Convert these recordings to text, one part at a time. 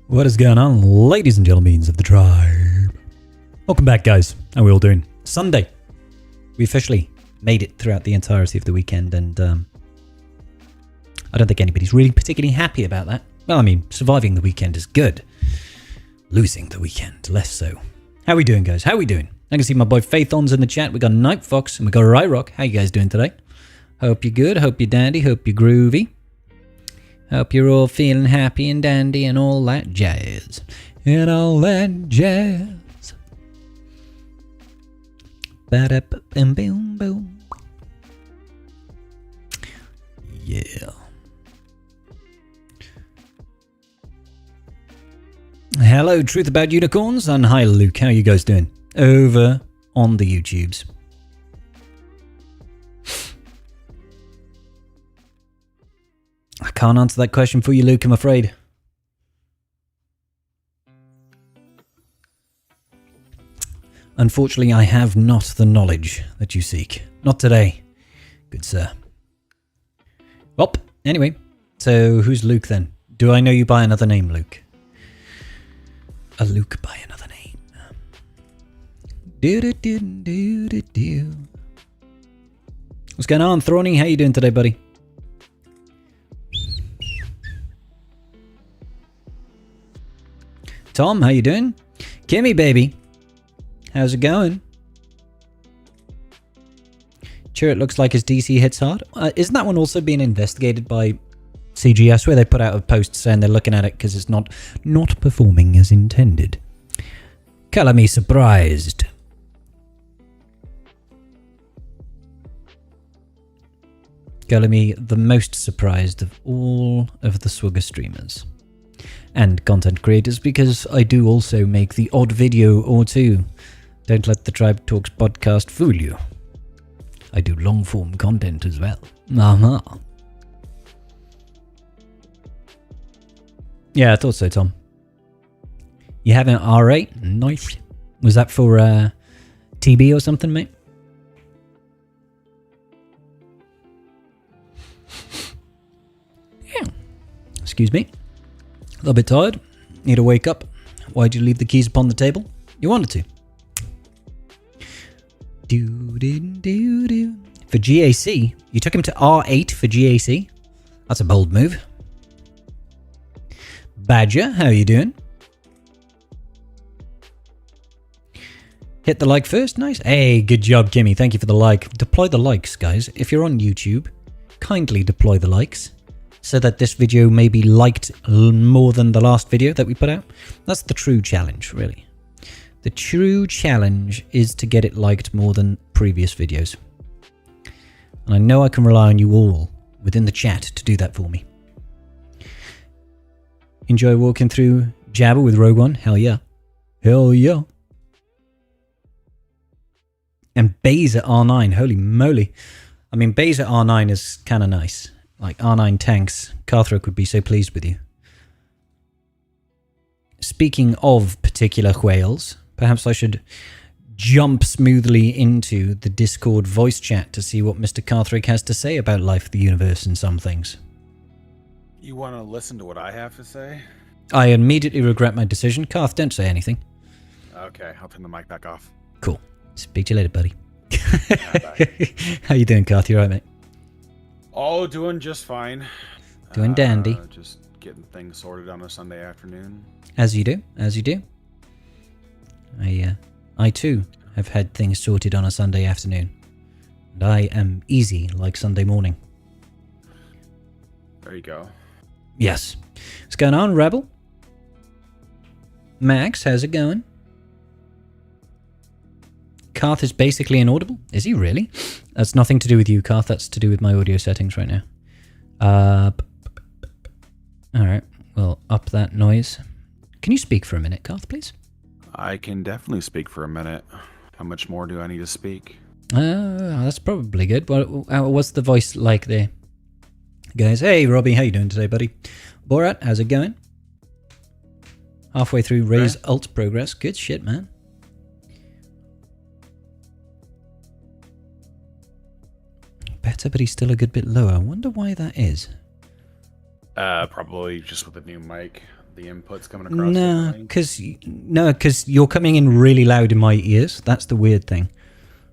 What is going on, ladies and gentlemen of the tribe? Welcome back, guys. How are we all doing? Sunday. We officially made it throughout the entirety of the weekend, and I don't think anybody's really particularly happy about that. Well, I mean, surviving the weekend is good. Losing the weekend, less so. How are we doing, guys? How are we doing? I can see my boy Faithon's in the chat. We got Night Fox and we got Ryrock. How you guys doing today? Hope you're good. Hope you're dandy. Hope you're groovy. Hope you're all feeling happy and dandy and all that jazz. And all that jazz. Ba-da-ba-bim-bim-boom. Yeah. Hello, Truth About Unicorns, and hi, Luke. How you guys doing? Over on the YouTubes. I can't answer that question for you, Luke, I'm afraid. Unfortunately, I have not the knowledge that you seek. Not today, good sir. Well, anyway, so who's Luke then? Do I know you by another name, Luke? A Luke by another name. Do-do-do-do-do-do. What's going on, Thorny? How you doing today, buddy? Tom, how you doing? Kimmy, baby. How's it going? Sure, it looks like his DC hits hard. Isn't that one also being investigated by CGS, where they put out a post saying they're looking at it because it's not performing as intended? Color me surprised. Color me the most surprised of all of the Swigger streamers and content creators, because I do also make the odd video or two. Don't let the Tribe Talks podcast fool you. I do long form content as well. Yeah, I thought so, Tom. You have an R8? Nice. Was that for TB or something, mate? Yeah. Excuse me. A little bit tired. Need to wake up. Why'd you leave the keys upon the table? You wanted to. Do-do-do-do. For GAC? You took him to R8 for GAC? That's a bold move. Badger, how you doing? Hit the like first. Nice. Hey, good job, Kimmy. Thank you for the like. Deploy the likes, guys. If you're on YouTube, kindly deploy the likes so that this video may be liked more than the last video that we put out. That's the true challenge, really. The true challenge is to get it liked more than previous videos. And I know I can rely on you all within the chat to do that for me. Enjoy walking through Jabba with Rogue One? Hell yeah. Hell yeah. And Baze at R9. Holy moly. I mean, Baze at R9 is kind of nice. Like R9 tanks. Carthroke would be so pleased with you. Speaking of particular whales, perhaps I should jump smoothly into the Discord voice chat to see what Mr. Carthroke has to say about life, the universe, and some things. You want to listen to what I have to say? I immediately regret my decision. Carth, don't say anything. Okay, I'll turn the mic back off. Cool. Speak to you later, buddy. Bye. How you doing, Carth? You alright, mate? Oh, doing just fine. Doing dandy. Just getting things sorted on a Sunday afternoon. As you do, as you do. I too have had things sorted on a Sunday afternoon. And I am easy like Sunday morning. There you go. Yes. What's going on, Rebel? Max, how's it going? Carth is basically inaudible. Is he really? That's nothing to do with you, Carth. That's to do with my audio settings right now. Alright, well, up that noise. Can you speak for a minute, Carth, please? I can definitely speak for a minute. How much more do I need to speak? That's probably good. What's the voice like there? Guys, hey, Robbie, how you doing today, buddy? Borat, how's it going? Halfway through Ray's ult progress. Good shit, man. Better, but he's still a good bit lower. I wonder why that is. Probably just with the new mic. the inputs coming across. No, differently? because you're coming in really loud in my ears. That's the weird thing.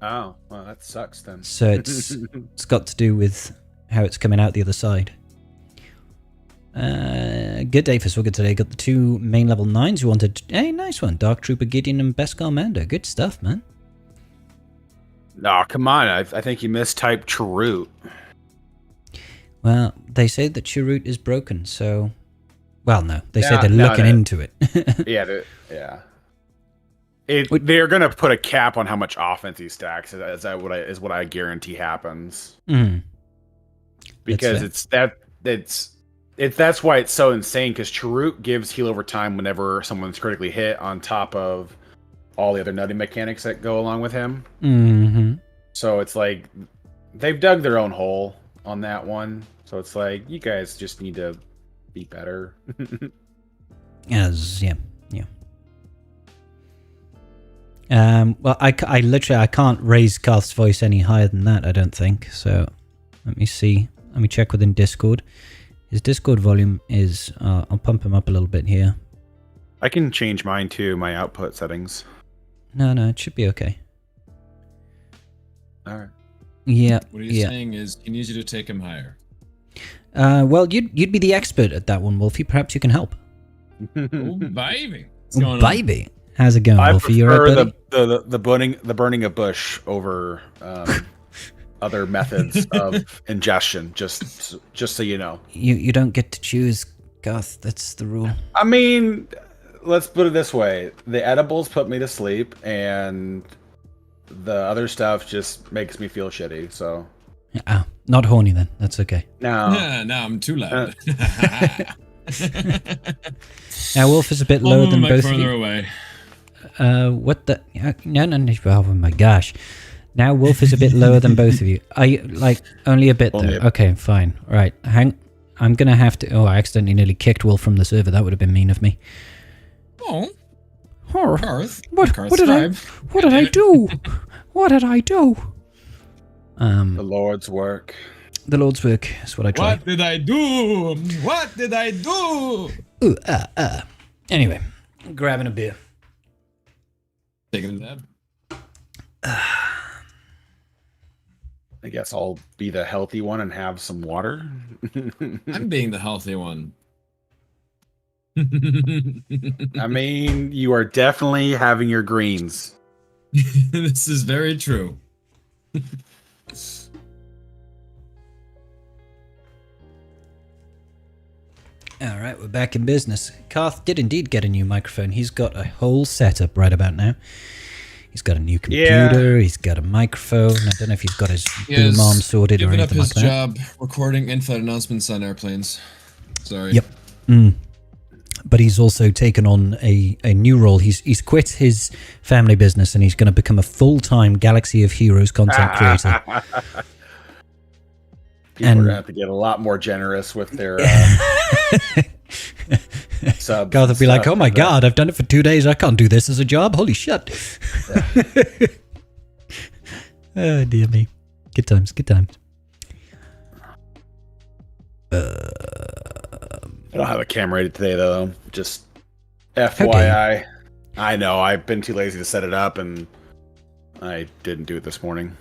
Oh, well, that sucks then. So it's got to do with how it's coming out the other side. Good day for Swigger today. Got the 2 main level 9s you wanted. Hey, nice one. Dark Trooper Gideon and Beskar Mando. Good stuff, man. No, come on. I think you mistyped Chirrut. Well, they say that Chirrut is broken, so... Well, no. They say they're No, looking into it. Yeah, yeah. They're gonna put a cap on how much offense he stacks. Is what I guarantee happens. Mm. Because that's why it's so insane. Because Chirrut gives heal over time whenever someone's critically hit, on top of all the other nutty mechanics that go along with him. Mm-hmm. So it's like they've dug their own hole on that one. So it's like you guys just need to be better. Yeah. Well, I literally I can't raise Karth's voice any higher than that. I don't think. So let me see. Let me check within Discord. His Discord volume is. I'll pump him up a little bit here. I can change mine too. My output settings. No, it should be okay. All right. Yeah. What he's saying is he needs you to take him higher. Well, you'd be the expert at that one, Wolfie. Perhaps you can help. Oh, baby. What's going on? Baby. How's it going, I Wolfie? You alright, buddy? prefer the burning of bush over other methods of ingestion. Just so you know. You don't get to choose, Garth. That's the rule. I mean, let's put it this way: the edibles put me to sleep, and the other stuff just makes me feel shitty. So, not horny then. That's okay. No, I'm too loud. Now, Wolf is a bit lower than both of further you. away. What the? No. Oh my gosh. Now Wolf is a bit lower than both of you. Are you like only a bit though? Okay, fine. Right. I'm gonna have to. Oh, I accidentally nearly kicked Wolf from the server. That would have been mean of me. Oh, Karth. What Karth did I do? What did I do? the Lord's work. The Lord's work is what I try. What did I do? What did I do? Ooh, Anyway, grabbing a beer. Taking a nap. I guess I'll be the healthy one and have some water. I'm being the healthy one. I mean, you are definitely having your greens. This is very true. All right, we're back in business. Karth did indeed get a new microphone. He's got a whole setup right about now. He's got a new computer. He's got a microphone. I don't know if he's got his boom arm sorted or anything like that. Giving up his job recording in-flight announcements on airplanes. Sorry. Yep. But he's also taken on a new role. He's quit his family business and he's going to become a full-time Galaxy of Heroes content creator. People are going to have to get a lot more generous with their subs. Garth would be like, oh my god, I've done it for 2 days. I can't do this as a job. Holy shit. Oh, dear me. Good times. I don't have a camera ready today, though. Just FYI. Okay. I know, I've been too lazy to set it up, and I didn't do it this morning.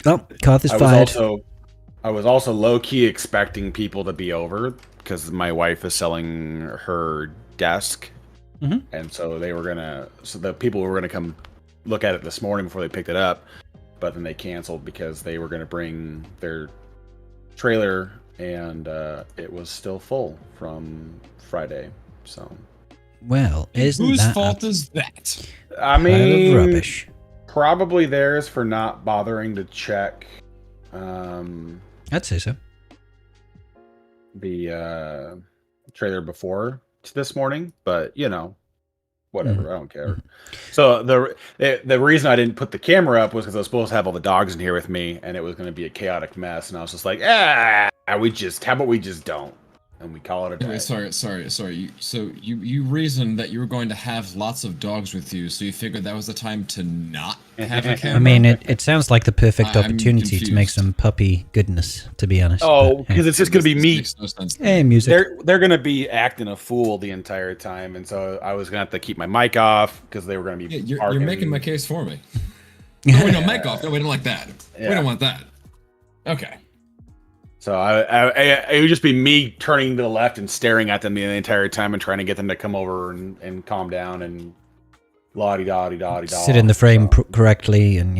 Oh, Karth is fired. I was also low-key expecting people to be over, because my wife is selling her desk. Mm-hmm. And so the people were gonna come look at it this morning before they picked it up, but then they canceled because they were gonna bring their trailer, and it was still full from Friday. So, well, whose fault is that? I mean, kind of rubbish. Probably theirs for not bothering to check. I'd say so. The trailer before this morning, but whatever. I don't care. So the reason I didn't put the camera up was because I was supposed to have all the dogs in here with me, and it was going to be a chaotic mess. And I was just like, how about we just don't? and we call it a day. Wait, sorry. You reasoned that you were going to have lots of dogs with you, so you figured that was the time to not have a camera? I mean, it sounds like the perfect I'm opportunity to make confused. some puppy goodness, to be honest. Oh, But, hey. because it's just gonna be This me. makes no sense. Hey, music. They're gonna be acting a fool the entire time, and so I was gonna have to keep my mic off because they were gonna be. Yeah, you're barking. making my case for me. No, wait, no, mic off. No, we don't like that. Yeah. We don't want that. Okay. So it would just be me turning to the left and staring at them the entire time and trying to get them to come over and calm down and la-di-da-di-da-di-da. Sit in the frame correctly and,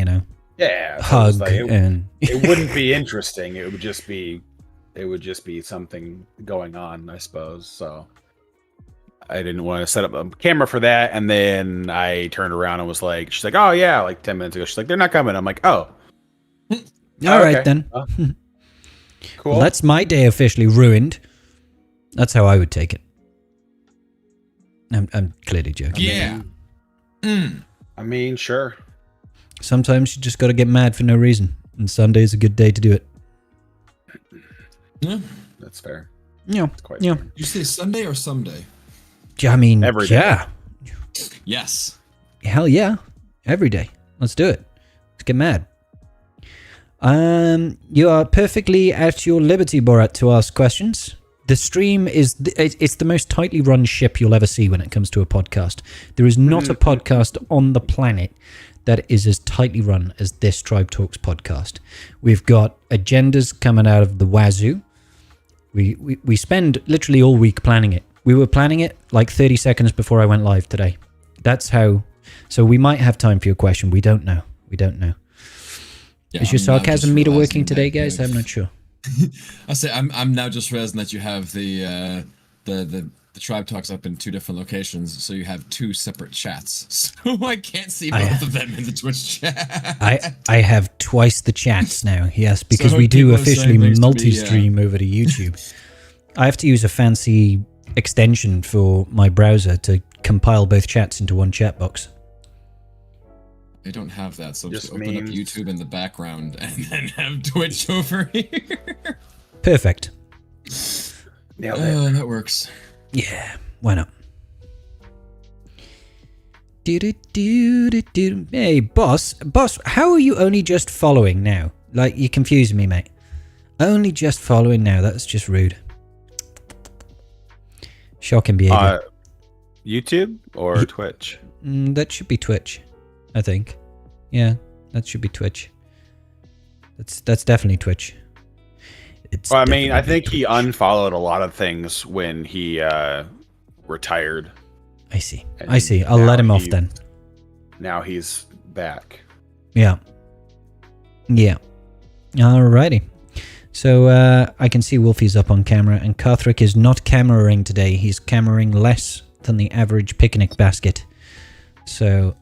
Yeah. So hug it and... it wouldn't be interesting. It would just be something going on, I suppose. So I didn't want to set up a camera for that. And then I turned around and was like, she's like, oh yeah, like 10 minutes ago. She's like, they're not coming. I'm like, oh. All right, okay. then. Cool. Well, that's my day officially ruined. That's how I would take it. I'm clearly joking. Yeah. I mean, sure. Sometimes you just got to get mad for no reason. And Sunday's a good day to do it. Yeah. That's fair. Yeah. It's quite Yeah. fair. You say Sunday or someday? I mean, Every day. yeah. Yes. Hell yeah. Every day. Let's do it. Let's get mad. You are perfectly at your liberty, Borat, to ask questions. The stream is it's the most tightly run ship you'll ever see when it comes to a podcast. There is not a podcast on the planet that is as tightly run as this Tribe Talks podcast. We've got agendas coming out of the wazoo. We spend literally all week planning it. We were planning it like 30 seconds before I went live today. That's how. So we might have time for your question. We don't know. Yeah, Is your I'm now sarcasm just meter realizing working today, that, guys? I'm not sure. I say I'm now just realizing that you have the Tribe Talks up in two different locations, so you have two separate chats. So I can't see both of them in the Twitch chat. I have twice the chats now, yes, because So we do people are officially saying things to me, multi-stream over to YouTube. I have to use a fancy extension for my browser to compile both chats into one chat box. I don't have that, so Just just open up memes. YouTube in the background and then have Twitch over here. Perfect. Nailed it. That works. Yeah, why not? Do-do-do-do-do. Hey, boss, how are you only just following now? Like, you're confusing me, mate. Only just following now, that's just rude. Shocking behavior. YouTube or Twitch? That should be Twitch, I think. Yeah, that should be Twitch. That's definitely Twitch. It's Well, I mean, I definitely think he Twitch. unfollowed a lot of things when he retired. I see. and I see. I'll now let him off he- then. Now he's back. Yeah. Yeah. Alrighty. So I can see Wolfie's up on camera, and Carthrick is not cameraing today. He's cameraing less than the average picnic basket. So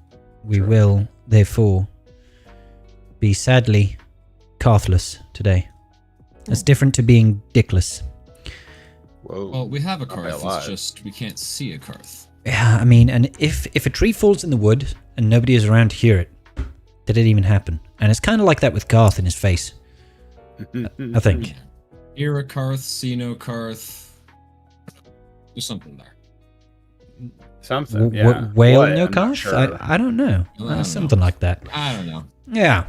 we will, therefore, be sadly Carthless today. That's different to being dickless. Whoa. Well, we have a Not by a Karth, lot. it's just we can't see a Karth. Yeah, I mean, and if a tree falls in the wood and nobody is around to hear it, did it even happen? And it's kind of like that with Garth in his face, I think. Hear a Karth, see no Karth. There's something there. Something. Yeah. Whale What? no I'm not Garth? sure. I don't know. I don't Something know. like that. I don't know. Yeah.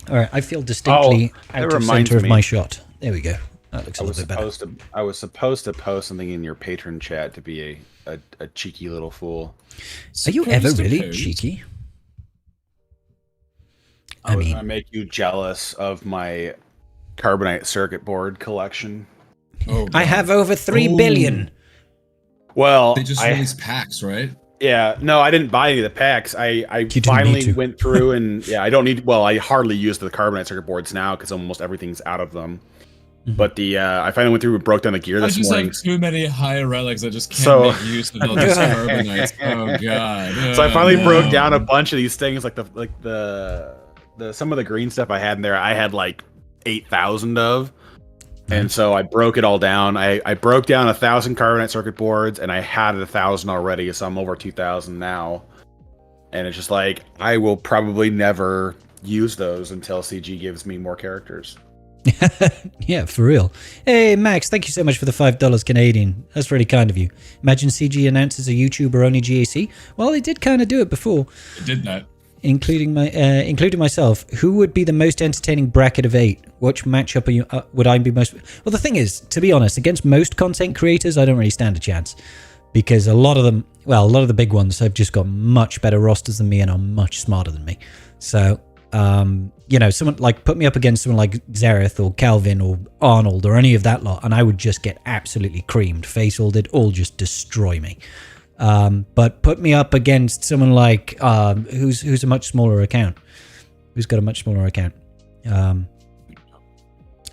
All right, I feel distinctly that out of reminds center of me. my shot. There we go. That looks a I was little bit better. supposed to post something in your patron chat to be a cheeky little fool. Are you ever Supposed to really post? cheeky? I was mean- gonna make you jealous of my carbonite circuit board collection. Oh, I God. have over 3 Oh. billion. Well, They just I, released packs, right? yeah, no, I didn't buy any of the packs. I didn't need finally to. went through and yeah, I don't need. Well, I hardly use the carbonite circuit boards now because almost everything's out of them. But the I finally went through and broke down the gear I this just morning. have too many high relics. I just can't So- make use of all these carbonites. Oh God! So I finally no. broke down a bunch of these things, like the some of the green stuff I had in there. I had like 8,000 of, and so I broke it all down. I broke down 1,000 carbonite circuit boards, and I had 1,000 already, so I'm over 2,000 now. And it's just like I will probably never use those until CG gives me more characters. Yeah, for real. Hey, Max, thank you so much for the $5 Canadian. That's really kind of you. Imagine CG announces a YouTuber only GAC. Well, they did kind of do it before. It did that. Including myself. Who would be the most entertaining bracket of 8? Which matchup would I be most... Well, the thing is, to be honest, against most content creators, I don't really stand a chance. Because a lot of them, well, a lot of the big ones have just got much better rosters than me and are much smarter than me. So... someone like put me up against someone like Xerath or Calvin or Arnold or any of that lot, and I would just get absolutely creamed. Facehold, it'd all just destroy me. But put me up against someone like who's a much smaller account. Who's got a much smaller account?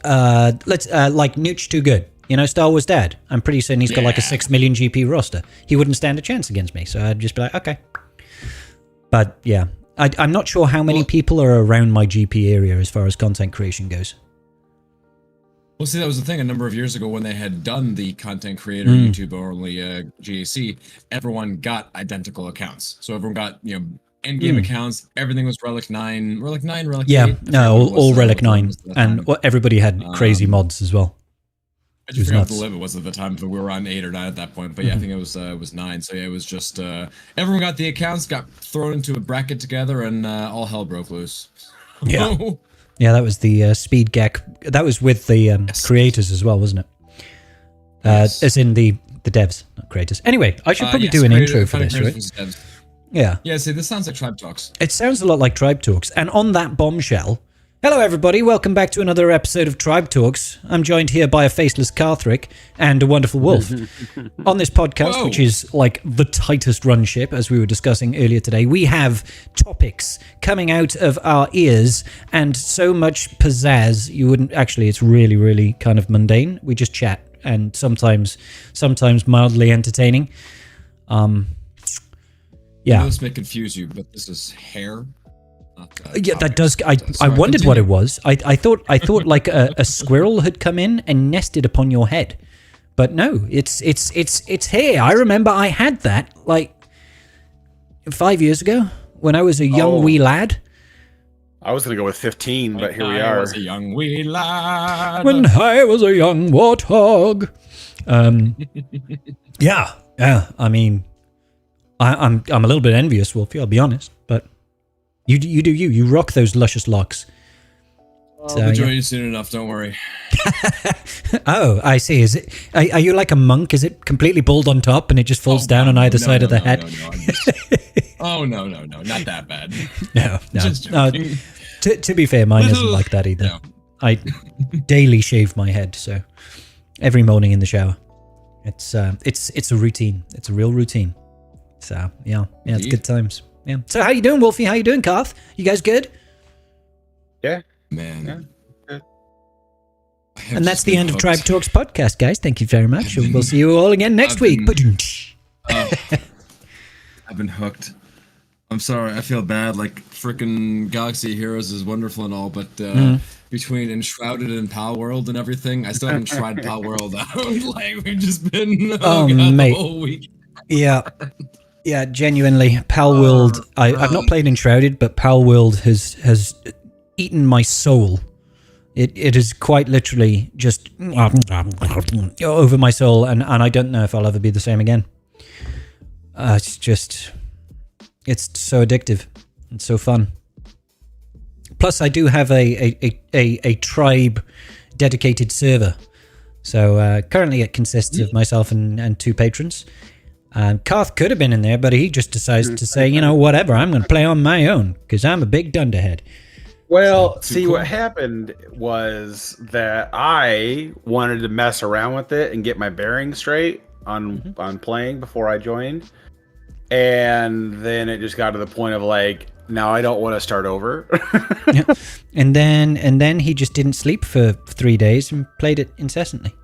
Let's like Nooch Too Good. Star Wars Dad. I'm pretty certain he's got like a 6 million GP roster. He wouldn't stand a chance against me, so I'd just be like, okay. But yeah. I'm not sure how many people are around my GP area as far as content creation goes. Well, see, that was the thing a number of years ago when they had done the content creator YouTube only GAC. Everyone got identical accounts, so everyone got end game accounts. Everything was Relic 9, Relic 9, Relic 8. Yeah, no, all Relic 9, and everybody had crazy mods as well. I just forgot what the limit was at the time, but we were on 8 or 9 at that point. But yeah, I think it was 9. So yeah, it was just everyone got the accounts, got thrown into a bracket together, and all hell broke loose. Yeah, yeah, that was the Speed Gek. That was with the creators as well, wasn't it? Yes. As in the devs, not creators. Anyway, I should probably do an intro for this, right? Yeah. Yeah. See, this sounds like Tribe Talks. It sounds a lot like Tribe Talks, and on that bombshell. Hello everybody, welcome back to another episode of Tribe Talks. I'm joined here by a faceless Carthrick and a wonderful wolf. On this podcast, which is like the tightest run ship, as we were discussing earlier today, we have topics coming out of our ears and so much pizzazz, you wouldn't... Actually, it's really, really kind of mundane. We just chat and sometimes mildly entertaining. Yeah. This may confuse you, but this is hair. Yeah, that does. I wondered what it was. I thought like a squirrel had come in and nested upon your head, but no, it's hair. I remember I had that like 5 years ago when I was a young wee lad. I was gonna go with 15, but here we are. I was a young wee lad. When I was a young warthog. Yeah. I mean, I'm a little bit envious, Wolfie. I'll be honest, but. You do you. You rock those luscious locks. I'll be joining you soon enough, don't worry. Oh, I see. Is it? Are you like a monk? Is it completely bald on top and it just falls down on either side of the head? No, not that bad. No. Just joking. To be fair, mine isn't like that either. No. I daily shave my head, so every morning in the shower. It's a routine. It's a real routine. So yeah, it's good times. Yeah. So how you doing, Wolfie? How you doing, Carth? You guys good? Yeah. Man. Yeah. And that's the end of Tribe Talks podcast, guys. Thank you very much. We'll see you all again next week. I've been hooked. I'm sorry. I feel bad. Like, freaking Galaxy Heroes is wonderful and all, but between Enshrouded and Pal World and everything, I still haven't tried Pal World out. Like, we've just been mate. the whole week. Yeah, genuinely, Palworld. I've not played Enshrouded, but Palworld has eaten my soul. It is quite literally just over my soul, and I don't know if I'll ever be the same again. It's so addictive and so fun. Plus, I do have a tribe dedicated server. So currently, it consists of myself and 2 patrons. Carth could have been in there, but he just decides to say, whatever, I'm going to play on my own because I'm a big dunderhead. Well, see, what happened was that I wanted to mess around with it and get my bearings straight on playing before I joined. And then it just got to the point of like, now I don't want to start over. Yeah. And then he just didn't sleep for 3 days and played it incessantly.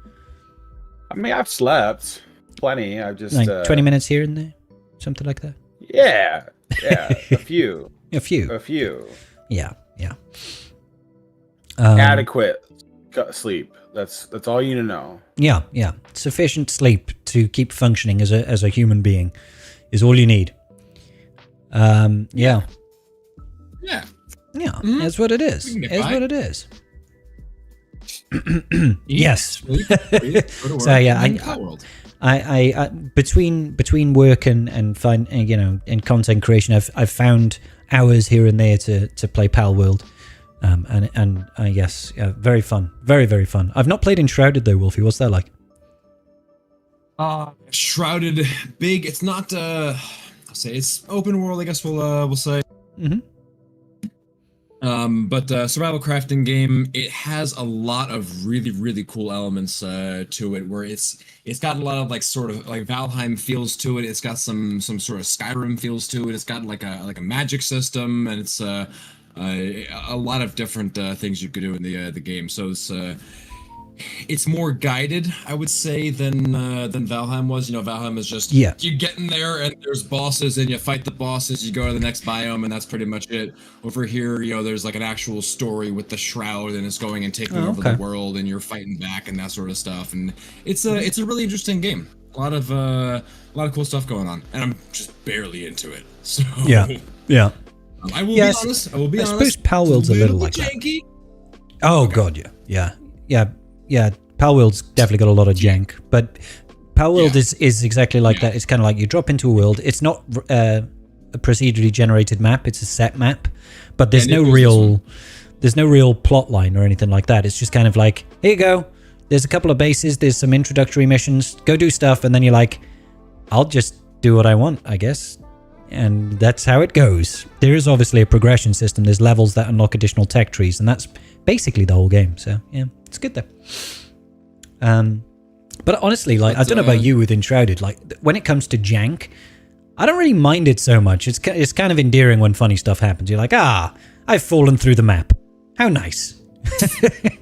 I mean, I've slept plenty. I've just like 20 minutes here and there, something like that. Yeah, a few. A few. Yeah. Adequate sleep. That's all you need to know. Yeah. Sufficient sleep to keep functioning as a human being is all you need. Yeah. That's what it is. It's what it is. Yes. So So yeah, I between work and fun, and content creation, I've found hours here and there to play Pal World, and yes, very fun, very very fun. I've not played Enshrouded though, Wolfie. What's that like? Shrouded, big. It's not. I'll say it's open world. I guess we'll say. Mm-hmm. But survival crafting game, it has a lot of really really cool elements to it, where it's got a lot of like sort of like Valheim feels to it. It's got some sort of Skyrim feels to it. It's got like a magic system, and it's a lot of different things you could do in the game. So it's more guided, I would say, than Valheim was. Valheim is just you get in there and there's bosses and you fight the bosses. You go to the next biome and that's pretty much it. Over here, there's like an actual story with the Shroud and it's going and taking over the world and you're fighting back and that sort of stuff. And it's a really interesting game. A lot of cool stuff going on, and I'm just barely into it. So yeah. I will be honest. I suppose Pal World's a little like janky. That. Oh god, yeah. Pal World's definitely got a lot of jank, but Pal World is exactly like that. It's kind of like you drop into a world. It's not a procedurally generated map. It's a set map, but there's no real plot line or anything like that. It's just kind of like, here you go. There's a couple of bases. There's some introductory missions. Go do stuff, and then you're like, I'll just do what I want, I guess. And that's how it goes. There is obviously a progression system. There's levels that unlock additional tech trees, and that's basically the whole game. So yeah, it's good though. But honestly, like, I don't know about you with Enshrouded. Like, when it comes to jank, I don't really mind it so much. It's kind of endearing when funny stuff happens. You're like, I've fallen through the map. How nice.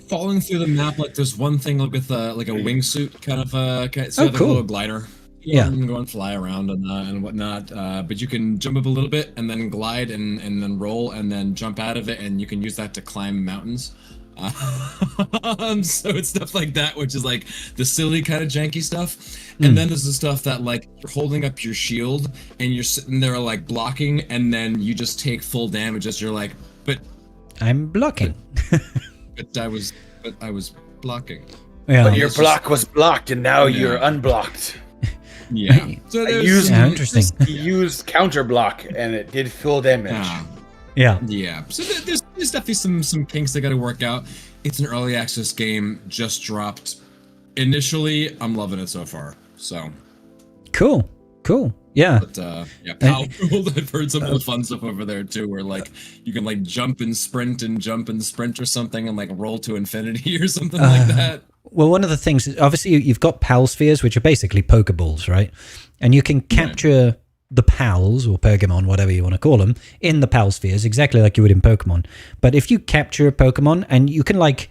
Falling through the map, like there's one thing with like a wingsuit kind of so you have cool. a little glider. You can go and fly around and whatnot, but you can jump up a little bit and then glide and then roll and then jump out of it, and you can use that to climb mountains. So it's stuff like that, which is like the silly kind of janky stuff. And then there's the stuff that like you're holding up your shield and you're sitting there like blocking, and then you just take full damage as you're like, but I'm blocking. but I was blocking. Yeah. But your block was blocked, and now you're unblocked. Yeah. So interesting. You used counter block, and it did full damage. Yeah. So there's definitely some kinks that got to work out. It's an early access game, just dropped. Initially, I'm loving it so far. So cool. Yeah. But Pal World, I've heard some of the fun stuff over there too, where like you can like jump and sprint or something, and like roll to infinity or something like that. Well, one of the things, obviously, you've got Pal Spheres, which are basically Pokeballs, right? And you can capture the Pals, or Pokemon, whatever you want to call them, in the Pal Spheres, exactly like you would in Pokemon. But if you capture a Pokemon, and you can, like,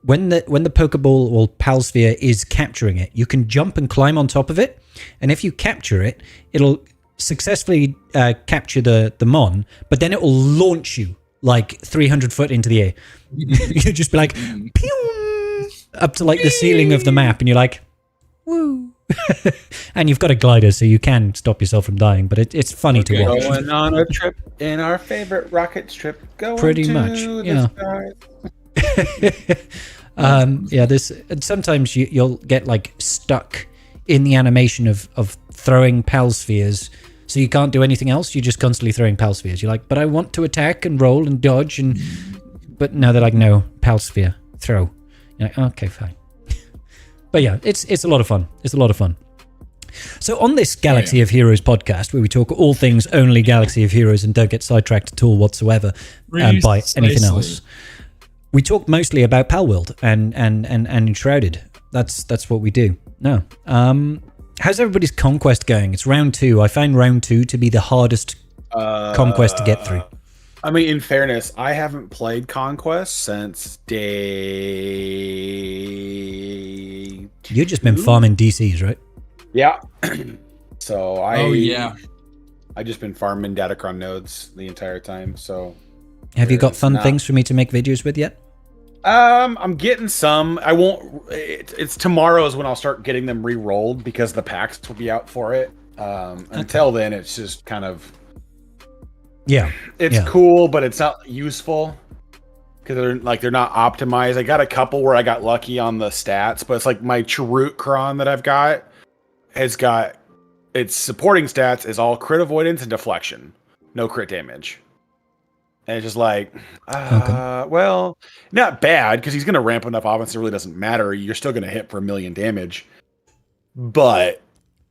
when the Pokeball or Pal Sphere is capturing it, you can jump and climb on top of it. And if you capture it, it'll successfully capture the Mon, but then it will launch you, like, 300 foot into the air. You'll just be like, pew! Up to like the ceiling of the map, and you're like, woo. And you've got a glider, so you can stop yourself from dying, but it's funny to watch. Going on a trip in our favorite rocket trip. Going pretty much, yeah. Sometimes you'll get like stuck in the animation of throwing Pal Spheres, so you can't do anything else. You're just constantly throwing Pal Spheres. You're like, but I want to attack and roll and dodge, but no, they're like, no, Pal Sphere, throw. You're like, okay, fine. But yeah, it's a lot of fun. So on this Galaxy of Heroes podcast, where we talk all things only Galaxy of Heroes and don't get sidetracked at all whatsoever by anything else, we talk mostly about Pal World and Enshrouded. That's what we do. No. How's everybody's conquest going? It's round 2. I found round 2 to be the hardest conquest to get through. I mean, in fairness, I haven't played Conquest since day. You've just been farming DCs, right? Yeah. So I just been farming Datacron nodes the entire time. So have you got fun things for me to make videos with yet? I'm getting some. I won't. It's tomorrow's when I'll start getting them re-rolled, because the packs will be out for it. Until then, it's just kind of. Yeah, it's cool, but it's not useful. because they're not optimized. I got a couple where I got lucky on the stats, but it's like my Chirrut Kron that I've got has got its supporting stats is all crit avoidance and deflection, no crit damage. And it's just like, well, not bad because he's going to ramp enough offense. It really doesn't matter. You're still going to hit for 1 million damage, but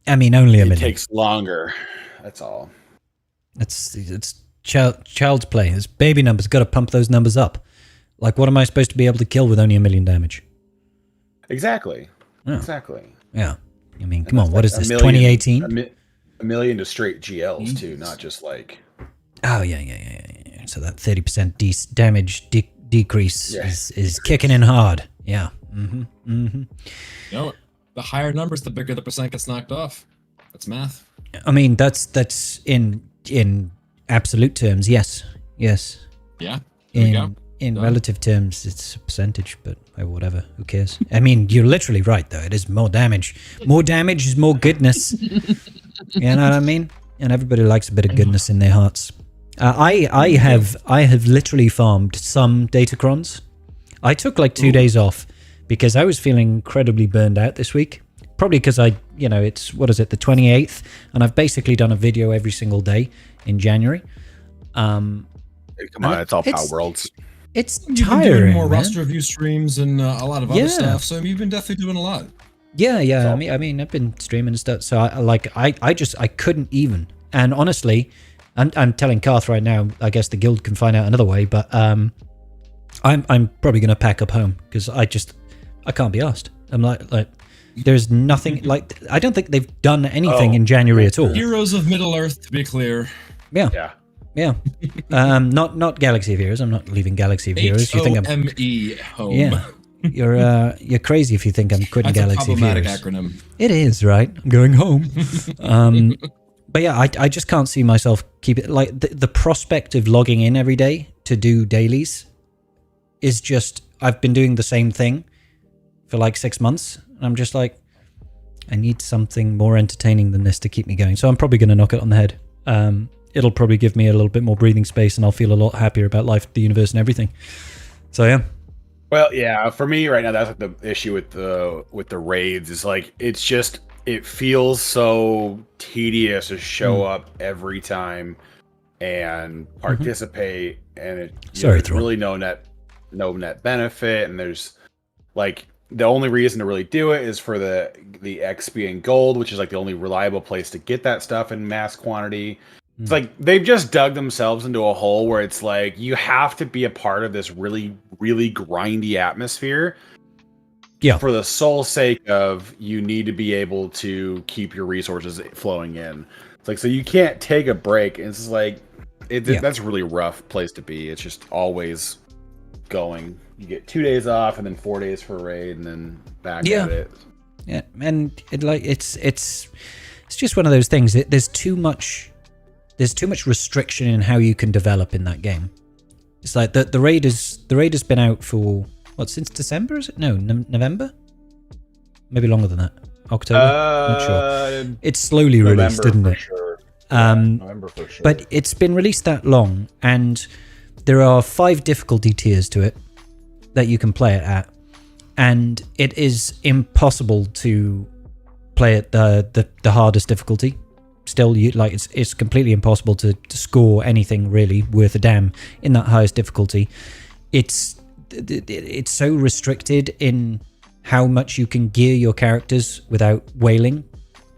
I mean, only a it million. takes longer. That's all. It's child's play. It's baby numbers. Got to pump those numbers up. Like, what am I supposed to be able to kill with only 1 million damage? Exactly. Yeah. Exactly. Yeah. I mean, come on. What is this? 2018? A million to straight GLs too, not just like. Oh yeah. So that 30% damage decrease is kicking in hard. Yeah. Mm-hmm. Mm-hmm. You know, the higher numbers, the bigger the percent gets knocked off. That's math. I mean, that's in absolute terms, yes. Yeah. In relative terms, it's a percentage, but whatever. Who cares? I mean, you're literally right, though. It is more damage. More damage is more goodness. You know what I mean? And everybody likes a bit of goodness in their hearts. I have literally farmed some Datacrons. I took like 2 days off because I was feeling incredibly burned out this week. Probably because it's, the 28th, and I've basically done a video every single day in January. Come on, it's all Power Worlds. It's You've tiring, been doing more man. roster review streams and a lot of other stuff, so you've been definitely doing a lot. Yeah. I mean, I've been streaming and stuff, so I couldn't even. And honestly, I'm telling Karth right now. I guess the guild can find out another way, but I'm probably gonna pack up home because I can't be asked. I'm like there's nothing like I don't think they've done anything in January at all. Heroes of Middle Earth, to be clear. Yeah. Not Galaxy of Heroes. I'm not leaving Galaxy of Heroes. You think I'm HOME, home. Yeah. You're crazy if you think I'm quitting That's Galaxy a of problematic Heroes. acronym. It is, right? I'm going home. But yeah, I just can't see myself keep it like the prospect of logging in every day to do dailies is just I've been doing the same thing for like 6 months. And I'm just like, I need something more entertaining than this to keep me going. So I'm probably going to knock it on the head. It'll probably give me a little bit more breathing space and I'll feel a lot happier about life, the universe and everything. So yeah. Well, yeah, for me right now, that's like the issue with the raids is like, it feels so tedious to show up every time and participate and there's really no net benefit. And there's like, the only reason to really do it is for the XP and gold, which is like the only reliable place to get that stuff in mass quantity. It's like they've just dug themselves into a hole where it's like you have to be a part of this really, really grindy atmosphere. Yeah. For the sole sake of you need to be able to keep your resources flowing in. It's like so you can't take a break. And it's just like that's a really rough place to be. It's just always going. You get 2 days off and then 4 days for a raid and then back at it. Yeah, and it's just one of those things. There's too much restriction in how you can develop in that game. It's like the raid has been out for since December? Is it? No, November? Maybe longer than that. October? Not sure. It's slowly released, isn't it? Sure. November for sure. But it's been released that long, and there are 5 difficulty tiers to it that you can play it at, and it is impossible to play at the hardest difficulty. Still, it's completely impossible to score anything really worth a damn in that highest difficulty. It's so restricted in how much you can gear your characters without wailing,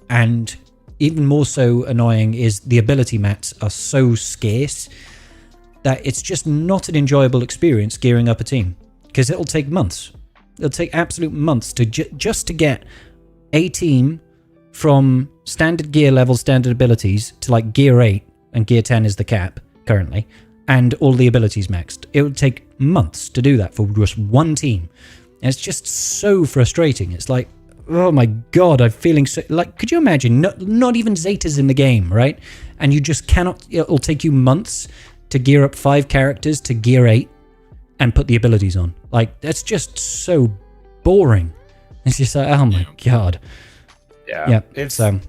and even more so annoying is the ability mats are so scarce that it's just not an enjoyable experience gearing up a team, because it'll take months. It'll take absolute months to just to get a team from standard gear level, standard abilities to like gear 8, and gear 10 is the cap currently, and all the abilities maxed. It would take months to do that for just one team. And it's just so frustrating. It's like, oh my god, I'm feeling so... Like, could you imagine? Not even Zeta's in the game, right? And you just cannot... It'll take you months to gear up 5 characters to gear 8 and put the abilities on. Like, that's just so boring. It's just like, oh my god. Yeah. It's the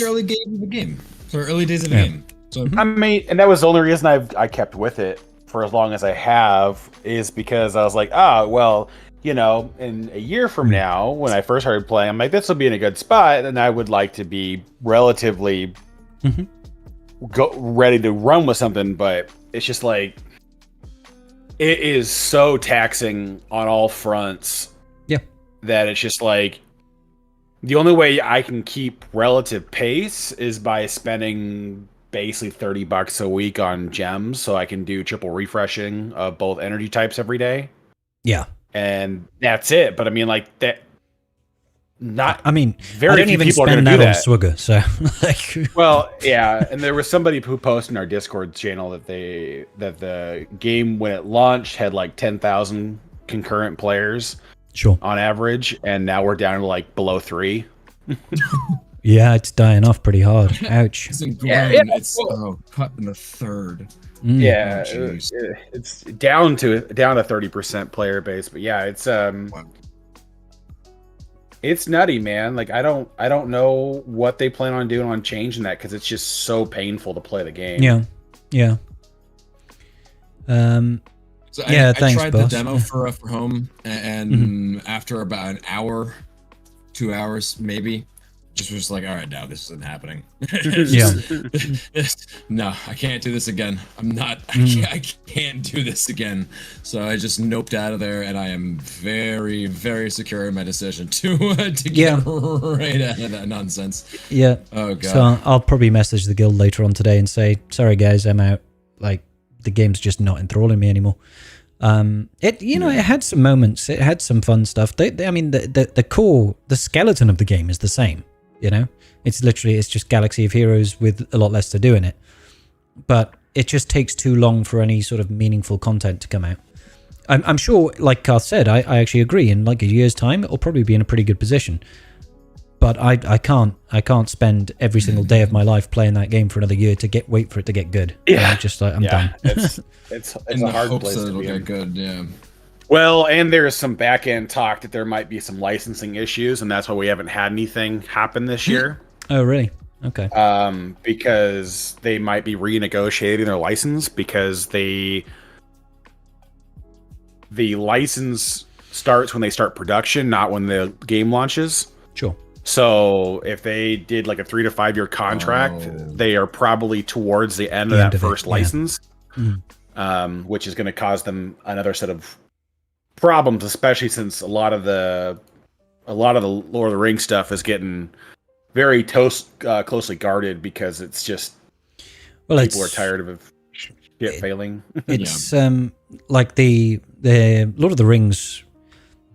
early days of the game. So early days of the game. So I mean, and that was the only reason I kept with it for as long as I have is because I was like, well, you know, in a year from now, when I first started playing, I'm like, this will be in a good spot, and I would like to be relatively ready to run with something. But it's just like, it is so taxing on all fronts. Yeah. That it's just like, the only way I can keep relative pace is by spending basically $30 a week on gems, so I can do triple refreshing of both energy types every day. Yeah. And that's it. But I mean, like that. I don't few even people spend are that on that. Swigger. So, like, well, yeah. And there was somebody who posted in our Discord channel that the game when it launched had like 10,000 concurrent players. Sure. On average, and now we're down to like below 3. Yeah, it's dying off pretty hard. Ouch. It's it's cut in the third. Yeah, it's down to 30% player base, but yeah, it's nutty, man. Like I don't know what they plan on doing on changing that, because it's just so painful to play the game. Yeah. So I tried boss. the demo for home, and after about an hour, 2 hours maybe, just was like, all right, now this isn't happening. No, I can't do this again. I can't do this again. So I just noped out of there, and I am very, very secure in my decision to get right out of that nonsense. Yeah. Oh god. So I'll probably message the guild later on today and say, sorry guys, I'm out. Like, the game's just not enthralling me anymore. It had some moments. It had some fun stuff. The core, the skeleton of the game is the same. You know, it's just Galaxy of Heroes with a lot less to do in it. But it just takes too long for any sort of meaningful content to come out. I'm sure, like Karth said, I actually agree. In like a year's time, it'll probably be in a pretty good position. But I can't spend every single day of my life playing that game for another year to wait for it to get good. Yeah, I'm done. It's a hard place to be in. Good, yeah. Well, and there's some back end talk that there might be some licensing issues, and that's why we haven't had anything happen this year. Oh, really? Okay. Because they might be renegotiating their license, because the license starts when they start production, not when the game launches. Sure. So if they did like a 3 to 5 year contract, they are probably towards the end of that first license, which is going to cause them another set of problems, especially since a lot of the Lord of the Rings stuff is getting very closely guarded, because it's just people are tired of shit failing. It's like the Lord of the Rings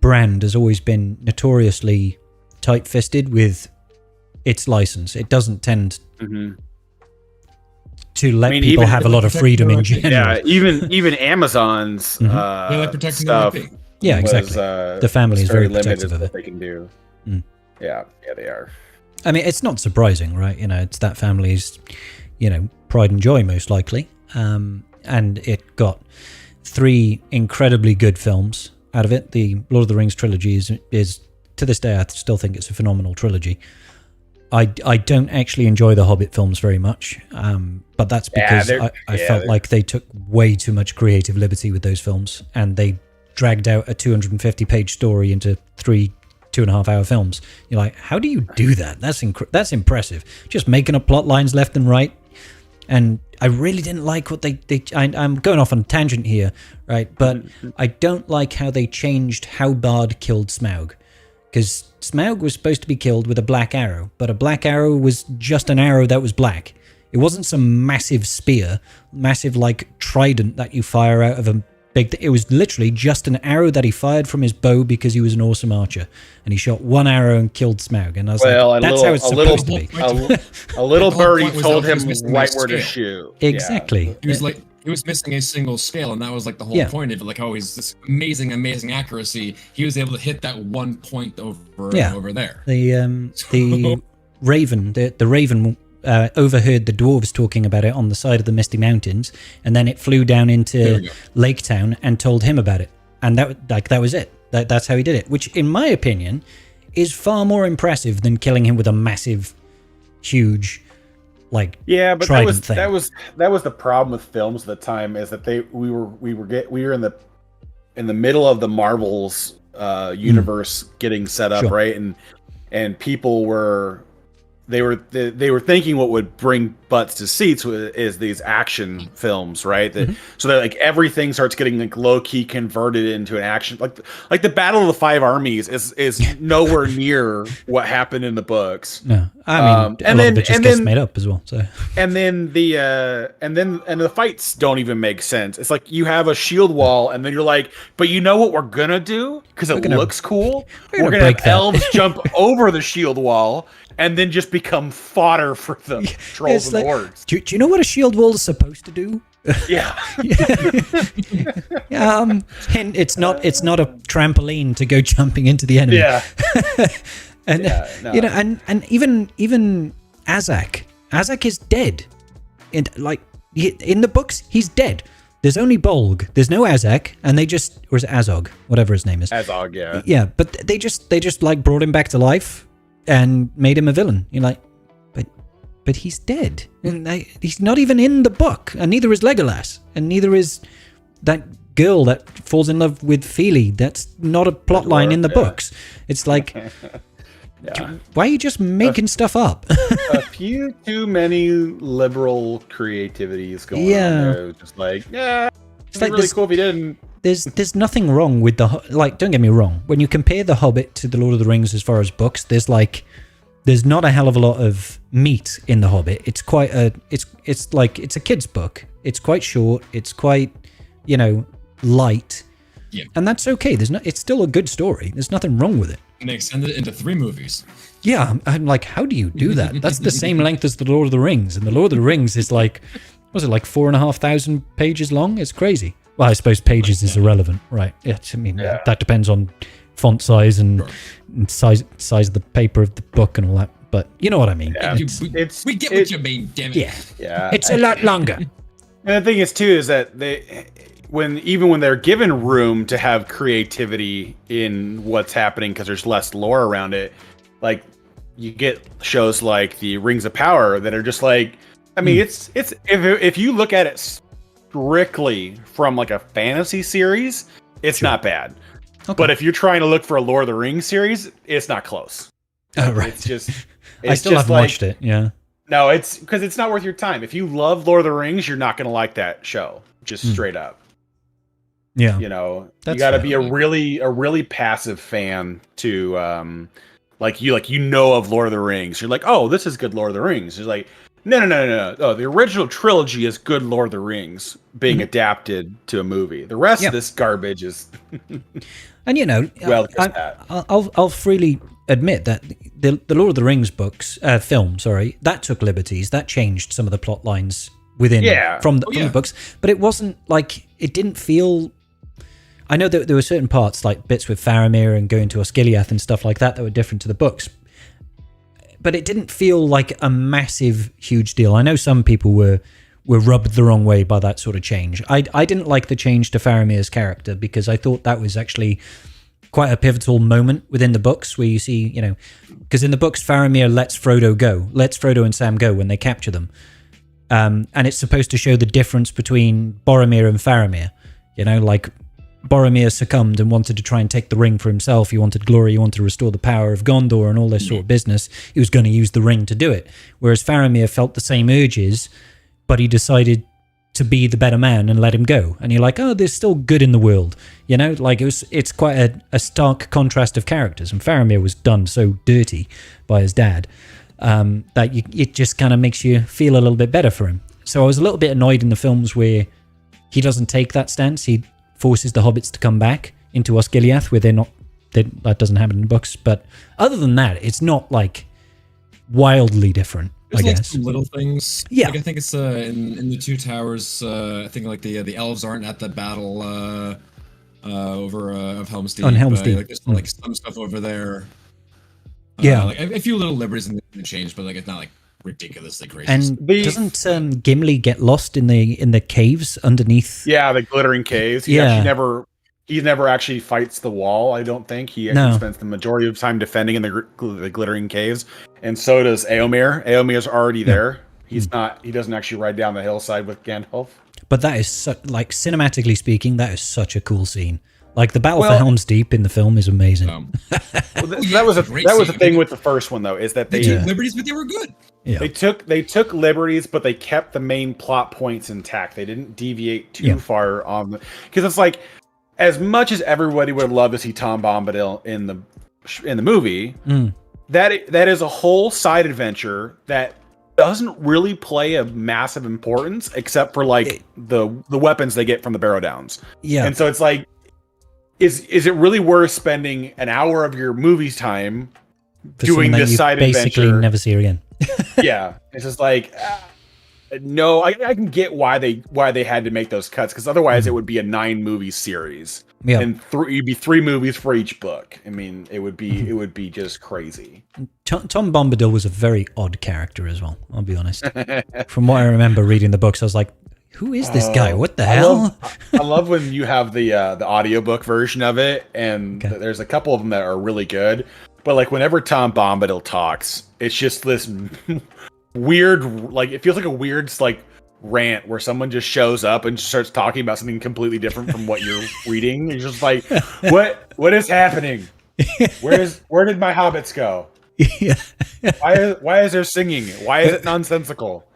brand has always been notoriously tight-fisted with its license. It doesn't tend to let people have a lot of freedom in general. Yeah, even Amazon's stuff. Yeah, exactly. The family is very protective of it. They can do. Yeah, they are. I mean, it's not surprising, right? You know, it's that family's, pride and joy, most likely. And it got 3 incredibly good films out of it. The Lord of the Rings trilogy is to this day, I still think it's a phenomenal trilogy. I don't actually enjoy the Hobbit films very much, but that's because I felt like they took way too much creative liberty with those films, and they dragged out a 250-page story into 3 2.5-hour films. You're like, how do you do that? That's impressive. Just making up plot lines left and right. And I really didn't like what I'm going off on a tangent here, right? But I don't like how they changed how Bard killed Smaug. Because Smaug was supposed to be killed with a black arrow, but a black arrow was just an arrow that was black. It wasn't some massive spear, massive like trident that you fire out of a big... It was literally just an arrow that he fired from his bow because he was an awesome archer. And he shot one arrow and killed Smaug. And I was like, that's how it's supposed to be. A little birdie told him right where to shoot. Exactly. Yeah. He was missing a single scale, and that was like the whole point of it. Like, he's this amazing accuracy. He was able to hit that one point over there. The Raven, the Raven overheard the dwarves talking about it on the side of the Misty Mountains, and then it flew down into Lake Town and told him about it. And that was it. That's how he did it, which, in my opinion, is far more impressive than killing him with a massive, huge like Yeah, but trident thing. that was the problem with films at the time, is that we were in the middle of the Marvel's universe getting set up, Sure. right? And people were they were thinking what would bring butts to seats is these action films, right? So that like everything starts getting like low key converted into an action, like the Battle of the Five Armies is nowhere near what happened in the books. No, I mean, a lot of it just gets made up as well. So, and then the fights don't even make sense. It's like you have a shield wall, and then you're like, but you know what we're gonna do because it looks cool. We're gonna have elves jump over the shield wall and then just become fodder for the trolls and hordes. Do you know what a shield wall is supposed to do? Yeah. And it's not a trampoline to go jumping into the enemy. Yeah. And and even Azak is dead. And like in the books, he's dead. There's only Bolg. There's no Azak, and or is it Azog, whatever his name is. Azog, yeah. Yeah, but they just like brought him back to life and made him a villain. You're like, but he's dead. And he's not even in the book, and neither is Legolas, and neither is that girl that falls in love with Feely. That's not a plot line in the books. It's like, why are you just making stuff up? A few too many liberal creativities going on there. Just like, it's like really cool if you didn't. There's nothing wrong with don't get me wrong. When you compare The Hobbit to The Lord of the Rings as far as books, there's not a hell of a lot of meat in The Hobbit. It's quite it's a kid's book. It's quite short. It's quite, light. Yeah. And that's okay. It's still a good story. There's nothing wrong with it. And they extended it into 3 movies. Yeah, I'm like, how do you do that? That's the same length as The Lord of the Rings. And The Lord of the Rings is like 4,500 pages long? It's crazy. Well, I suppose pages is irrelevant, right? Yeah, I mean, that depends on font size and size of the paper of the book and all that. But you know what I mean. Yeah. We get what you mean, damn it. Yeah. It's a lot longer. And the thing is, too, is that when they're given room to have creativity in what's happening because there's less lore around it, like you get shows like the Rings of Power that are just like, I mean, it's if you look at it strictly from like a fantasy series, it's not bad. Okay. But if you're trying to look for a Lord of the Rings series, it's not close. Oh, right. It's just. I still haven't watched it. Yeah. No, it's because it's not worth your time. If you love Lord of the Rings, you're not going to like that show. Just straight up. Yeah. You got to be a really passive fan to of Lord of the Rings. You're like, oh, this is good Lord of the Rings. You're like, no. Oh, the original trilogy is good Lord of the Rings being adapted to a movie. The rest of this garbage is. And I'll freely admit that the Lord of the Rings books, film, that took liberties. That changed some of the plot lines within from the books, but it wasn't like it didn't feel. I know that there were certain parts, like bits with Faramir and going to Osgiliath and stuff like that were different to the books, but it didn't feel like a massive, huge deal. I know some people were rubbed the wrong way by that sort of change. I didn't like the change to Faramir's character because I thought that was actually quite a pivotal moment within the books where you see, because in the books Faramir lets Frodo and Sam go when they capture them. And it's supposed to show the difference between Boromir and Faramir. Like Boromir succumbed and wanted to try and take the ring for himself. He wanted glory. He wanted to restore the power of Gondor and all this sort of business. He was going to use the ring to do it. Whereas Faramir felt the same urges, but he decided to be the better man and let him go. And you're like, oh, there's still good in the world. Like it's quite a stark contrast of characters. And Faramir was done so dirty by his dad that it just kind of makes you feel a little bit better for him. So I was a little bit annoyed in the films where he doesn't take that stance. He forces the hobbits to come back into Osgiliath where that doesn't happen in the books. But other than that, it's not like wildly different. There's I guess some little things. Yeah, I think it's in the Two Towers. I think like the elves aren't at the battle over of Helm's Deep. On Helm's Deep, there's like some stuff over there. Like a few little liberties in the change, but like it's not like ridiculously crazy. And doesn't Gimli get lost in the caves underneath? Yeah, the glittering caves. He never actually fights the wall. I don't think he actually spends the majority of time defending in the glittering caves, and so does Éomer. Éomer's already there. He doesn't actually ride down the hillside with Gandalf. But that is like cinematically speaking, that is such a cool scene. Like the battle for Helm's Deep in the film is amazing. That was a thing with the first one though, is that they took liberties, but they were good. Yeah. They took liberties, but they kept the main plot points intact. They didn't deviate too far on the, because it's like, as much as everybody would love to see Tom Bombadil in the movie, that is a whole side adventure that doesn't really play a massive importance except for like the weapons they get from the Barrow Downs. Yeah. And so it's like, is it really worth spending an hour of your movie's time doing this side adventure? Basically never see her again. Yeah. It's just like, no, I can get why they had to make those cuts, because otherwise it would be a 9-movie series. Yeah. And you'd be 3 movies for each book. I mean, it would be just crazy. Tom Bombadil was a very odd character as well, I'll be honest. From what I remember reading the books, I was like, who is this guy? What the hell? I love when you have the audiobook version of it, and there's a couple of them that are really good. But like whenever Tom Bombadil talks, it's just this weird, like it feels like a weird like rant where someone just shows up and starts talking about something completely different from what you're reading. You're just like, what is happening? Where did my hobbits go? Yeah. Why is there singing? Why is it nonsensical?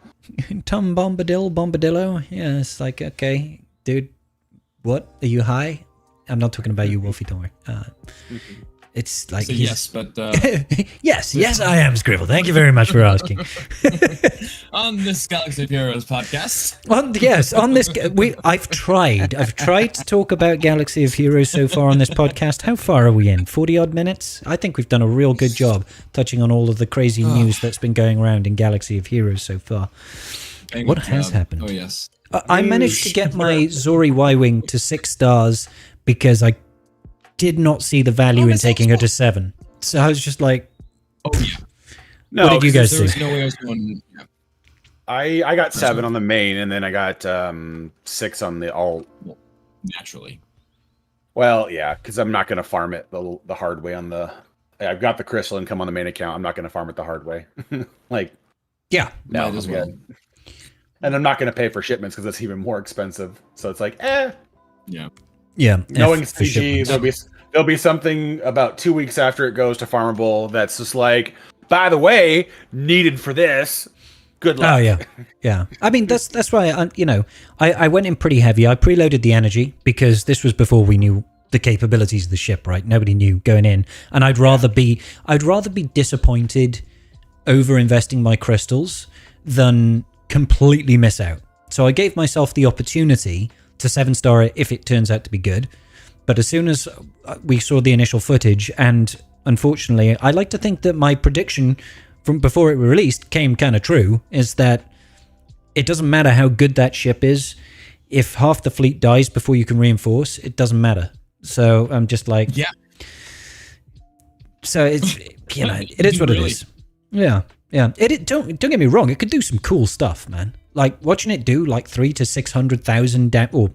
Tom Bombadillo. Yeah, it's like, okay, dude, what? Are you high? I'm not talking about you, Wolfie, don't worry. It's like, so yes, but yes, I am Scribble. Thank you very much for asking. On this Galaxy of Heroes podcast. On this, I've tried to talk about Galaxy of Heroes so far on this podcast. How far are we in? 40 odd minutes? I think we've done a real good job touching on all of the crazy news that's been going around in Galaxy of Heroes so far. What has happened? Oh yes, I managed to get my Zori Y-Wing to 6 stars because I did not see the value in taking her to 7. So I was just like, oh yeah. No, what did you guys see? No way I was going. Yeah. I got 7 on the main, and then I got 6 on the all. Naturally. Well, yeah, because I'm not going to farm it the hard way on the. I've got the crystal income on the main account. I'm not going to farm it the hard way. Like, yeah, no, I'm good. And I'm not going to pay for shipments because it's even more expensive. So it's like, yeah. Yeah, knowing CG, there'll be something about 2 weeks after it goes to farmable that's just like, by the way, needed for this. Good luck. Oh yeah. I mean that's why I went in pretty heavy. I preloaded the energy because this was before we knew the capabilities of the ship. Right, nobody knew going in, and I'd rather be disappointed over investing my crystals than completely miss out. So I gave myself the opportunity to 7-star it if it turns out to be good. But as soon as we saw the initial footage, and unfortunately, I like to think that my prediction from before it was released came kind of true, is that it doesn't matter how good that ship is. If half the fleet dies before you can reinforce, it doesn't matter. So I'm just like... Yeah. So it's, it is what it is. Yeah. Don't get me wrong, it could do some cool stuff, man. Like watching it do like 300,000 to 600,000 or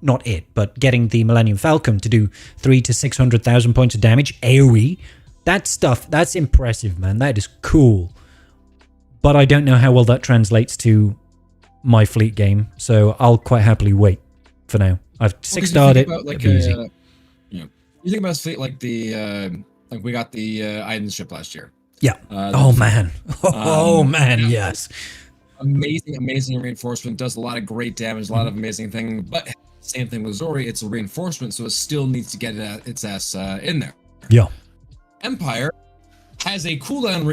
not it, but getting the Millennium Falcon to do 300,000 to 600,000 points of damage, AoE, that stuff, that's impressive, man. That is cool. But I don't know how well that translates to my fleet game, so I'll quite happily wait for now. I've 6-starred it. You think about fleet like the like we got the Iden ship last year. Yeah. Man, yes. Amazing reinforcement, does a lot of great damage, a lot of amazing things, but same thing with Zori, it's a reinforcement, so it still needs to get its ass in there. Yeah. Empire has a cooldown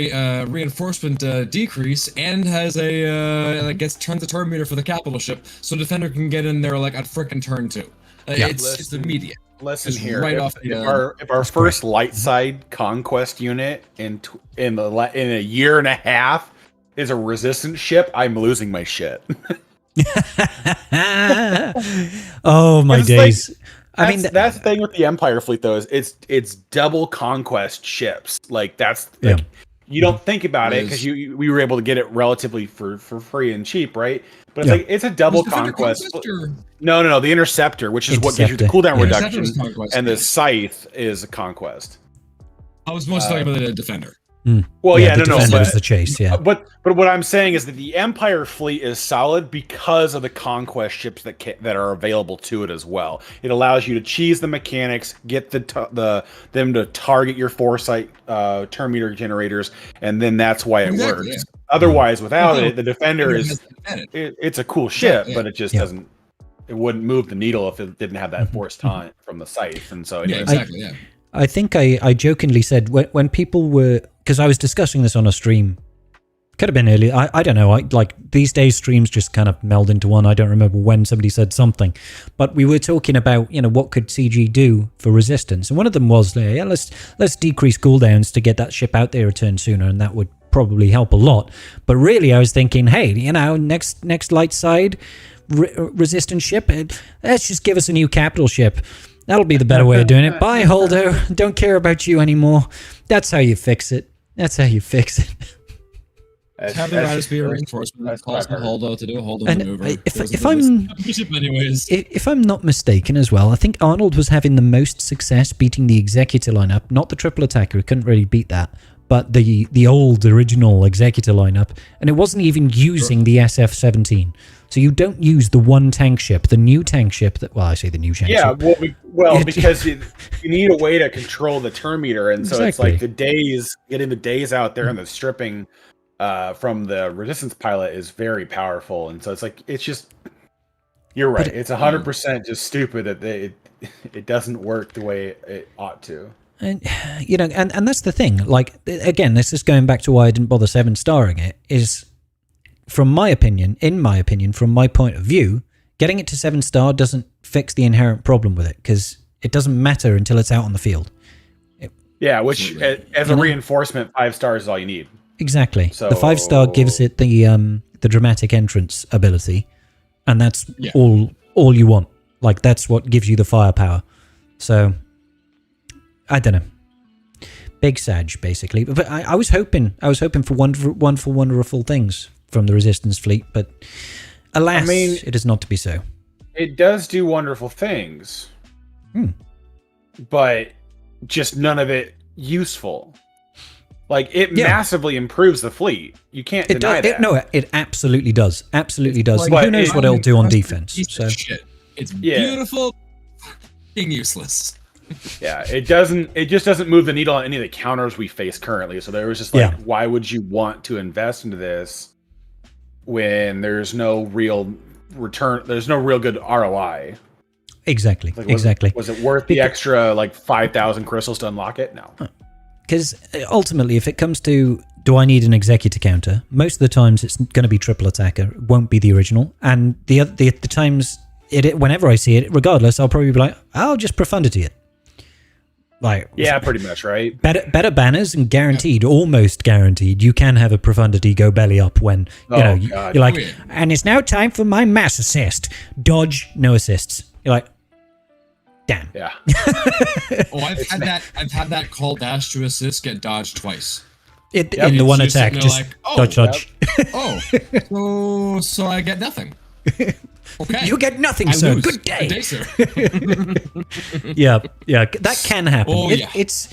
reinforcement decrease and has a gets turns the turn meter for the capital ship, so Defender can get in there like at frickin' turn 2. It's immediate. Listen here, right if our first light side conquest unit in a year and a half is a resistance ship, I'm losing my shit. Oh my days! Like, that's the thing with the Empire fleet, though, is it's double conquest ships. Like that's like, you don't think about it because we were able to get it relatively for free and cheap, right? But it's like it's a double conquest. No, the Interceptor, which is what gives you the cooldown reduction, and the Scythe is a conquest. I was mostly talking about the Defender. Well, yeah, the no, Defender but is the chase. Yeah, but what I'm saying is that the Empire fleet is solid because of the conquest ships that are available to it as well. It allows you to cheese the mechanics, get them to target your foresight turn meter generators, and then that's why it works. Yeah. Otherwise, without it, the Defender it's a cool ship, Yeah. but it just doesn't. It wouldn't move the needle if it didn't have that force time from the scythe, and so anyways. exactly. I think I jokingly said when people were, because I was discussing this on a stream, could have been earlier. I don't know. Like these days streams just kind of meld into one. I don't remember when somebody said something, but we were talking about what could CG do for Resistance, and one of them was let's decrease cooldowns to get that ship out there a turn sooner, and that would probably help a lot. But really, I was thinking, hey, next light side Resistance ship, let's just give us a new capital ship. That'll be the better way of doing it. Bye, Holdo. Don't care about you anymore. That's how you fix it. Have the riders be a reinforcement. Calls the Holdo to do a Holdo maneuver. If I'm not mistaken as well, I think Arnold was having the most success beating the Executor lineup, not the triple attacker. He couldn't really beat that, but the old original Executor lineup, and it wasn't even using the SF-17. So you don't use the one tank ship, the new tank ship I say the new tank ship. Well, because you need a way to control the turn meter, and so it's like getting the days out there and the stripping from the Resistance pilot is very powerful, and so it's just you're right. It's 100% just stupid that it doesn't work the way it ought to. And and that's the thing. Like again, this is going back to why I didn't bother 7-starring it. Is in my opinion, from my point of view, getting it to 7-star doesn't fix the inherent problem with it, because it doesn't matter until it's out on the field. Which as a reinforcement, 5 stars is all you need. Exactly. So, the 5-star gives it the dramatic entrance ability, and that's all you want. Like that's what gives you the firepower. So I don't know. Big Sag, basically. But I was hoping for wonderful things from the Resistance fleet, but alas, it is not to be so. It does do wonderful things, but just none of it useful. Like it massively improves the fleet. You can't deny that. It absolutely does. Absolutely does. Like, who knows what it'll do on defense? So it's beautiful, fucking useless. Yeah, it just doesn't move the needle on any of the counters we face currently. So there was just why would you want to invest into this when there's no real return? There's no real good ROI. Exactly. Was it worth the extra 5,000 crystals to unlock it? No. Because ultimately, if it comes to do I need an Executor counter, most of the times it's going to be triple attacker. It won't be the original. And the times whenever I see it, regardless, I'll probably be like, I'll just Profundity it. Pretty much, right? Better banners and guaranteed, almost guaranteed, you can have a Profundity go belly up when you're like, and it's now time for my mass assist. Dodge, no assists. You're like, damn. Yeah. I've had that call dash to assist get dodged twice. In the one attack, just dodge. So I get nothing. Okay. You get nothing, sir. Good day. Good day, sir. yeah, that can happen. It's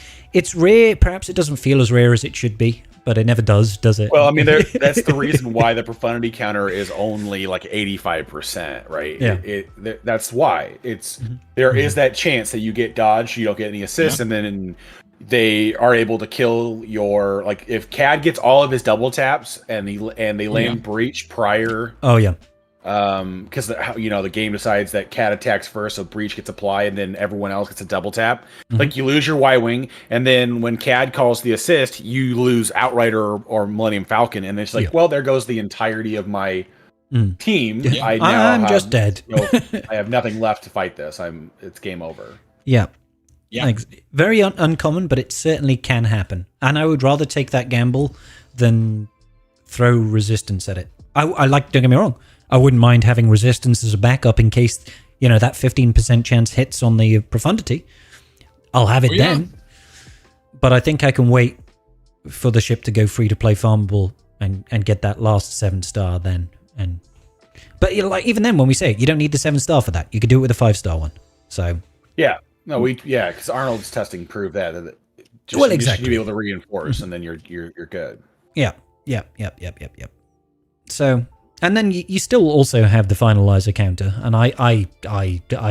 rare. Perhaps it doesn't feel as rare as it should be, but it never does it? Well, I mean, that's the reason why the Profundity counter is only 85%, right? Yeah. That's why there is that chance that you get dodged, you don't get any assists, and then they are able to kill your if Cad gets all of his double taps and they land breach prior. Oh yeah. Because the game decides that Cat attacks first, so breach gets applied, and then everyone else gets a double tap. You lose your Y-wing, and then when Cad calls the assist, you lose Outrider or Millennium Falcon, and it's well, there goes the entirety of my team. Yeah. I'm just dead. I have nothing left to fight this. It's game over. Yeah. Very uncommon, but it certainly can happen, and I would rather take that gamble than throw Resistance at it. I don't get me wrong, I wouldn't mind having Resistance as a backup in case, that 15% chance hits on the Profundity. I'll have it then. But I think I can wait for the ship to go free to play farmable and get that last 7-star then. But even then, when we say it, you don't need the 7-star for that. You could do it with a 5-star one. So yeah, no, because Arnold's testing proved that Just, Well, you just need exactly. to be able to reinforce, and then you're good. Yeah. Yep. So, and then you still also have the finalizer counter, and I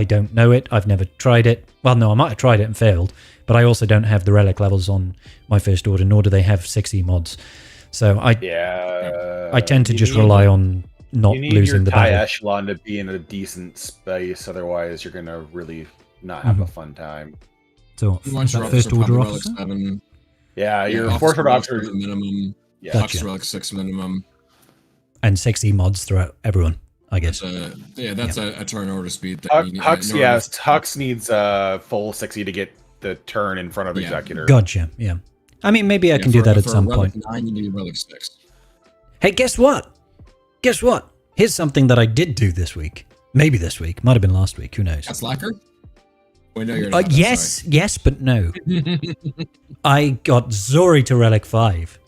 don't know it. I've never tried it. Well, no, I might have tried it and failed, but I also don't have the relic levels on my first order, nor do they have 6E mods. So I tend to just rely on not losing the high battle. echelon to be in a decent space. Otherwise, you're gonna really not have a fun time. So You want that your first order Relic officer? 7. Yeah, your Officer force Relic officer. 7 minimum. Yeah, Gotcha. Officer Relic 6 minimum. And 6E mods throughout everyone, I guess. That's a turn order speed. That you need, Hux, in order yes, to- Hux needs full 6E to get the turn in front of Executor. Gotcha. Yeah. I mean, maybe I can do for- that at for some Relic point. 9, you need Relic 6. Hey, guess what? Here's something that I did do this week. Maybe this week. Might have been last week. Who knows? That's Slacker? Wait, no, you're not. Yes, but no. I got Zori to Relic 5.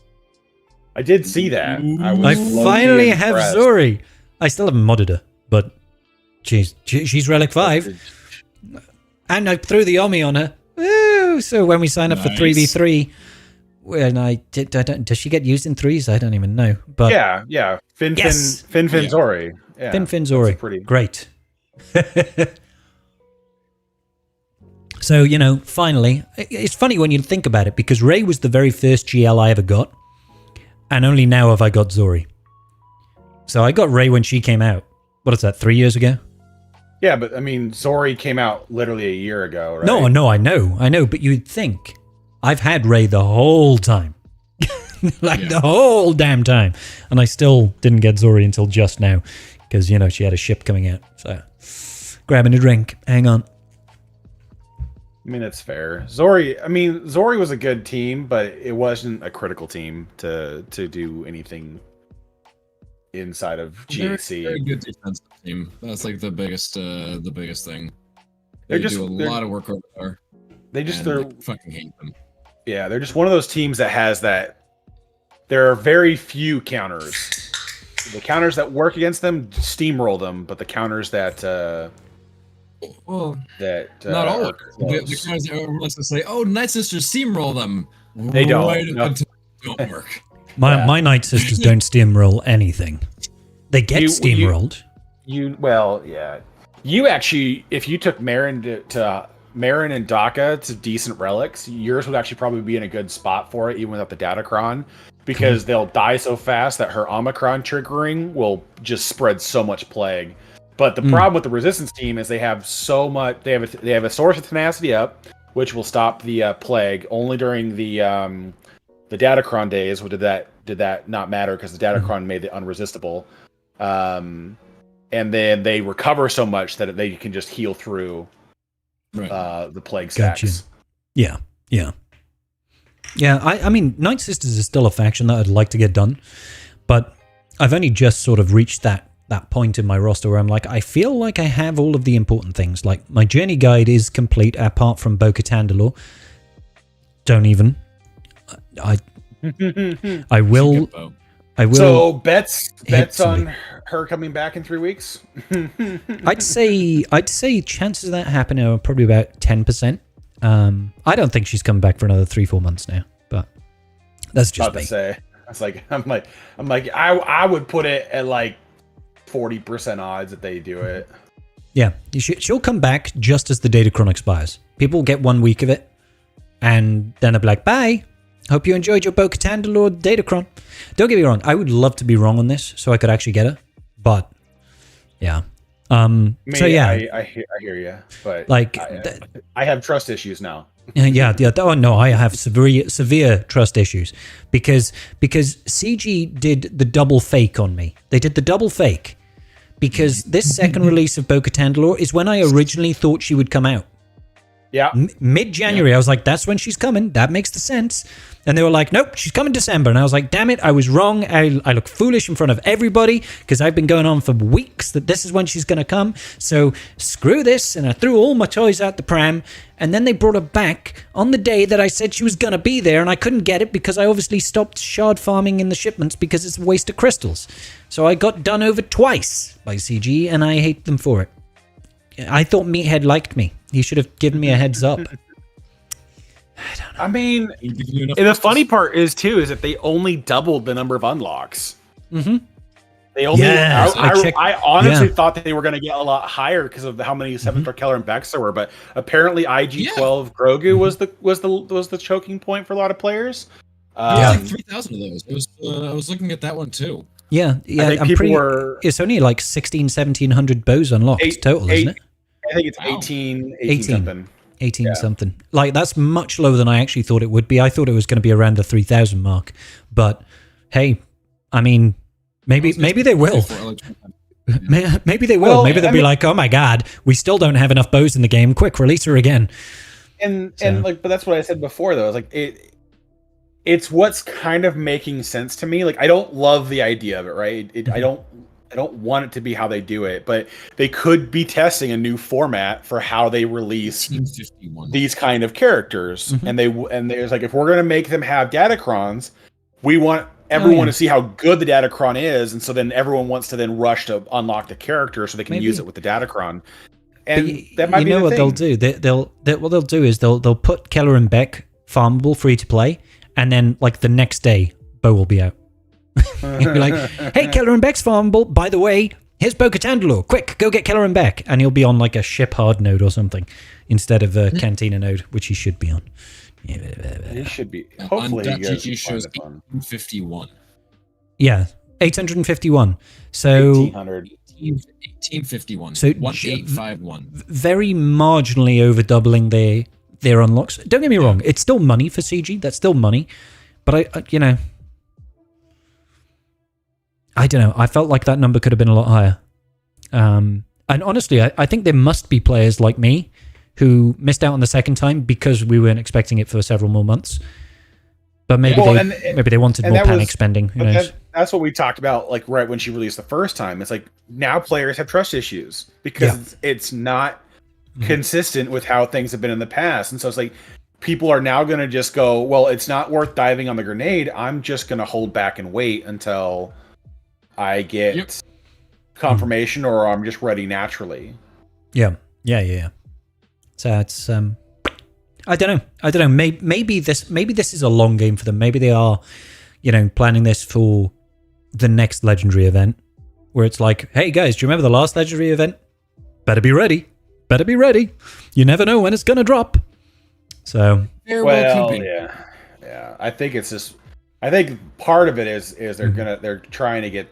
I did see that. I low-key finally have impressed. Zori. I still haven't modded her, but she's Relic 5. And I threw the Omi on her. Woo! So when we sign up for Nice. 3v3, does she get used in threes? I don't even know. But Yeah. Fin Yes! Fin Yeah. Zori. Yeah, Fin Zori. that's pretty. Great. So, finally, it's funny when you think about it, because Ray was the very first GL I ever got, and only now have I got Zori. So I got Ray when she came out. What is that, 3 years ago? Yeah, but I mean, Zori came out literally a year ago, right? No, I know, but you'd think. I've had Ray the whole time. The whole damn time. And I still didn't get Zori until just now, because, she had a ship coming out. So, grabbing a drink. Hang on. I mean, it's fair. Zori was a good team, but it wasn't a critical team to do anything inside of GAC. Very good defensive team. That's like the biggest thing. They're They just- do a they're- lot of work over there. They just and I fucking hate them. Yeah, they're just one of those teams that has that. There are very few counters. The counters that work against them steamroll them, but the counters that Well, that not all are of it. The guys that wants to say, "Oh, Night Sisters steamroll them." They don't. Right No. until they don't work. My Night Sisters don't steamroll anything. They get steamrolled. You actually, if you took Marin to Marin and Daka to decent relics, yours would actually probably be in a good spot for it, even without the Datacron, because they'll die so fast that her Omicron triggering will just spread so much plague. But the problem with the Resistance team is they have so much. They have a source of tenacity up, which will stop the plague only during the Datacron days. Did that not matter because the Datacron made it unresistible. And then they recover so much that they can just heal through the plague stacks. Gotcha. Yeah. I mean, Night Sisters is still a faction that I'd like to get done, but I've only just sort of reached that point in my roster where I'm like, I feel like I have all of the important things. Like, my journey guide is complete apart from Bo-Katan. Don't even. I will. So bets on her coming back in 3 weeks. I'd say chances of that happening are probably about 10%. I don't think she's coming back for another 3-4 months now, but that's just me. To say, I'm like I would put it at like 40% odds that they do it. Yeah, she'll come back just as the Datacron expires. People will get 1 week of it, and then they'll be like, bye. Hope you enjoyed your Bo-Katan Datacron. Don't get me wrong, I would love to be wrong on this so I could actually get her, but yeah. I hear you, but like I have trust issues now. Yeah. Oh no, I have severe trust issues because CG did the double fake on me. They did the double fake because this second release of Bo-Katan is when I originally thought she would come out. Yeah. Mid-January, I was like, that's when she's coming. That makes the sense. And they were like, nope, she's coming December. And I was like, damn it, I was wrong. I look foolish in front of everybody because I've been going on for weeks that this is when she's going to come. So screw this. And I threw all my toys out the pram. And then they brought her back on the day that I said she was going to be there. And I couldn't get it because I obviously stopped shard farming in the shipments because it's a waste of crystals. So I got done over twice by CG and I hate them for it. I thought Meathead liked me. He should have given me a heads up. I don't know. I mean, and the funny part is that they only doubled the number of unlocks. Mm-hmm. They only. Yes, I honestly thought that they were going to get a lot higher because of how many 7-star Kelleran Becks there were, but apparently IG-12 Grogu was the choking point for a lot of players. There's like 3,000 of those. I was looking at that one too. Yeah. It's only like 1,700 bows unlocked total, isn't it? I think it's 18 something. 18 something. Like, that's much lower than I actually thought it would be. I thought it was going to be around the 3,000 mark. But hey, I mean, maybe they will. Maybe they will. Maybe they'll be like, oh my god, we still don't have enough bows in the game. Quick, release her again. But that's what I said before though. It's like it's what's kind of making sense to me. Like, I don't love the idea of it, right? I don't want it to be how they do it, but they could be testing a new format for how they release these kind of characters. Mm-hmm. And there's like, if we're going to make them have Datacrons, we want everyone to see how good the Datacron is, and so then everyone wants to then rush to unlock the character so they can use it with the Datacron. And that might be what they'll do. What they'll do is they'll put Kelleran Beck farmable free to play, and then like the next day, Bo will be out. He'll be like, hey, Kelleran Beck's farmable. By the way, here's Bo-Katan Lore. Quick, go get Kelleran Beck. And he'll be on like a ship hard node or something instead of a Cantina node, which he should be on. He should be. Hopefully, on .gg shows 851. Yeah, 851. So 1851. So 1851. Very marginally over doubling their unlocks. Don't get me wrong, it's still money for CG. That's still money, but I don't know. I felt like that number could have been a lot higher. And honestly, I think there must be players like me who missed out on the second time because we weren't expecting it for several more months. But maybe they wanted more panic spending. Who knows? That's what we talked about, like right when she released the first time. It's like now players have trust issues because it's not consistent with how things have been in the past. And so it's like people are now going to just go, well, it's not worth diving on the grenade. I'm just going to hold back and wait until I get confirmation or I'm just ready naturally. Yeah. So it's I don't know. Maybe this is a long game for them. Maybe they are, planning this for the next legendary event, where it's like, hey guys, do you remember the last legendary event? Better be ready. You never know when it's gonna drop. So yeah. I think it's just. I think part of it is they're trying to get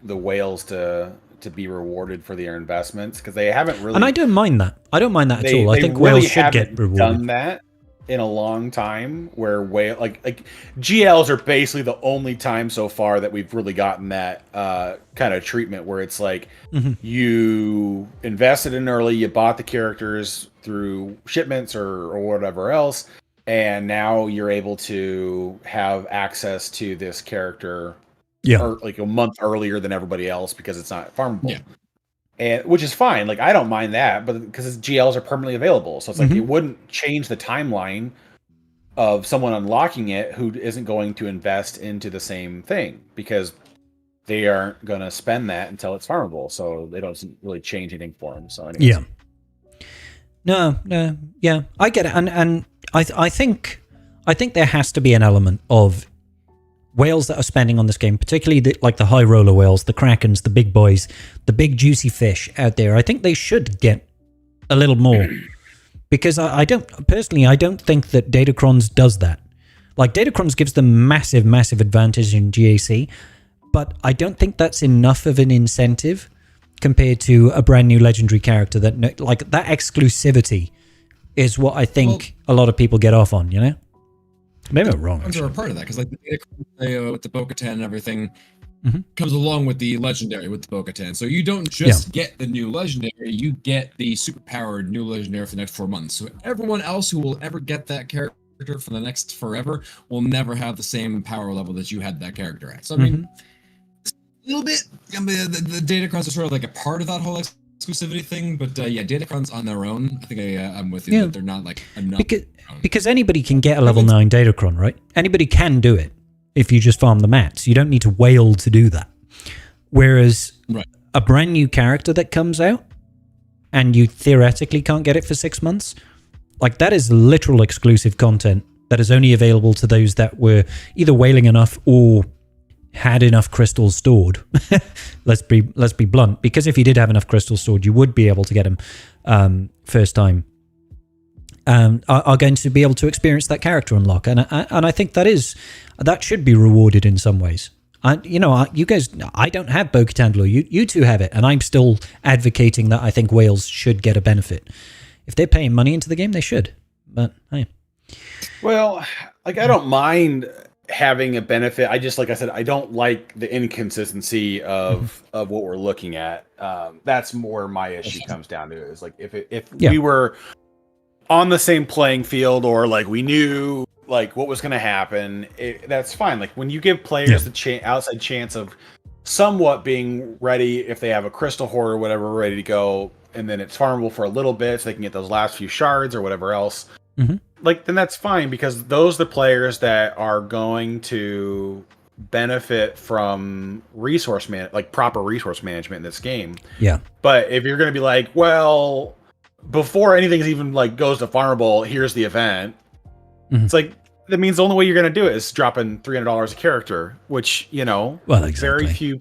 the whales to be rewarded for their investments because they haven't really. And I don't mind that. At all. I think whales should get rewarded. Done that in a long time, where like GLs are basically the only time so far that we've really gotten that kind of treatment where it's like you invested in early, you bought the characters through shipments or whatever else, and now you're able to have access to this character. Or like a month earlier than everybody else because it's not farmable, and which is fine. Like I don't mind that, but because GLs are permanently available, so it's like it wouldn't change the timeline of someone unlocking it who isn't going to invest into the same thing because they aren't going to spend that until it's farmable. So they don't really change anything for them. So anyways. No, I get it, and I think there has to be an element of whales that are spending on this game, particularly the high roller whales, the Krakens, the big boys, the big juicy fish out there. I think they should get a little more because I don't think that Datacrons does that. Like Datacrons gives them massive advantage in GAC, but I don't think that's enough of an incentive compared to a brand new legendary character that like that exclusivity is what I think a lot of people get off on, Maybe I'm wrong. Are a part of that because, like, the data with the Bo-Katan and everything comes along with the legendary with the Bo-Katan. So you don't just get the new legendary; you get the superpowered new legendary for the next 4 months. So everyone else who will ever get that character for the next forever will never have the same power level that you had that character at. So I mean, a little bit. I mean, the Datacrons are sort of like a part of that whole exclusivity thing, but Datacrons on their own, I think I'm with you. That they're not like enough. Because anybody can get a level 9 Datacron, right? Anybody can do it if you just farm the mats. You don't need to whale to do that. Whereas a brand new character that comes out and you theoretically can't get it for 6 months, like that is literal exclusive content that is only available to those that were either whaling enough or had enough crystals stored. let's be blunt, because if you did have enough crystals stored, you would be able to get them first time. Are going to be able to experience that character unlock, and I think that should be rewarded in some ways. You guys, I don't have Bo-Katan lore. You two have it, and I'm still advocating that I think whales should get a benefit. If they're paying money into the game, they should. But hey, well, like I don't mind having a benefit. I just, like I said, I don't like the inconsistency of what we're looking at. That's more my issue comes down to, is like if we were on the same playing field, or like we knew like what was going to happen, that's fine. Like when you give players the outside chance of somewhat being ready, if they have a crystal hoard or whatever ready to go, and then it's farmable for a little bit so they can get those last few shards or whatever else, like then that's fine, because those are the players that are going to benefit from proper resource management in this game. Yeah. But if you're going to be like, well, before anything's even like goes to farmable, here's the event. It's like, that means the only way you're going to do it is dropping $300 a character, which, well, exactly.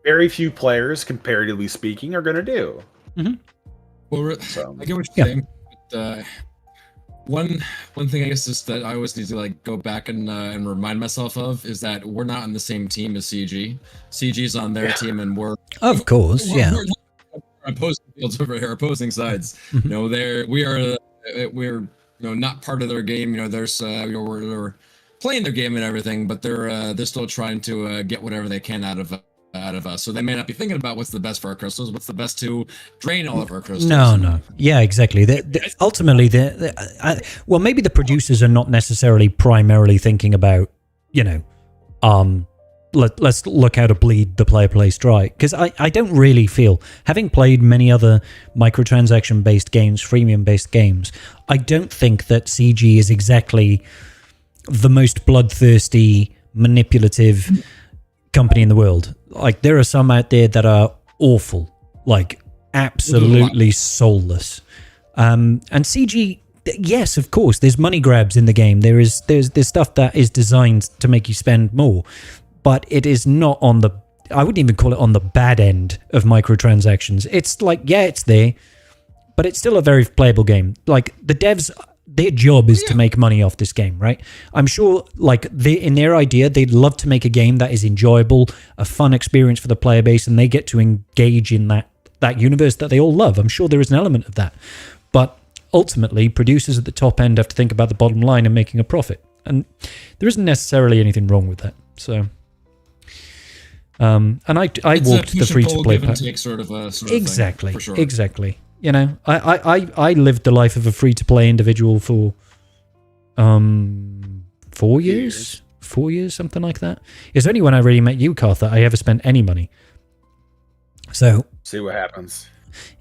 very few players, comparatively speaking, are going to do. Well, I get what you're saying. But, one thing I guess is that I always need to like go back and remind myself of is that we're not on the same team as CG. CG's on their team, and we're we're opposing fields over here, opposing sides. We're not part of their game. There's we're playing their game and everything, but they're still trying to get whatever they can out of us. So they may not be thinking about what's the best for our crystals, what's the best to drain all of our crystals. No. Yeah, exactly. Ultimately, maybe the producers are not necessarily primarily thinking about, let's look how to bleed the player place dry. Because I don't really feel, having played many other microtransaction-based games, freemium-based games, I don't think that CG is exactly the most bloodthirsty, manipulative company in the world. Like, there are some out there that are awful, like absolutely soulless. And CG, yes, of course, there's money grabs in the game. There's stuff that is designed to make you spend more, but it is not on the, I wouldn't even call it on the bad end of microtransactions. It's like, it's there, but it's still a very playable game. Like, the devs, their job is to make money off this game, right? I'm sure, like, in their idea, they'd love to make a game that is enjoyable, a fun experience for the player base, and they get to engage in that universe that they all love. I'm sure there is an element of that. But ultimately, producers at the top end have to think about the bottom line and making a profit. And there isn't necessarily anything wrong with that. So, and I walked the free-to-play path. Exactly, for sure. Exactly. I lived the life of a free-to-play individual for 4 years? 4 years, something like that. It's only when I really met you, Karth, that I ever spent any money. So see what happens.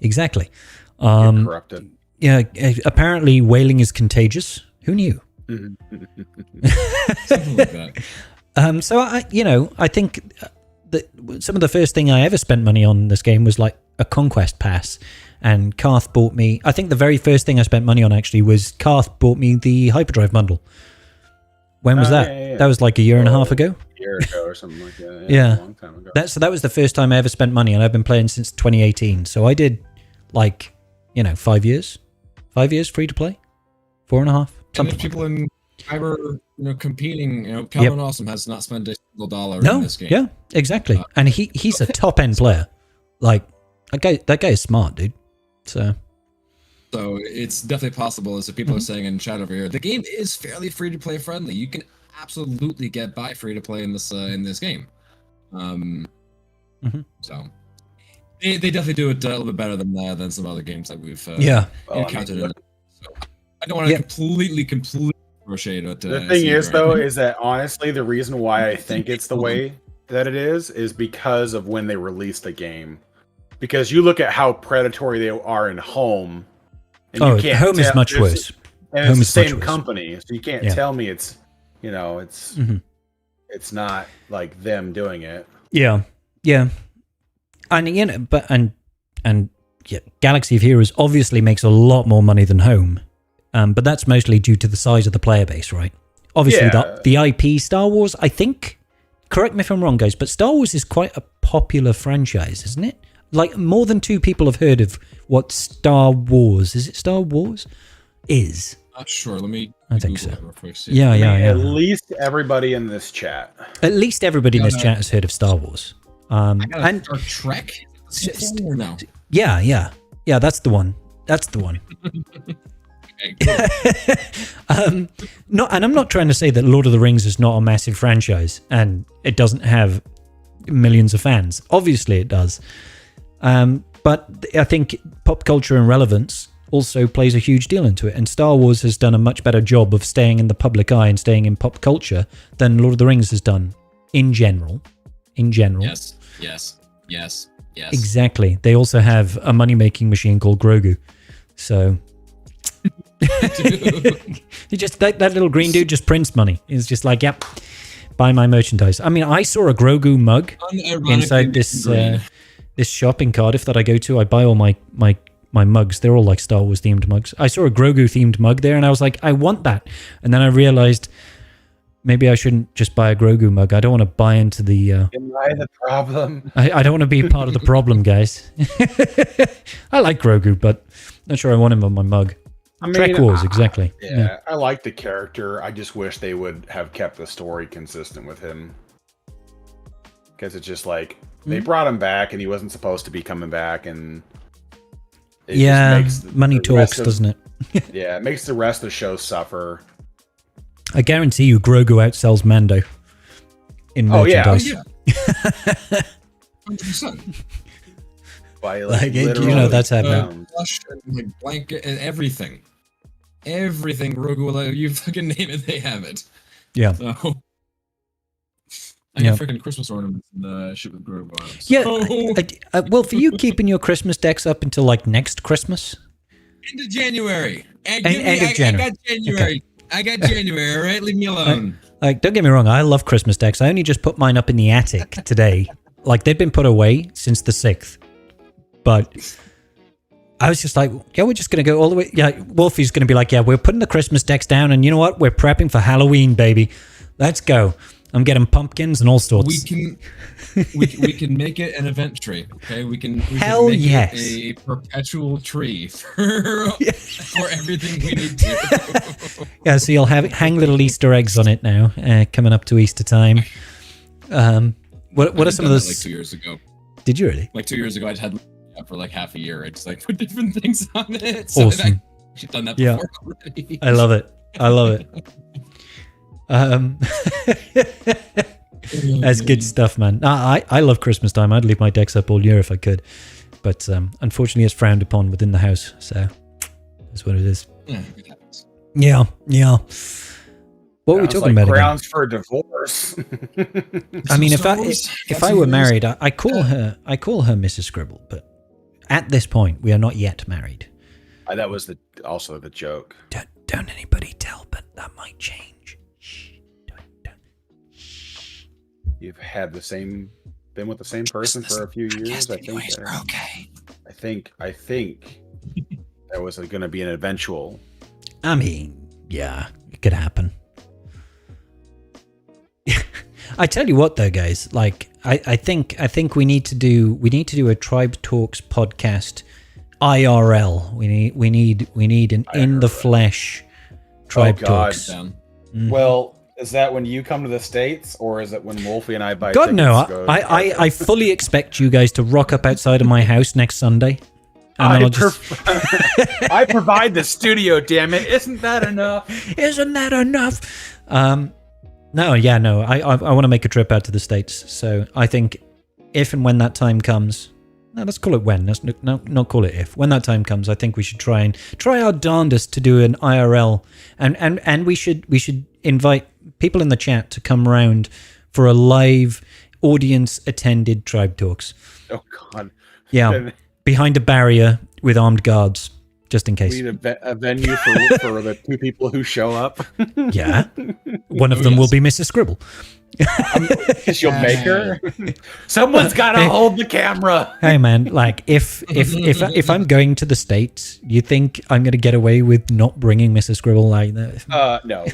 Exactly. Get corrupted. Yeah, apparently whaling is contagious. Who knew? Something like that. So I think that some of the first thing I ever spent money on in this game was like a conquest pass. And Karth bought me, I think the very first thing I spent money on actually was Karth bought me the Hyperdrive bundle. When was that? Yeah. That was like a year and a half ago? A year ago or something like that. Yeah. A long time ago. That was the first time I ever spent money, and I've been playing since 2018. So I did 5 years. 5 years free to play? 4.5? And there's people in Cyber, competing. Calvin Awesome has not spent a single dollar in this game. Yeah, exactly. And he's a top end player. Like, that guy is smart, dude. So it's definitely possible, as the people are saying in chat over here. The game is fairly free to play friendly. You can absolutely get by free to play in this game. So they definitely do it a little bit better than some other games that we've encountered. So I don't want to completely crochet it. The thing is, though, is that honestly, the reason why I think it's the way that it is because of when they released the game. Because you look at how predatory they are in Home. And Home is much worse. And it's the same company, so you can't tell me it's, it's not like them doing it. Yeah, and Galaxy of Heroes obviously makes a lot more money than Home, but that's mostly due to the size of the player base, right? obviously Yeah. the IP Star Wars, I think, correct me if I'm wrong, guys, but Star Wars is quite a popular franchise, isn't it? Like, more than 2 people have heard of what Star Wars, is it Star Wars? Is. Not sure. Let me. I think Google so. it real quick, see. Yeah, yeah, yeah. At least everybody in this chat. At least everybody in this chat has heard of Star Wars. And Star Trek? Or no? yeah, yeah. Yeah, that's the one. That's the one. Okay, cool. No, and I'm not trying to say that Lord of the Rings is not a massive franchise and it doesn't have millions of fans. Obviously it does. But I think pop culture and relevance also plays a huge deal into it. And Star Wars has done a much better job of staying in the public eye and staying in pop culture than Lord of the Rings has done in general. In general. Yes, yes, yes, yes. Exactly. They also have a money-making machine called Grogu. So... he just that little green dude just prints money. He's just like, yep, buy my merchandise. I mean, I saw a Grogu mug inside this shop in Cardiff that I go to. I buy all my mugs. They're all like Star Wars themed mugs. I saw a Grogu themed mug there and I was like, I want that. And then I realized maybe I shouldn't just buy a Grogu mug. I don't want to buy into the... Am I the problem? I don't want to be part of the problem, guys. I like Grogu, but not sure I want him on my mug. I mean, Trek Wars, exactly. Yeah, I like the character. I just wish they would have kept the story consistent with him. Because it's just like, they brought him back and he wasn't supposed to be coming back. And it just makes money the talks, rest of- doesn't it? Yeah, it makes the rest of the show suffer. I guarantee you Grogu outsells Mando in merchandise. Oh, yeah. 100%. By Like, you literally know that's happening. pounds. Plush and like blanket and everything. Everything Rogue, you fucking name it, they have it. Yeah. So I got freaking Christmas ornaments and shit with Grogu on them. Yeah. Well, for you keeping your Christmas decks up until like next Christmas. End of January. End of January. I got January. I got January, all right? Leave me alone. Like, don't get me wrong, I love Christmas decks. I only just put mine up in the attic today. Like, they've been put away since the 6th. But I was just like, yeah, we're just going to go all the way. Yeah, Wolfie's going to be like, yeah, we're putting the Christmas decks down. And you know what? We're prepping for Halloween, baby. Let's go. I'm getting pumpkins and all sorts. We can make it an event tree, okay? We can make yes. it a perpetual tree for everything we need to. Yeah, so you'll hang little Easter eggs on it now, coming up to Easter time. What are some of those? Like 2 years ago. Did you really? Like 2 years ago, I'd had for like half a year. I just like put different things on it. So Awesome. I've done that before already. I love it. I love it. That's good stuff, man. I love Christmas time. I'd leave my decks up all year if I could. But unfortunately, it's frowned upon within the house. So that's what it is. Yeah, it happens. Yeah. What were we talking about? Grounds for divorce. I mean, Star if Wars, I were married, I call her Mrs. Scribble. But at this point, we are not yet married. That was also the joke. Don't anybody tell, but that might change. Shh. Don't. You've had been with the same person for a few years. I think. Okay. I think there was going to be an eventual. I mean, yeah, it could happen. I tell you what, though, guys. Like, I think we need to do a Tribe Talks podcast IRL. We need an in the flesh Tribe Talks. Mm-hmm. Well, is that when you come to the States, or is it when Wolfie and I buy God, tickets? no. I fully expect you guys to rock up outside of my house next Sunday. And I provide the studio, damn it. Isn't that enough? Isn't that enough? No. I want to make a trip out to the States. So I think if and when that time comes, no, let's call it when. Let's not call it if. When that time comes, I think we should try our darndest to do an IRL, and we should invite people in the chat to come around for a live audience attended Tribe Talks. Oh God. Yeah, behind a barrier with armed guards. just in case. We need a venue for the two people who show up. Yeah. One of them will be Mrs. Scribble. Because you'll make her. Someone's got to hold the camera. Hey man, like if I'm going to the States, you think I'm going to get away with not bringing Mrs. Scribble like that? No.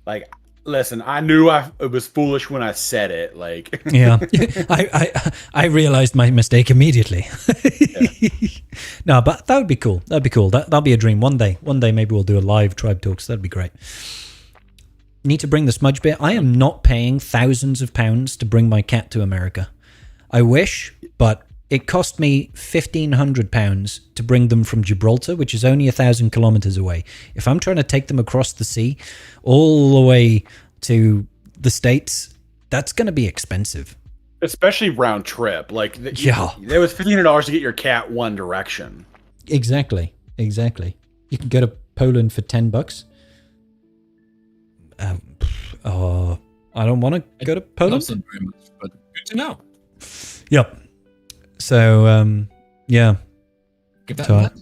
Like, listen, I knew it was foolish when I said it. Like, yeah, I realized my mistake immediately. No, but that would be cool. That'd be cool. That'll be a dream. One day, maybe we'll do a live Tribe Talks. That'd be great. Need to bring the smudge bear. I am not paying thousands of pounds to bring my cat to America. I wish, but it cost me £1,500 to bring them from Gibraltar, which is only 1,000 kilometers away. If I'm trying to take them across the sea, all the way to the States, that's going to be expensive. Especially round trip. Like, yeah, it was $1,500 to get your cat one direction. Exactly. You can go to Poland for $10. I don't want to go to Poland. Very much, but good to know. Yep. So, yeah. Give that.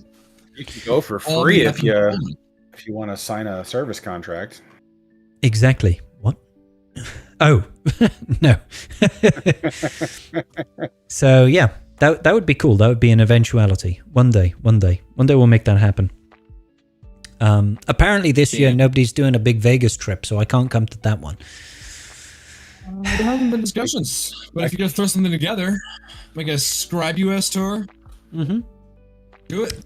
You can go for free if you want to sign a service contract. Exactly. What? Oh, no. So, yeah, that would be cool. That would be an eventuality. One day we'll make that happen. Apparently this year nobody's doing a big Vegas trip, so I can't come to that one. There haven't been discussions, but if you could throw something together, like a Scribe US tour, do it.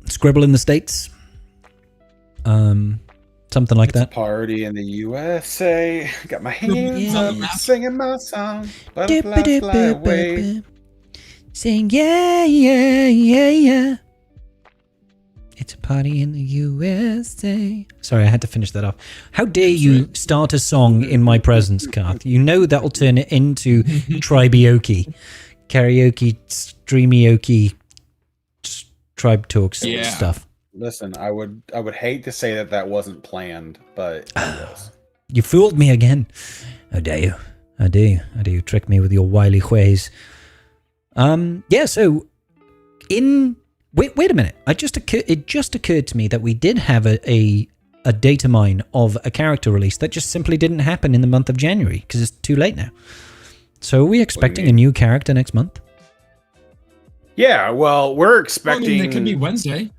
Scribble in the States, something like that. Party in the USA. Got my hands up, singing my song. Butterfly fly away. Sing yeah. It's a party in the USA. Sorry, I had to finish that off. How dare you start a song in my presence, Garth? You know that'll turn it into tribioke, karaoke, streamioke, Tribe Talks stuff. Listen, I would hate to say that wasn't planned, but it was. You fooled me again. How dare you? How dare you trick me with your wily ways? Yeah, so Wait a minute. It just occurred to me that we did have a data mine of a character release that just simply didn't happen in the month of January because it's too late now. So are we expecting a new character next month? Yeah, well, we're expecting... it could be Wednesday.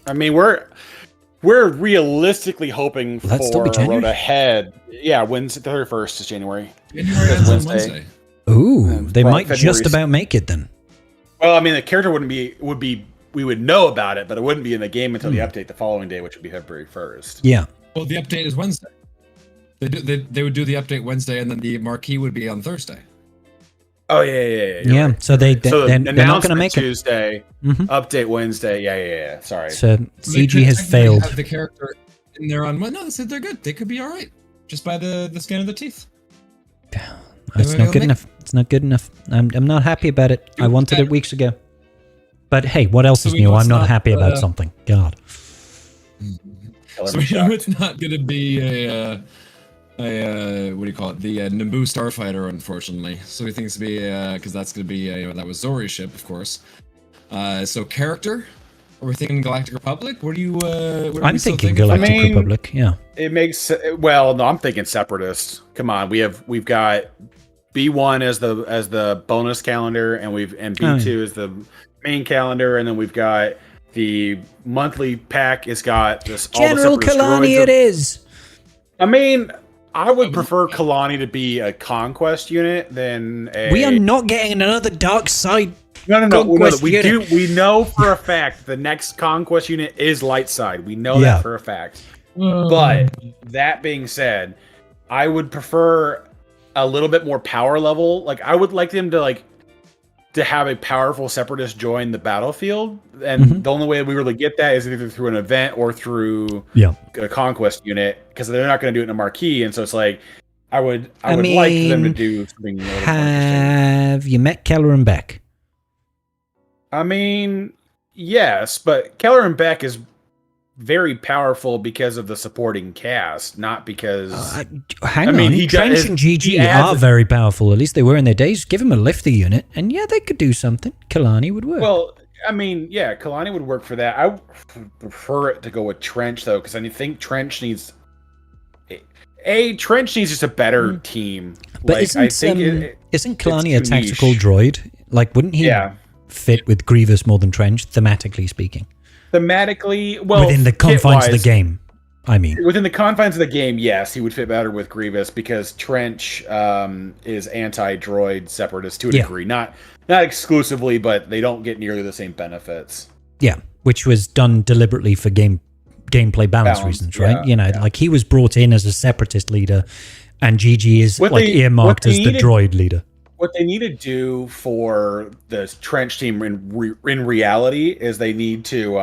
I mean, we're realistically hoping for Road Ahead. Yeah, Wednesday, the 31st is January. January ends on Wednesday. Ooh, they might just about make it then. Well, I mean, the character would be we would know about it, but it wouldn't be in the game until the update the following day, which would be February 1st. Yeah. Well, the update is Wednesday. They would do the update Wednesday, and then the marquee would be on Thursday. Oh yeah. Yeah. Right. So they're not going to make Tuesday, update Wednesday. Yeah. Sorry. So CG has failed. Have the character in there on no, they said they're good. They could be all right just by the skin of the teeth. It's not good enough. It's not good enough. I'm not happy about it. I wanted it weeks ago. But hey, what else is new? I'm not happy about something. God. So we know it's not going to be a what do you call it? The Naboo Starfighter, unfortunately. So we think it's to be because that's going to be that was Zori's ship, of course. So character. Are we thinking Galactic Republic? What are you? I'm thinking Galactic Republic. Yeah. It makes well. No, I'm thinking Separatists. Come on, we've got B1 as the bonus calendar, and B2 as the main calendar, and then we've got the monthly pack. It's got this General Kalani. It is. I mean, I would prefer Kalani to be a conquest unit than a. We are not getting another dark side. No. We know for a fact the next conquest unit is light side. We know that for a fact. But that being said, I would prefer a little bit more power level. Like, I would like them to have a powerful Separatist join the battlefield, and the only way we really get that is either through an event or through a conquest unit, because they're not going to do it in a marquee. And so it's like, I would like them to do something. Have you met Keller and Beck? I mean, yes, but Keller and Beck is very powerful because of the supporting cast, not because. Trench and GG are very powerful. At least they were in their days. Give them a lifter unit, and they could do something. Kalani would work. Well, I mean, yeah, Kalani would work for that. I would prefer it to go with Trench though, because I think Trench needs Trench needs just a better team. But like, isn't Kalani a tactical droid? Like, wouldn't he fit with Grievous more than Trench, thematically speaking? Thematically, well, within the confines of the game. I mean, within the confines of the game, yes, he would fit better with Grievous because Trench is anti-droid separatist to a degree, not exclusively, but they don't get nearly the same benefits. Yeah, which was done deliberately for gameplay balance reasons, right? Like he was brought in as a separatist leader, and GG is earmarked as the droid leader. What they need to do for the Trench team in reality is they need to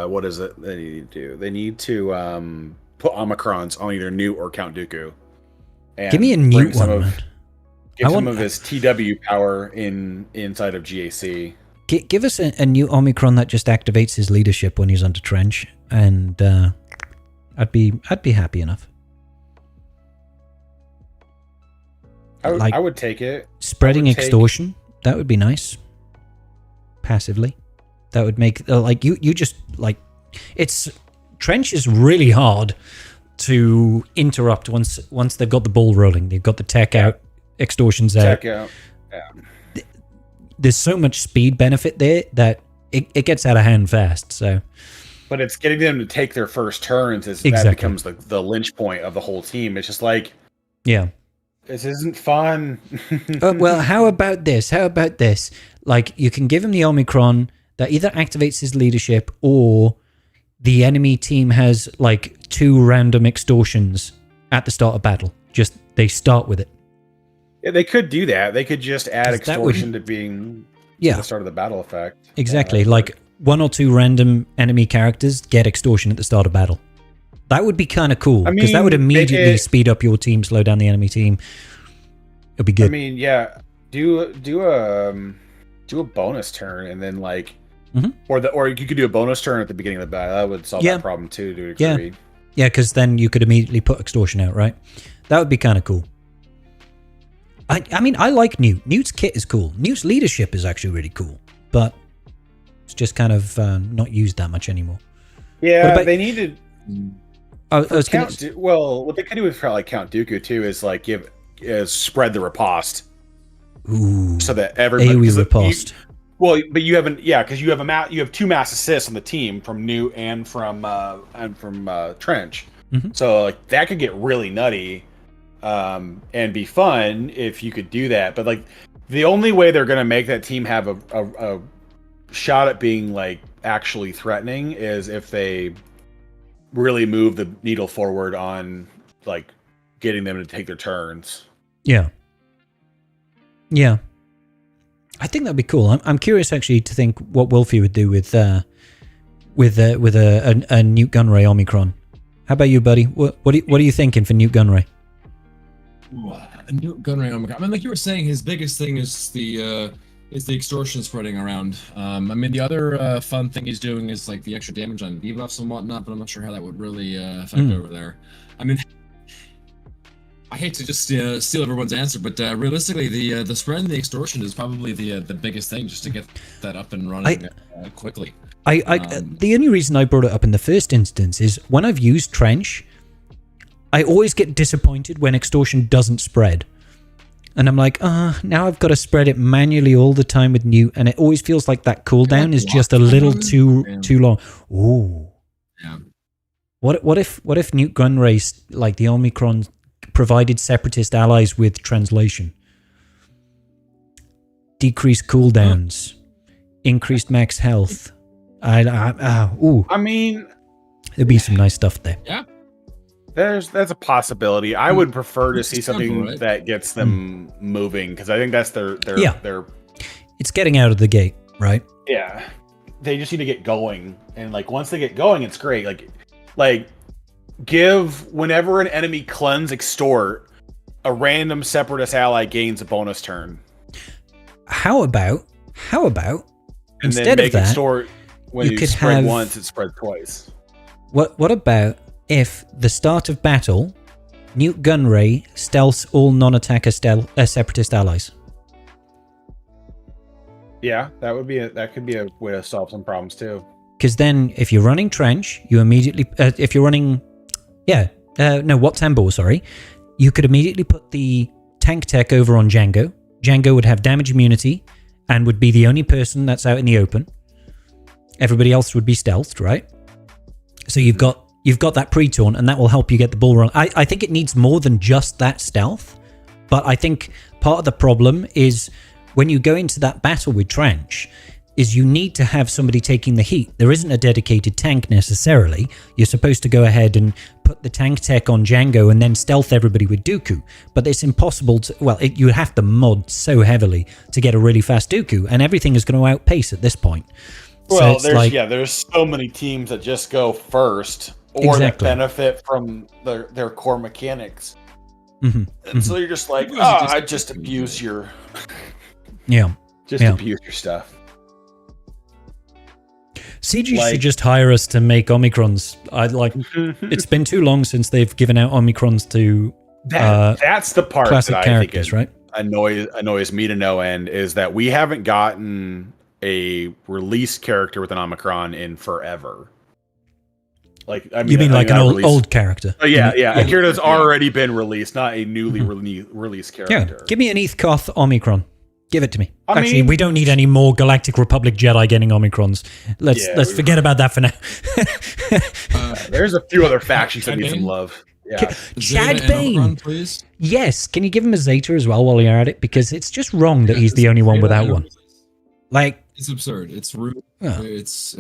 what is it they need to do? They need to put Omicrons on either Newt or Count Dooku. And give me a Newt one, man. Give some of his TW power inside of GAC. Give us a new Omicron that just activates his leadership when he's under Trench, and I'd be happy enough. I would take it. Spreading extortion, that would be nice. Passively. That would make you just like it's Trench is really hard to interrupt once they've got the ball rolling. They've got the tech out, extortion's out. Tech out. Yeah. There's so much speed benefit there that it gets out of hand fast. So, but it's getting them to take their first turns that becomes the lynch point of the whole team. It's just like, yeah, this isn't fun. Well, how about this? Like, you can give him the Omicron that either activates his leadership or the enemy team has like 2 random extortions at the start of battle. Just they start with it. Yeah, they could do that. They could just add extortion to being the start of the battle effect. Exactly. Like 1 or 2 random enemy characters get extortion at the start of battle. That would be kind of cool because that would immediately speed up your team, slow down the enemy team. It'll be good. I mean, yeah, do a bonus turn and then like, or you could do a bonus turn at the beginning of the battle. That would solve that problem too. To a degree. Yeah, because then you could immediately put extortion out, right? That would be kind of cool. I mean, I like Newt. Newt's kit is cool. Newt's leadership is actually really cool, but it's just kind of not used that much anymore. Yeah, they needed. What they could do with like Count Dooku too is like spread the riposte. Ooh, so that everybody AoE riposte. But you haven't, because you have 2 mass assists on the team from Newt and from Trench. So like that could get really nutty, and be fun if you could do that. But like the only way they're gonna make that team have a shot at being like actually threatening is if they really move the needle forward on like getting them to take their turns. Yeah. I think that'd be cool. I'm curious actually to think what Wolfie would do with a Newt Gunray Omicron. How about you, buddy? What are you thinking for Newt Gunray? Newt Gunray Omicron. I mean, like you were saying, his biggest thing is the extortion spreading around. I mean, the other fun thing he's doing is like the extra damage on debuffs and whatnot, but I'm not sure how that would really affect over there. I mean, I hate to just steal everyone's answer, but realistically, the spread and the extortion is probably the biggest thing, just to get that up and running quickly. The only reason I brought it up in the first instance is when I've used Trench, I always get disappointed when extortion doesn't spread. And I'm like, now I've got to spread it manually all the time with Newt, and it always feels like that cooldown is just a little too long. Ooh. Yeah. What if Newt Gunray, like the Omicron, provided separatist allies with translation, decreased cooldowns, increased max health? I mean, there'd be some nice stuff there. Yeah, that's a possibility. I would prefer to see something that gets them moving, because I think that's their. It's getting out of the gate, right? Yeah, they just need to get going, and like once they get going, it's great. Like. Give whenever an enemy cleanse extort, a random separatist ally gains a bonus turn. How about and instead then of that, extort when you spread once, it spreads twice. What about if the start of battle, Newt Gunray stealths all non-attacker separatist allies? Yeah, that could be a way to solve some problems too. Because then, if you're running trench, you immediately if you're running, Wat Tambor, sorry, you could immediately put the tank tech over on Django. Django would have damage immunity and would be the only person that's out in the open. Everybody else would be stealthed, right? So you've got that pre-taunt, and that will help you get the ball run. I think it needs more than just that stealth, but I think part of the problem is when you go into that battle with Trench, is you need to have somebody taking the heat. There isn't a dedicated tank necessarily. You're supposed to go ahead and put the tank tech on Django and then stealth everybody with Dooku. But it's impossible to, you have to mod so heavily to get a really fast Dooku, and everything is going to outpace at this point. Well, there's so many teams that just go first or that benefit from their core mechanics. And so you're just like, I just abuse your... abuse your stuff. CG should just hire us to make Omicrons. It's been too long since they've given out Omicrons to that's the part classic that characters, right? Annoys me to no end is that we haven't gotten a release character with an Omicron in forever. You mean an old character? A character that's already been released, not a newly released character. Yeah, give me an Eth Koth Omicron. Give it to me. Actually, we don't need any more Galactic Republic Jedi getting Omicrons. Let's forget about that for now. There's a few other factions that need some love. Yeah. Chad Bane, please. Yes, can you give him a Zeta as well while you're at it? Because it's just wrong that he's the only one without one. It's absurd. It's rude. Yeah. It's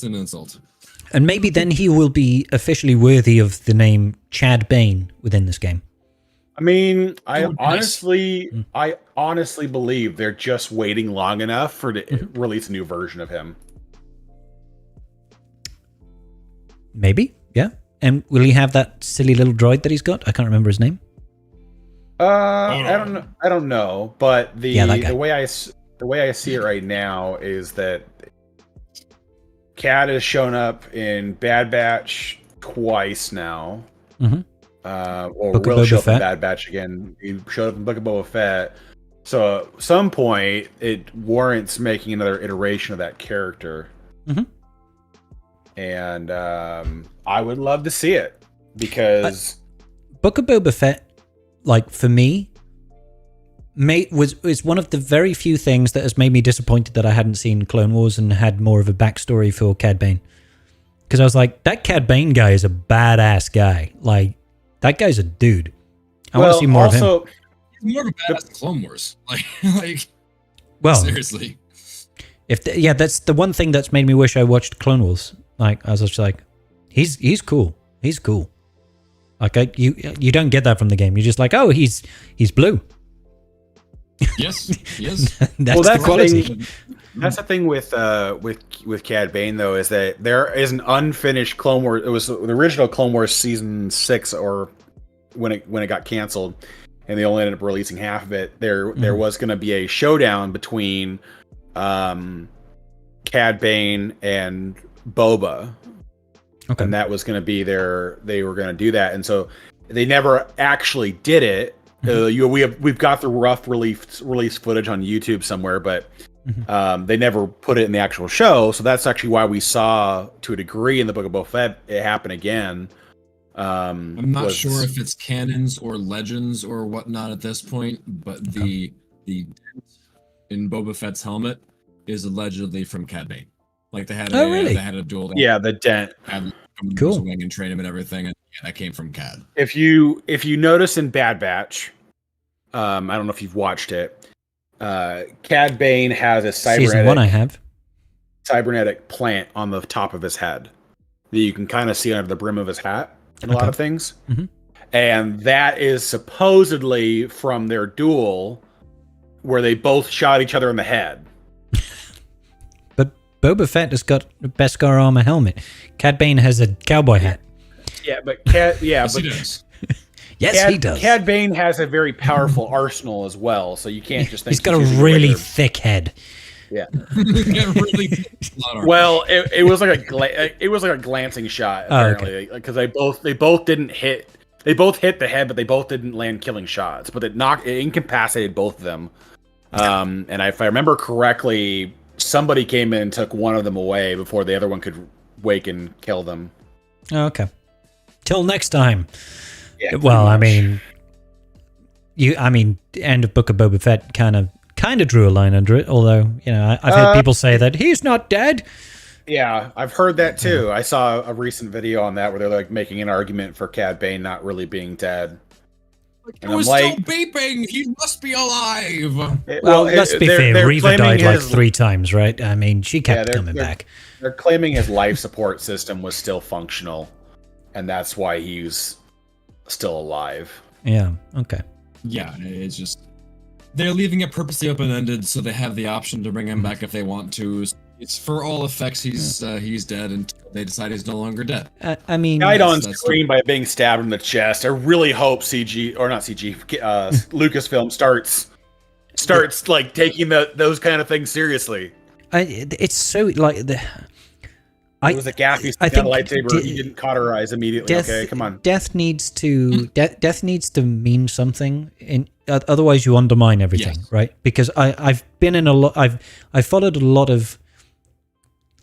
an insult. And maybe then he will be officially worthy of the name Chad Bane within this game. I mean, I honestly believe they're just waiting long enough to release a new version of him. Maybe, yeah. And will he have that silly little droid that he's got? I can't remember his name. I don't know. But the way I see it right now is that Cad has shown up in Bad Batch twice now. Or Book will show up in Bad Batch again. He showed up in Book of Boba Fett. So at some point, it warrants making another iteration of that character. And I would love to see it because Book of Boba Fett, for me, is one of the very few things that has made me disappointed that I hadn't seen Clone Wars and had more of a backstory for Cad Bane. Because I was like, that Cad Bane guy is a badass guy. That guy's a dude. I want to see more of him. He's more of a badass than Clone Wars. Seriously. That's the one thing that's made me wish I watched Clone Wars. I was just like, he's cool. He's cool. You don't get that from the game. You're just like, oh, he's blue. Yes. That's the quality. That's the thing with Cad Bane though, is that there is an unfinished Clone Wars. It was the original Clone Wars season 6, or when it got canceled, and they only ended up releasing half of it. There was going to be a showdown between Cad Bane and Boba, and that was going to be they were going to do that, and so they never actually did it. We've got the rough release footage on YouTube somewhere, but they never put it in the actual show. So that's actually why we saw, to a degree, in the Book of Boba Fett, it happen again. I'm not sure if it's canons or legends or whatnot at this point, but the dent in Boba Fett's helmet is allegedly from Cad Bane. They had they had a duel. The dent. Cool. Wing and train him and everything, and that came from Cad. If you notice in Bad Batch, I don't know if you've watched it. Cad Bane has a Season 1 I have. Cybernetic plant on the top of his head that you can kind of see under the brim of his hat in a lot of things. And that is supposedly from their duel where they both shot each other in the head. But Boba Fett has got a Beskar armor helmet. Cad Bane has a cowboy hat. Yeah, but Cad... Yes, he does. Yes, he does. Cad Bane has a very powerful arsenal as well, so you can't just think he's got a really thick head. Yeah. Well, it was like a glancing shot apparently, because they both didn't hit. They both hit the head, but they both didn't land killing shots. But it incapacitated both of them. And if I remember correctly, somebody came in and took one of them away before the other one could wake and kill them. Okay. Till next time. Yeah, well, I mean, end of Book of Boba Fett kind of drew a line under it. Although, I've heard people say that he's not dead. Yeah, I've heard that too. I saw a recent video on that where they're like making an argument for Cad Bane not really being dead. He was still beeping. He must be alive. Well, let's be fair. Reva died like 3 times, right? I mean, she kept coming back. They're claiming his life support system was still functional, and that's why he's still alive. Yeah. Okay. Yeah, it's just they're leaving it purposely open-ended, so they have the option to bring him back if they want to. It's for all effects, he's dead until they decide he's no longer dead. I mean, died on screen by being stabbed in the chest. I really hope Lucasfilm starts like taking those kind of things seriously. It's so like it was a gaff. He got a lightsaber. He didn't cauterize immediately. Okay, come on. Death needs to mean something. Otherwise, you undermine everything, right? Because I've been in a lot. I've followed a lot of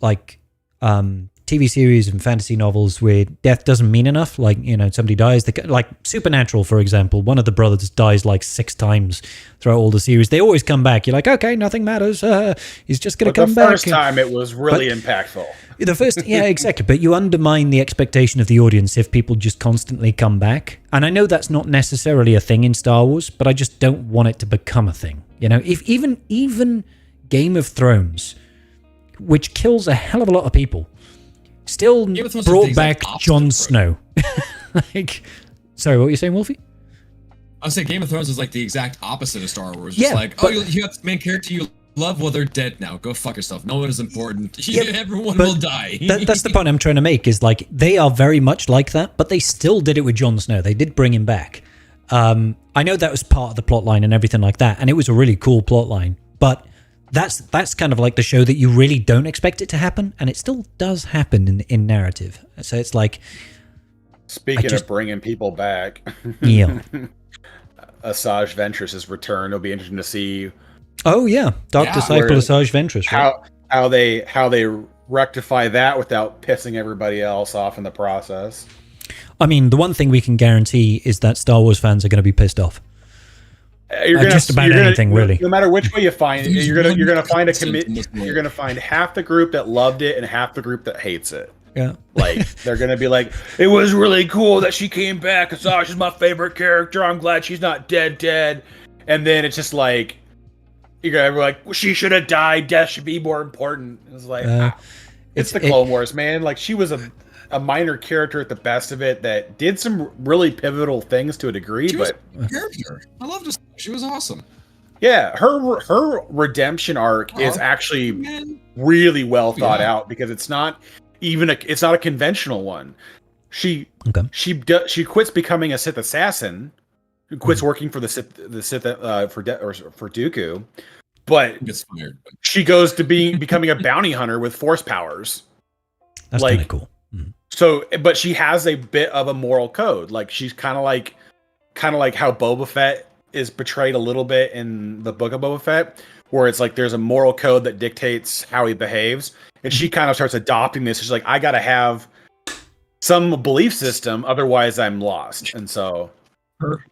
like TV series and fantasy novels where death doesn't mean enough. Like, somebody dies. Like Supernatural, for example, one of the brothers dies like 6 times throughout all the series. They always come back. You're like, okay, nothing matters. He's just going to come back. The first time it was really impactful. The first, yeah, exactly. But you undermine the expectation of the audience if people just constantly come back. And I know that's not necessarily a thing in Star Wars, but I just don't want it to become a thing. If even Game of Thrones, which kills a hell of a lot of people, still brought back Jon Snow. Sorry, what were you saying, Wolfie? I was saying Game of Thrones is like the exact opposite of Star Wars. Just you have the main character you love, well, they're dead now. Go fuck yourself. No one is important. Everyone will die. That's the point I'm trying to make, is like they are very much like that, but they still did it with Jon Snow. They did bring him back. I know that was part of the plot line and everything like that, and it was a really cool plot line, but that's kind of like the show that you really don't expect it to happen, and it still does happen in narrative. So it's like, speaking of bringing people back, yeah, Asajj Ventress has returned. It'll be interesting to see. Oh yeah, Dark Disciple Asajj Ventress. Right? How they rectify that without pissing everybody else off in the process. I mean, the one thing we can guarantee is that Star Wars fans are going to be pissed off. Just about anything, really. No matter which way you find it, you're gonna find You're gonna find half the group that loved it and half the group that hates it. Yeah, like they're gonna be like, it was really cool that she came back. Asajj is my favorite character. I'm glad she's not dead. And then it's just like, you're gonna be like, well, she should have died. Death should be more important. It's like, it's the Clone Wars, man. Like, she was a minor character at the best of it that did some really pivotal things to a degree. She was a character. I loved her. She was awesome. Yeah, her redemption arc is actually really well thought out, because it's not a conventional one. She quits becoming a Sith assassin, quits working for the Sith for Dooku, but gets fired. She goes to becoming a bounty hunter with Force powers. That's kind of cool. So, but she has a bit of a moral code. Like, she's kind of like how Boba Fett is portrayed a little bit in the Book of Boba Fett, where it's like there's a moral code that dictates how he behaves, and she kind of starts adopting this. She's like, I gotta have some belief system, otherwise I'm lost. And so her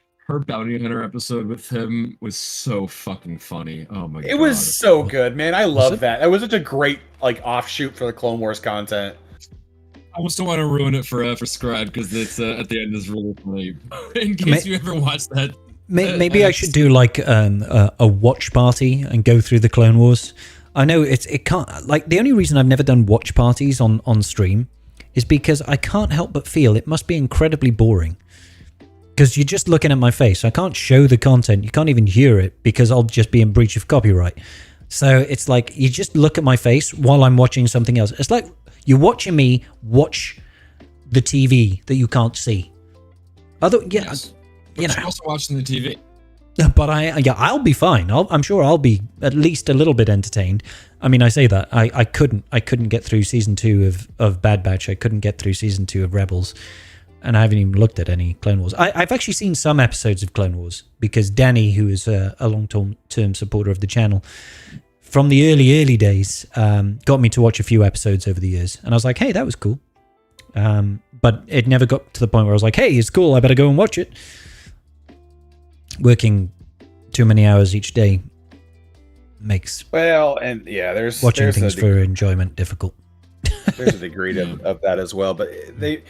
bounty hunter episode with him was so fucking funny. Oh my god, it was so good, man. I love that. It was such a great offshoot for the Clone Wars content. I almost don't want to ruin it for Scribe, because it's at the end is really funny. In case you ever watch that. Maybe I should do like a watch party and go through the Clone Wars. I know it can't, like, the only reason I've never done watch parties on stream is because I can't help but feel it must be incredibly boring. Because you're just looking at my face. I can't show the content. You can't even hear it because I'll just be in breach of copyright. So it's like you just look at my face while I'm watching something else. It's like you're watching me watch the TV that you can't see. Yes. But you're also watching the TV. But I'll be fine. I'm sure I'll be at least a little bit entertained. I mean, I say that I couldn't get through season 2 of Bad Batch. I couldn't get through season 2 of Rebels. and I haven't even looked at any Clone Wars. I've actually seen some episodes of Clone Wars because Danny, who is a long-term supporter of the channel, from the early days, got me to watch a few episodes over the years. And I was like, hey, that was cool. But it never got to the point where I was like, hey, it's cool, I better go and watch it. Working too many hours each day makes there's watching things for enjoyment difficult. There's a degree of that as well, but the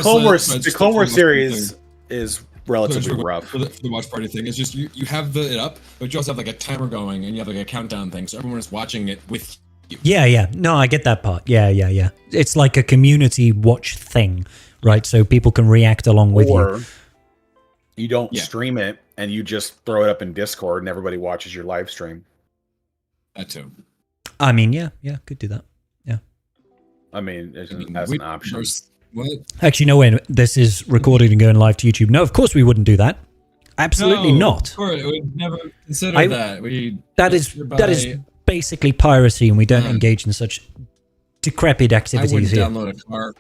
Clone Wars series is relatively rough. For the watch party thing, it's just you have it up, but you also have like a timer going and you have like a countdown thing, so everyone is watching it with you. Yeah. No, I get that part. Yeah. It's like a community watch thing, right? So people can react along with or you. You don't stream it and you just throw it up in Discord and everybody watches your live stream. That too. I mean, yeah, could do that. Yeah. I mean, as an option. What? Actually, no way. This is recorded and going live to YouTube. No, of course we wouldn't do that. Absolutely not. Of course, we would never consider that. That is basically piracy, and we don't engage in such decrepit activities here. I wouldn't download a car.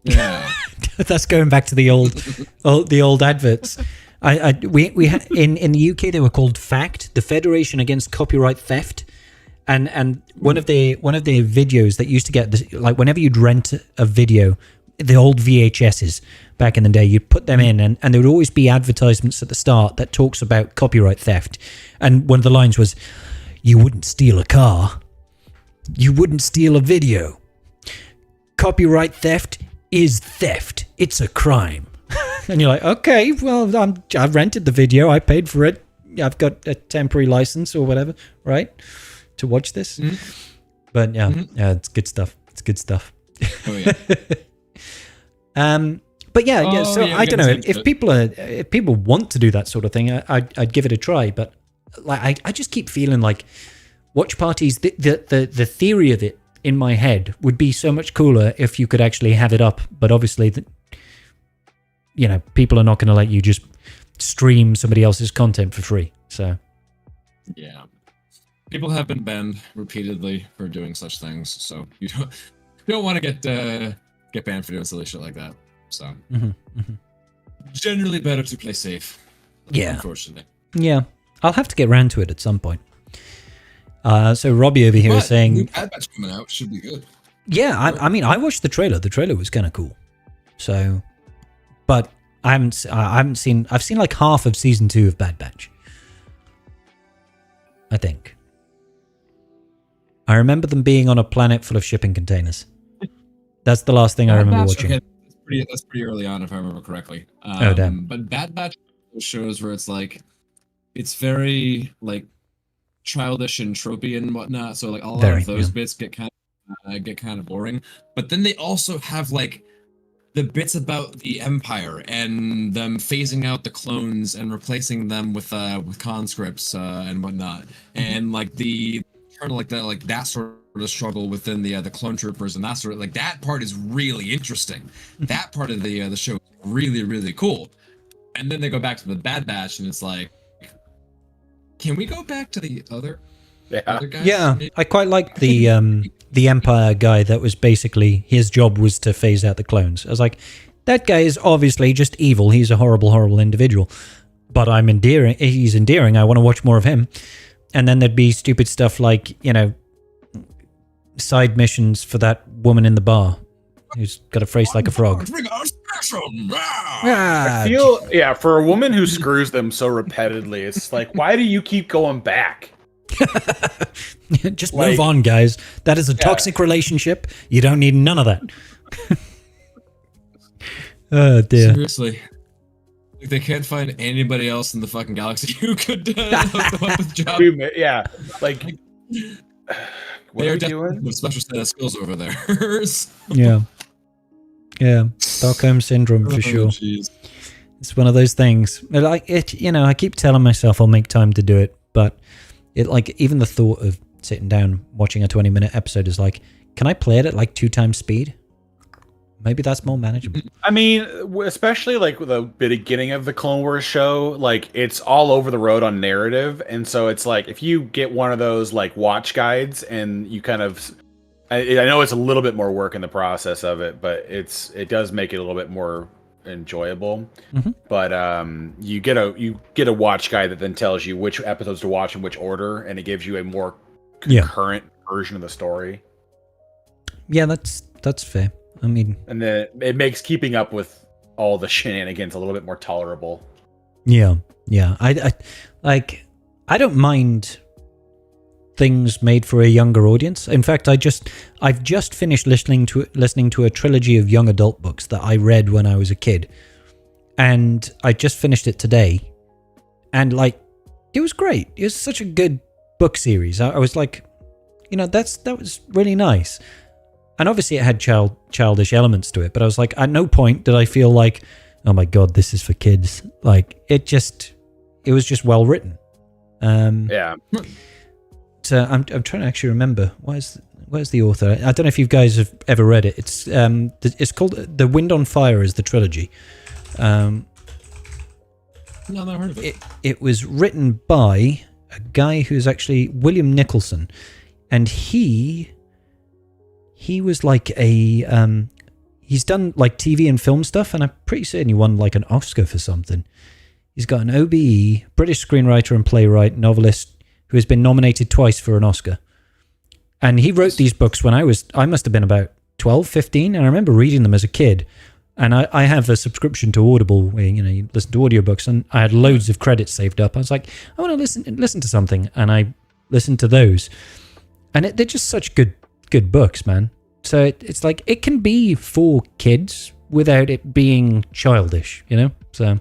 Yeah. That's going back to the old adverts. We had in the UK they were called FACT, the Federation Against Copyright Theft, and one of the videos that used to get this, like whenever you'd rent a video, the old VHSs back in the day, you'd put them in and there would always be advertisements at the start that talks about copyright theft, and one of the lines was, "You wouldn't steal a car, you wouldn't steal a video. Copyright theft is theft. It's a crime." And you're like, okay, well, I rented the video. I paid for it. I've got a temporary license or whatever, right, to watch this. Mm-hmm. But yeah, it's good stuff. It's good stuff. Oh yeah. But yeah. So I don't know if people want to do that sort of thing. I'd give it a try. But like, I just keep feeling like watch parties. The theory of it in my head would be so much cooler if you could actually have it up. But obviously, people are not going to let you just stream somebody else's content for free. So yeah, people have been banned repeatedly for doing such things. So you don't want to get banned for doing silly shit like that. So generally better to play safe. Yeah, unfortunately. Yeah, I'll have to get around to it at some point. So Robbie over here is saying Bad Batch coming out should be good. Yeah, I mean, I watched the trailer. The trailer was kind of cool. So, but I've seen like half of season 2 of Bad Batch. I think. I remember them being on a planet full of shipping containers. That's the last thing I remember watching. Okay. That's pretty early on, if I remember correctly. Oh damn! But Bad Batch shows where it's like, it's very like childish and tropey and whatnot. So like a lot of those bits get kind of boring. But then they also have like the bits about the Empire and them phasing out the clones and replacing them with conscripts and whatnot, and like the that sort of struggle within the clone troopers and that sort of like that part is really interesting. That part of the show is really, really cool. And then they go back to the Bad Batch and it's like, can we go back to the other guys? Yeah, I quite like the Empire guy that was basically his job was to phase out the clones. I was like, that guy is obviously just evil. He's a horrible, horrible individual. But he's endearing. I want to watch more of him. And then there'd be stupid stuff like, side missions for that woman in the bar who's got a face like a frog. I feel, for a woman who screws them so repeatedly, it's like, why do you keep going back? Just move on, guys. That is a toxic relationship. You don't need none of that. Oh, dear. Seriously. They can't find anybody else in the fucking galaxy who could hook them up with jobs. Yeah, like... What They're are we doing? With special set of skills over there. Yeah, Stockholm syndrome for sure. Geez. It's one of those things. Like it, I keep telling myself I'll make time to do it, but it even the thought of sitting down watching a 20-minute episode is like, can I play it at like 2 times speed? Maybe that's more manageable. I mean, especially like the beginning of the Clone Wars show, like it's all over the road on narrative, and so it's like if you get one of those like watch guides and you kind of I know it's a little bit more work in the process of it, but it does make it a little bit more enjoyable. Mm-hmm. But you get a watch guide that then tells you which episodes to watch in which order, and it gives you a more concurrent version of the story. Yeah, that's fair. I mean, and then it makes keeping up with all the shenanigans a little bit more tolerable. Yeah. I don't mind things made for a younger audience. In fact, I've just finished listening to a trilogy of young adult books that I read when I was a kid, and I just finished it today, and like, it was great. It was such a good book series. I was like, that was really nice, and obviously it had childish elements to it, but I was like, at no point did I feel like, oh my god, this is for kids. Like, it was just well written. Yeah. So I'm trying to actually remember where's the author. I don't know if you guys have ever read it. It's called The Wind on Fire is the trilogy. No, I've never heard of it. It was written by a guy who's actually William Nicholson, and he was like a he's done like TV and film stuff, and I'm pretty certain he won like an Oscar for something. He's got an OBE, British screenwriter and playwright, novelist, who has been nominated twice for an Oscar. And he wrote these books when I must have been about 12, 15, and I remember reading them as a kid. And I have a subscription to Audible where, you listen to audiobooks, and I had loads of credits saved up. I was like, I want to listen to something, and I listened to those. And they're just such good books, man. So it's like, it can be for kids without it being childish, So...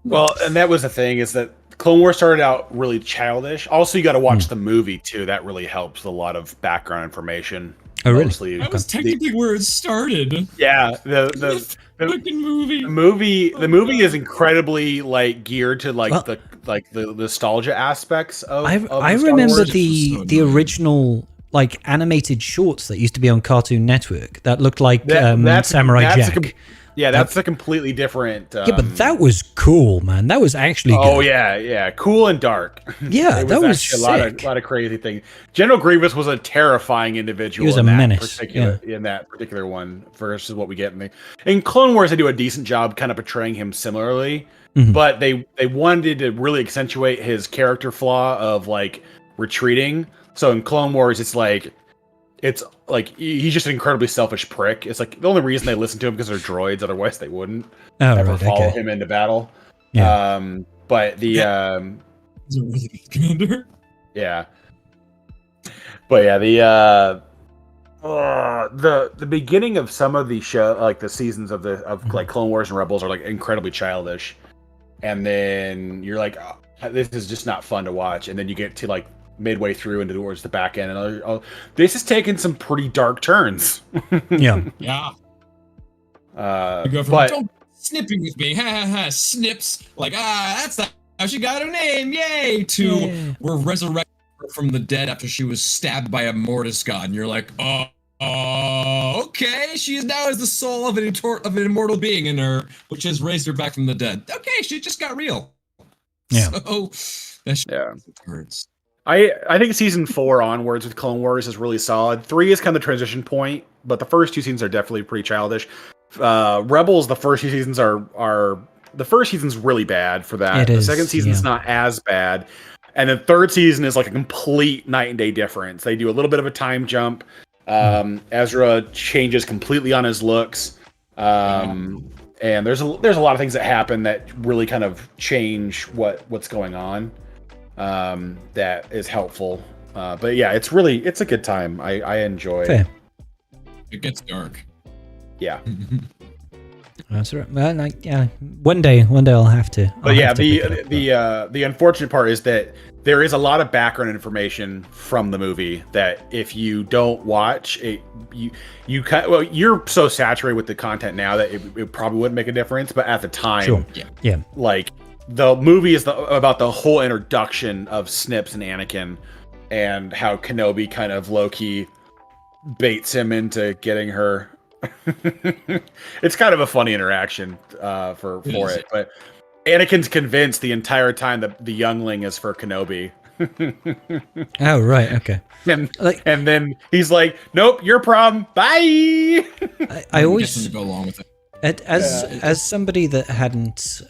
Well, and that was the thing, is that Clone Wars started out really childish. Also, you got to watch the movie too. That really helps with a lot of background information. Oh, really? Mostly, that was technically where it started. Yeah, the fucking movie. The movie is incredibly like geared to the nostalgia aspects of. I remember the original like animated shorts that used to be on Cartoon Network that looked like Samurai Jack. That's a completely different. Yeah, but that was cool, man. That was actually good. Oh yeah, cool and dark. Yeah, that was sick. A lot of crazy things. General Grievous was a terrifying individual. He was a menace. In that particular one versus what we get in Clone Wars. They do a decent job kind of portraying him similarly, but they wanted to really accentuate his character flaw of like retreating. So in Clone Wars, it's like he's just an incredibly selfish prick. It's like the only reason they listen to him because they're droids, otherwise they wouldn't ever follow him into battle. Yeah. But the he's a really good commander. Yeah. But yeah, the beginning of some of the show, like the seasons of like Clone Wars and Rebels, are like incredibly childish, and then you're like, oh, this is just not fun to watch, and then you get to like midway through and towards the back end, and this is taking some pretty dark turns. Yeah. You go from don't snipping with me, ha ha ha, snips, like that's not how she got her name, yay, to we're resurrected from the dead after she was stabbed by a Mortis god, and you're like, okay, she now has the soul of an immortal being in her, which has raised her back from the dead. Okay, she just got real. Yeah. So that hurts. I think season 4 onwards with Clone Wars is really solid. 3 is kind of the transition point, but the first 2 seasons are definitely pretty childish. Rebels, the first 2 seasons the first season's really bad for that. The second season's not as bad. And the third season is like a complete night and day difference. They do a little bit of a time jump. Ezra changes completely on his looks. And there's a lot of things that happen that really kind of change what's going on. That is helpful. But yeah, it's a good time. I enjoy. Fair. It gets dark. Yeah. That's right. Well, one day I'll have to. The unfortunate part is that there is a lot of background information from the movie that if you don't watch it, you're so saturated with the content now that it probably wouldn't make a difference. But at the time, like the movie is about the whole introduction of Snips and Anakin, and how Kenobi kind of low-key baits him into getting her. It's kind of a funny interaction for it, but Anakin's convinced the entire time that the youngling is for Kenobi. Oh, right. Okay. And, Like- and then he's like, "Nope, your problem. Bye." I always Gets him to go along with it. as somebody that hadn't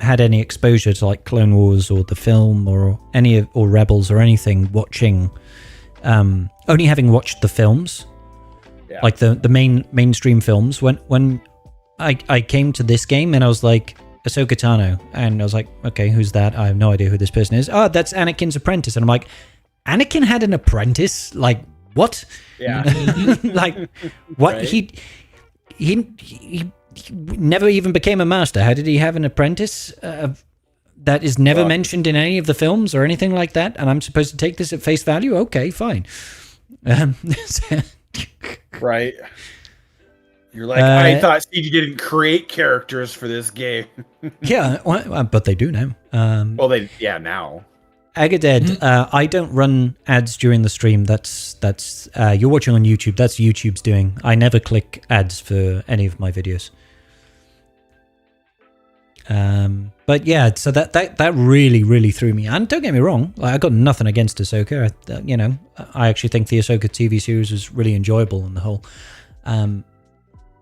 had any exposure to like Clone Wars or the film or or Rebels or anything, watching only having watched the films, like the mainstream films. When I came to this game and I was like, Ahsoka Tano, and I was like, okay, who's that? I have no idea who this person is. Oh, that's Anakin's apprentice. And I'm like, Anakin had an apprentice? Like, what? Yeah. Like, what? Right? He never even became a master. How did he have an apprentice? That is never mentioned in any of the films or anything like that. And I'm supposed to take this at face value? Okay, fine. Right. You're like, I thought CG didn't create characters for this game. Yeah, well, but they do now. Well, now. Agaded, I don't run ads during the stream. That's you're watching on YouTube. That's YouTube's doing. I never click ads for any of my videos. But yeah, so that really threw me. And don't get me wrong, I got nothing against Ahsoka. I actually think the Ahsoka TV series was really enjoyable on the whole.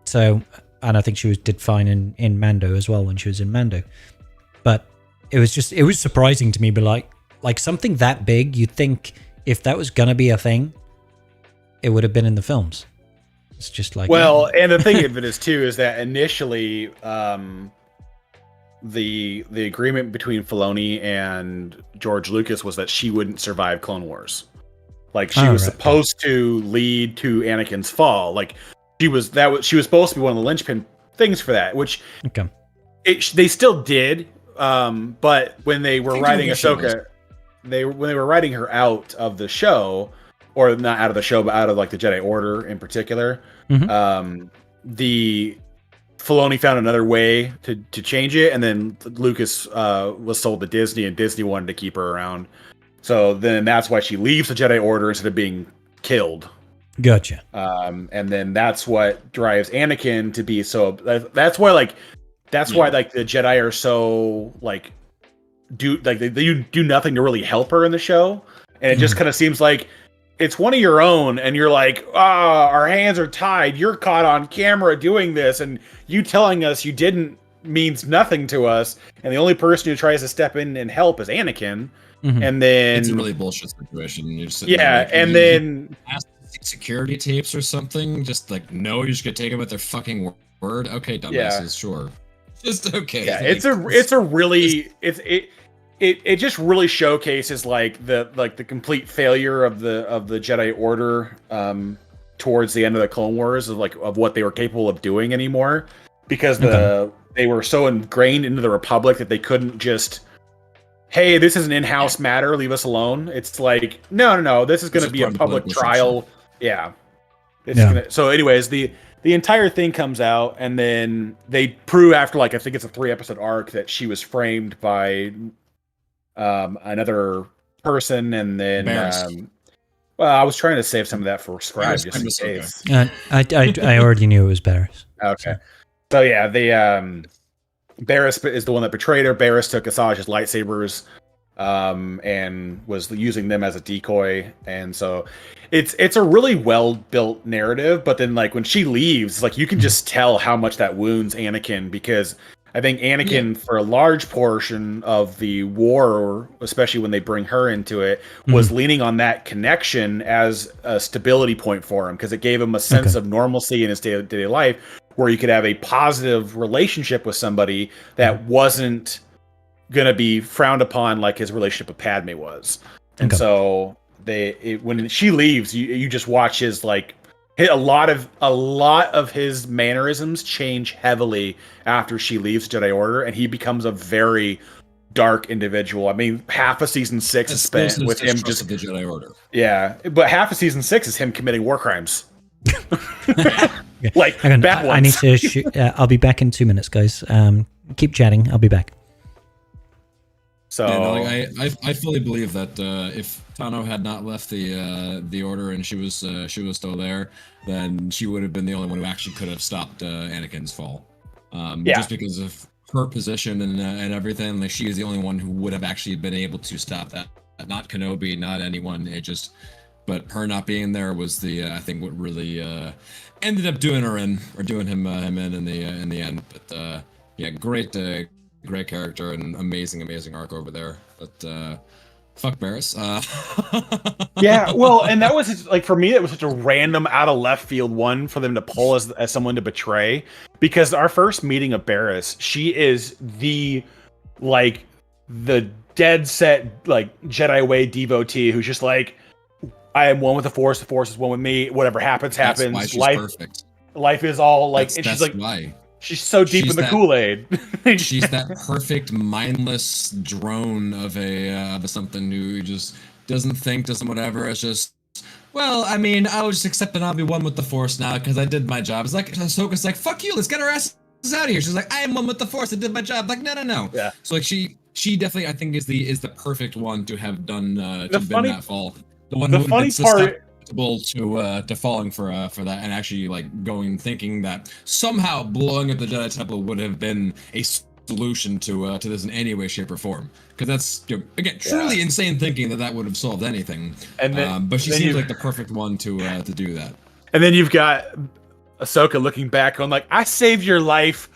So, and I think she did fine in Mando as well when she was in Mando. But it was surprising to me, but like something that big, you'd think if that was gonna be a thing, it would have been in the films. It's just like, well, and the thing of it is too is that initially, the agreement between Filoni and George Lucas was that she wouldn't survive Clone Wars. Like she was supposed to lead to Anakin's fall. Like she was supposed to be one of the linchpin things for that, which they still did. But when they were writing Ahsoka, when they were writing her out of the show, or not out of the show, but out of like the Jedi Order in particular, the Filoni found another way to change it, and then Lucas was sold to Disney, and Disney wanted to keep her around. So then that's why she leaves the Jedi Order instead of being killed. Gotcha. And then that's what drives Anakin to be so. That's why why the Jedi are so like they do nothing to really help her in the show, and it just kind of seems like it's one of your own, and you're like, our hands are tied. You're caught on camera doing this, and you telling us you didn't means nothing to us. And the only person who tries to step in and help is Anakin. And then it's a really bullshit situation. You're and then security tapes or something. Just like, no, you're just gonna take them at their fucking word. Okay, dumbasses, sure. Just okay. Yeah, it just really showcases like the complete failure of the Jedi Order towards the end of the Clone Wars of what they were capable of doing anymore, because they were so ingrained into the Republic that they couldn't just, hey, this is an in-house matter, leave us alone. It's like, no, this is going to be a public trial. Yeah. So anyways, the entire thing comes out, and then they prove after I think it's a 3-episode arc that she was framed by another person, and then I was trying to save some of that for Scribe just in case. I already knew it was Barriss. Okay. So yeah, Barriss is the one that betrayed her. Barriss took Asajj's lightsabers and was using them as a decoy, and so it's a really well built narrative. But then when she leaves, you can just tell how much that wounds Anakin, because I think Anakin, for a large portion of the war, especially when they bring her into it, was leaning on that connection as a stability point for him, because it gave him a sense of normalcy in his day-to-day life, where you could have a positive relationship with somebody that wasn't going to be frowned upon like his relationship with Padme was. And so when she leaves, you just watch his a lot of his mannerisms change heavily after she leaves Jedi Order, and he becomes a very dark individual. I mean, half of season 6 is spent with him just the Jedi Order. Yeah, but half of season 6 is him committing war crimes. I need to shoot. I'll be back in 2 minutes, guys. Keep chatting. I'll be back. So I fully believe that if Tano had not left the Order and she was still there, then she would have been the only one who actually could have stopped Anakin's fall. Just because of her position and everything. Like she is the only one who would have actually been able to stop that. Not Kenobi, not anyone. It just, but her not being there was the I think what really ended up doing her in or doing him in the end. But yeah, great character and amazing arc over there. But fuck Barris. Yeah, well, and that was like for me, it was such a random out of left field one for them to pull as someone to betray, because our first meeting of Barris, she is the dead set like Jedi way devotee who's just like, I am one with the Force is one with me. Whatever happens. That's why she's perfect. Life is all like, that's, and that's she's like, why. She's so deep in the Kool-Aid. She's that perfect mindless drone of a something who just doesn't think, doesn't whatever. It's just, well, I mean, I will just accept and I'll be one with the Force now because I did my job. It's like Ahsoka's like, fuck you, let's get our asses out of here. She's like, I am one with the Force. I did my job. Like, no. Yeah. So like she definitely I think is the perfect one to have done to been that fall. The one who funny part. To falling for that and actually like thinking that somehow blowing up the Jedi Temple would have been a solution to this in any way, shape, or form, because that's again truly insane thinking that would have solved anything. And then, but she seems like the perfect one to do that. And then you've got Ahsoka looking back on like, I saved your life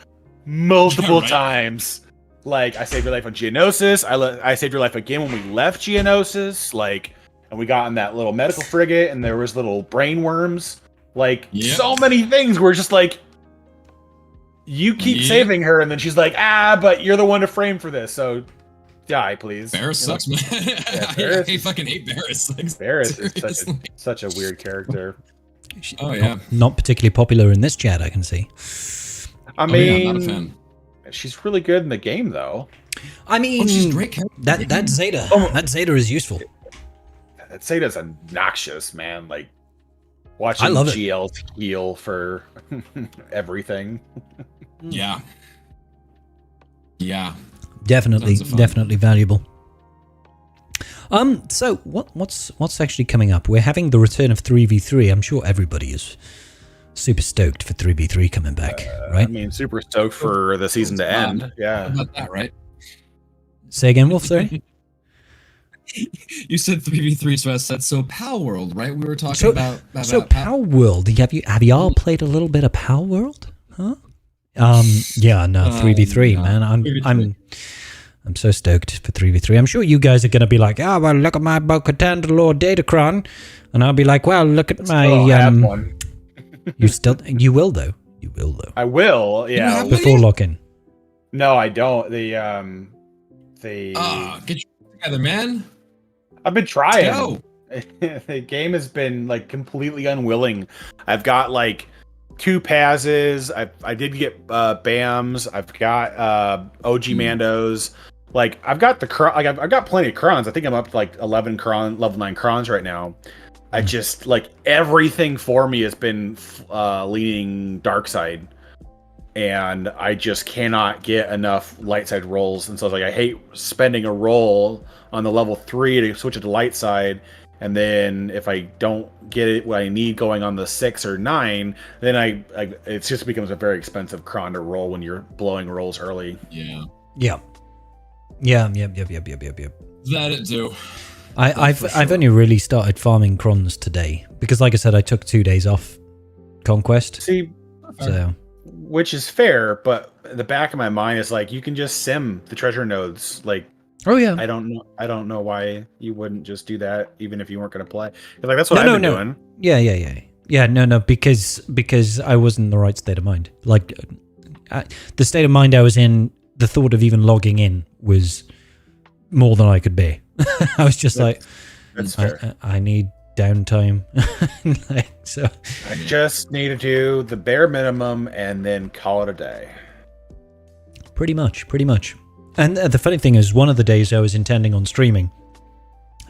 multiple times. Like I saved your life on Geonosis. I saved your life again when we left Geonosis. Like. And we got on that little medical frigate, and there was little brain worms. Like, so many things were just like, you keep saving her, and then she's like, but you're the one to frame for this, so die, please. Barris sucks, man. Yeah, I fucking hate Barris. Like, Barris is such a weird character. Not particularly popular in this chat, I can see. I mean, not a fan. She's really good in the game, though. I mean, she's a great character. That Zeta. That Zeta is useful. That Zeta's obnoxious, man. Like watching GL heal for everything. Yeah. Definitely valuable. So what's actually coming up? We're having the return of 3v3. I'm sure everybody is super stoked for 3v3 coming back, right? I mean, super stoked for the season to end. Yeah. How about that, right? Say again, Wolf, sorry? You said 3v3, so I said Pal World, right? We were talking about Pal World. Have you all played a little bit of Pal World? Huh? 3v3, man. I'm so stoked for 3v3. I'm sure you guys are going to be like, well, look at my Bo-Katan Lord Datacron, and I'll be like, well, look at my You will though. I will. Yeah. Before lock-in. No, I don't. Get your together, man. I've been trying. The game has been like completely unwilling. I've got like 2 Pazes. I did get BAMs. I've got OG Mandos. Like I've got I've got plenty of Krons. I think I'm up to like 11 level 9 Krons right now. I just like everything for me has been leaning dark side, and I just cannot get enough light side rolls. And so I was like, I hate spending a roll on the level 3 to switch it to light side, and then if I don't get it what I need going on the 6 or 9, then it just becomes a very expensive cron to roll when you're blowing rolls early. Yep. That it do. I've only really started farming crons today because, like I said, I took 2 days off Conquest. See, which is fair, but the back of my mind is like, you can just sim the treasure nodes. Like, oh yeah, I don't know why you wouldn't just do that, even if you weren't going to play. Like that's what I've been doing. Yeah. No, because I was in the right state of mind. Like the state of mind I was in, the thought of even logging in was more than I could bear. I was just that's fair. I need downtime. So I just need to do the bare minimum and then call it a day. Pretty much. And the funny thing is, one of the days I was intending on streaming,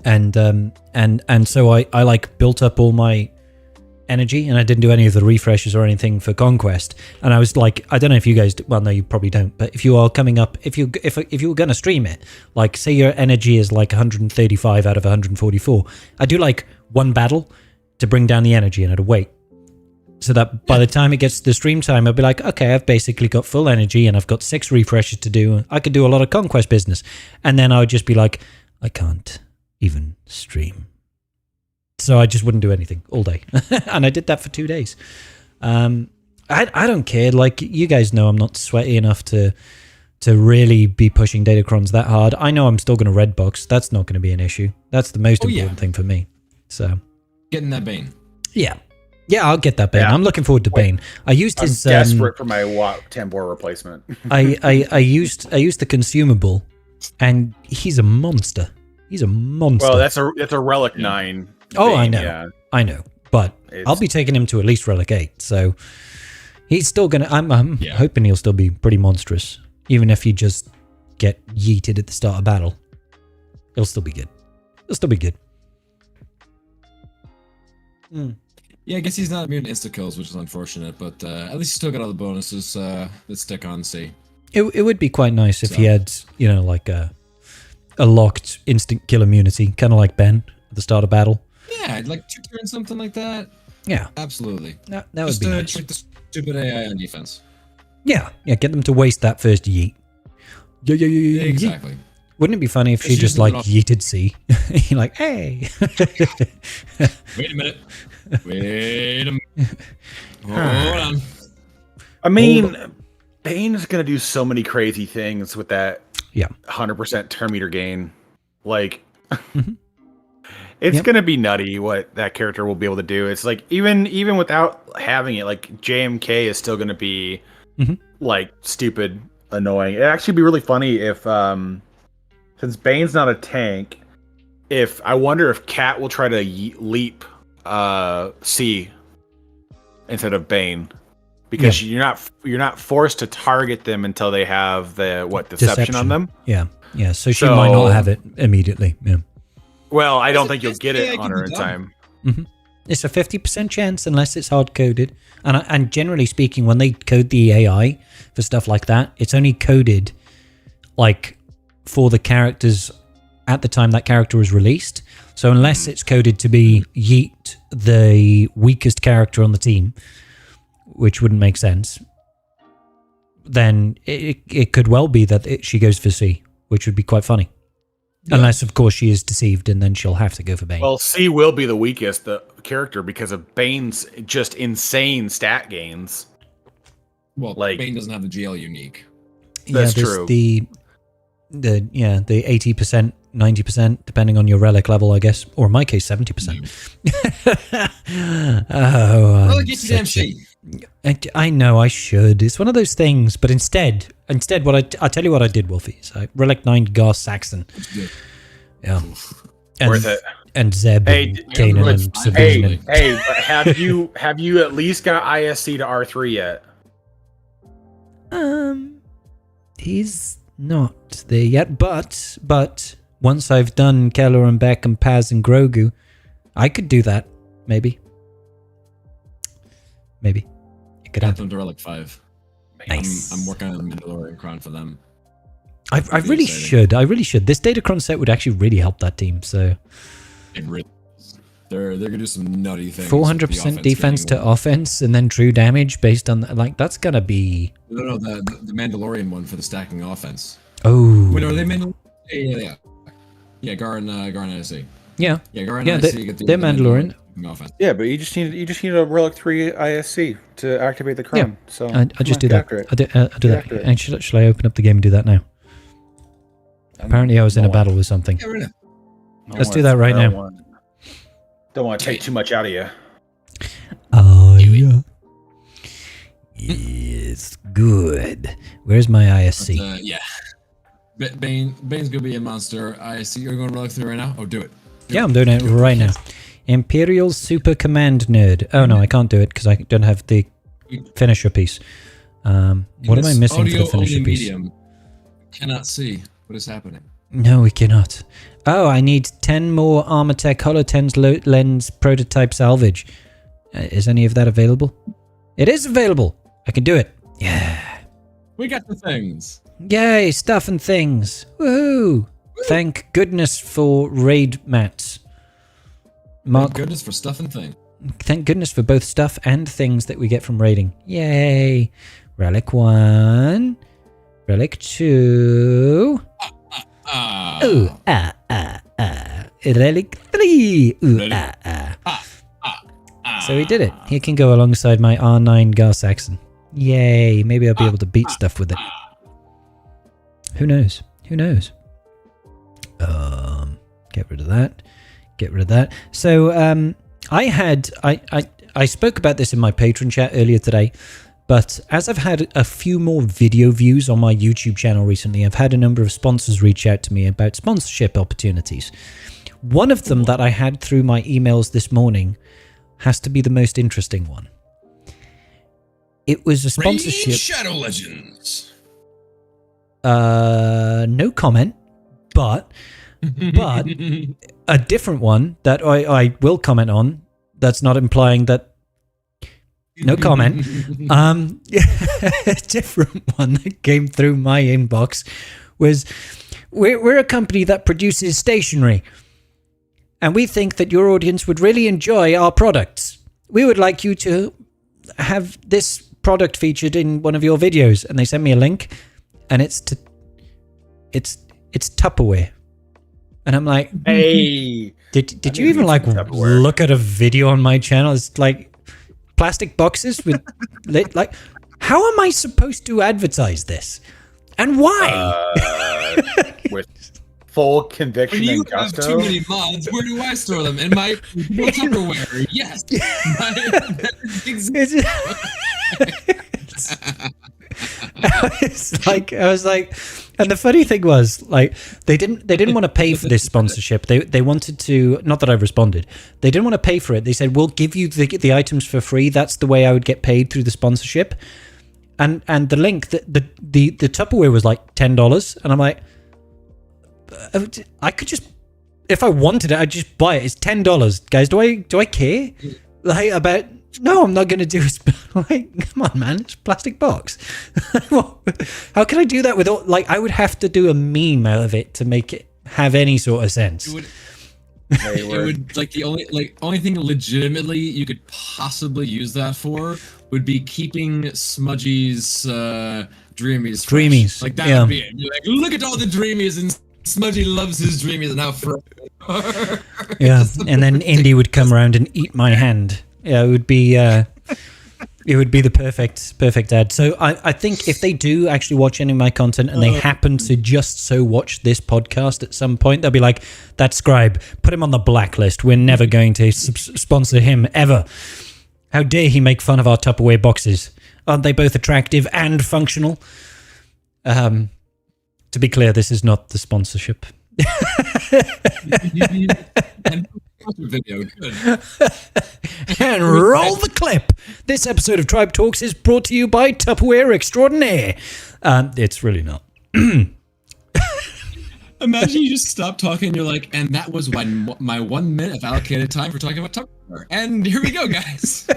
and so I like built up all my energy, and I didn't do any of the refreshes or anything for Conquest. And I was like, I don't know if you guys, well, no, you probably don't. But if you are coming up, if you were going to stream it, like say your energy is like 135 out of 144, I do like one battle to bring down the energy, and I'd wait. So that by the time it gets to the stream time, I'll be like, okay, I've basically got full energy and I've got 6 refreshes to do. I could do a lot of conquest business. And then I would just be like, I can't even stream. So I just wouldn't do anything all day. And I did that for 2 days. I don't care. Like, you guys know I'm not sweaty enough to really be pushing Datacrons that hard. I know I'm still going to red box. That's not going to be an issue. That's the most important thing for me. So getting that Bane. Yeah, I'll get that Bane. I'm looking forward to Bane. I used his desperate for my Tambor replacement. I used the consumable, and he's a monster. He's a monster. Well, that's a Relic 9. Oh, Bane, I know. yeah. I know. But I'll be taking him to at least Relic 8. So he's still gonna. I'm hoping he'll still be pretty monstrous, even if you just get yeeted at the start of battle. It'll still be good. It'll still be good. Yeah, I guess he's not immune to insta-kills, which is unfortunate, but at least he's still got all the bonuses that stick on C. It would be quite nice if he had, like a locked instant kill immunity, kind of like Ben at the start of battle. Yeah, I'd like 2 turns, something like that. Yeah. Absolutely. That would be nice. Trick the stupid AI on defense. Yeah, get them to waste that first yeet. Yeah. Exactly. Wouldn't it be funny if she just like yeeted C? You're like, hey. Wait a minute. Hold on. I mean, Bane's gonna do so many crazy things with that 100% turn meter gain. Like, it's gonna be nutty what that character will be able to do. It's like even without having it, like JMK is still gonna be like stupid, annoying. It'd actually be really funny if since Bane's not a tank, I wonder if Cat will try to leap C instead of Bane, because you're not forced to target them until they have the deception on them. Yeah. So she might not have it immediately. Yeah. Well, I don't think you'll get it on her in time. It's a 50% chance unless it's hard coded, and generally speaking, when they code the AI for stuff like that, it's only coded like for the characters at the time that character was released. So unless it's coded to be yeet the weakest character on the team, which wouldn't make sense, then it could well be that she goes for C, which would be quite funny. Yeah. Unless, of course, she is deceived and then she'll have to go for Bane. Well, C will be the weakest character because of Bane's just insane stat gains. Well, like, Bane doesn't have the GL unique. That's true. The 80%, 90%, depending on your relic level, I guess, or in my case, 70%. Well, get you damn shit. I know I should. It's one of those things, but instead, I'll tell you what I did, Wolfie. So Relic 9 Gar Saxon. Yeah. Worth it. And Zeb and Kanan and Savision. Hey, have you at least got ISC to R3 yet? He's not there yet, but once I've done Keller and Beck and Paz and Grogu, I could do that. Maybe. It could happen. Them to Relic 5. Nice. I'm working on the Mandalorian Crown for them. I really should. This Datacron set would actually really help that team. So it really is. They're gonna do some nutty things. 400% defense to offense, and then true damage based on that's gonna be. No, the Mandalorian one for the stacking offense. Oh. Wait, are they Mandalorian? Yeah. Gar and ISC. Yeah. Gar and ISC. They're Mandalorian. Offense. Yeah, but you just need a Relic 3 ISC to activate the crown. Yeah. So I just do that. I do that. And should I open up the game and do that now? Apparently, I was in a battle with something. Yeah, right now. Let's do that right now. Don't want to take too much out of you. Oh, yeah. It's good. Where's my ISC? But, yeah. Bane's gonna be a monster. ISC, you're going to Relic 3 right now? Oh, do it. I'm doing it right now. Imperial Super Command Nerd. Oh, no, I can't do it because I don't have the finisher piece. What am I missing for the finisher piece? Medium. Cannot see what is happening. No, we cannot. Oh, I need 10 more Armortech HoloTens lens prototype salvage. Is any of that available? It is available. I can do it. Yeah. We got the things. Yay, stuff and things. Woohoo. Thank goodness for raid mats. Thank goodness for stuff and things. Thank goodness for both stuff and things that we get from raiding. Yay! Relic 1. Relic 2. Ooh, Relic 3. Ooh, So we did it. He can go alongside my R9 Gar Saxon. Yay! Maybe I'll be able to beat stuff with it. Who knows? Who knows? Get rid of that. Get rid of that. So I spoke about this in my patron chat earlier today, but as I've had a few more video views on my YouTube channel recently, I've had a number of sponsors reach out to me about sponsorship opportunities. One of them that I had through my emails this morning has to be the most interesting one. It was a sponsorship. Raid Shadow Legends. No comment, but a different one that I will comment on. That's not implying that. No comment. A different one that came through my inbox was, we're a company that produces stationery, and we think that your audience would really enjoy our products. We would like you to have this product featured in one of your videos. And they sent me a link, and it's Tupperware. And I'm like, hey, did you even like look at a video on my channel? It's like plastic boxes with like, how am I supposed to advertise this, and why? With full conviction When you and have gusto. too many mods, where do I store them? In my Tupperware. Yes. I was like, and the funny thing was, like, they didn't want to pay for this sponsorship. They wanted to, not that I responded. They didn't want to pay for it. They said, we'll give you the items for free. That's the way I would get paid, through the sponsorship. And the link, the Tupperware was like $10, and I'm like, I could just, if I wanted it, I'd just buy it. It's $10, guys. Do I care? Like, about? No, I'm not going to do it. Like, come on, man. It's a plastic box. How can I do that with all, like, I would have to do a meme out of it to make it have any sort of sense. It would like the only thing legitimately you could possibly use that for would be keeping Smudgy's Dreamies fresh. Dreamies. Like, that yeah. would be it. You're like, look at all the Dreamies, and Smudgy loves his Dreamies now forever. Yeah, and then Indy would come around and eat my hand. Yeah, it would be the perfect ad. So I think if they do actually watch any of my content, and they happen to just so watch this podcast at some point, they'll be like, that scribe, put him on the blacklist. We're never going to sponsor him ever. How dare he make fun of our Tupperware boxes? Aren't they both attractive and functional? To be clear, this is not the sponsorship. Video, good. And roll the clip. This episode of Tribe Talks is brought to you by Tupperware Extraordinaire. It's really not. Imagine you just stop talking and you're like, and that was my 1 minute of allocated time for talking about Tupperware. And here we go, guys.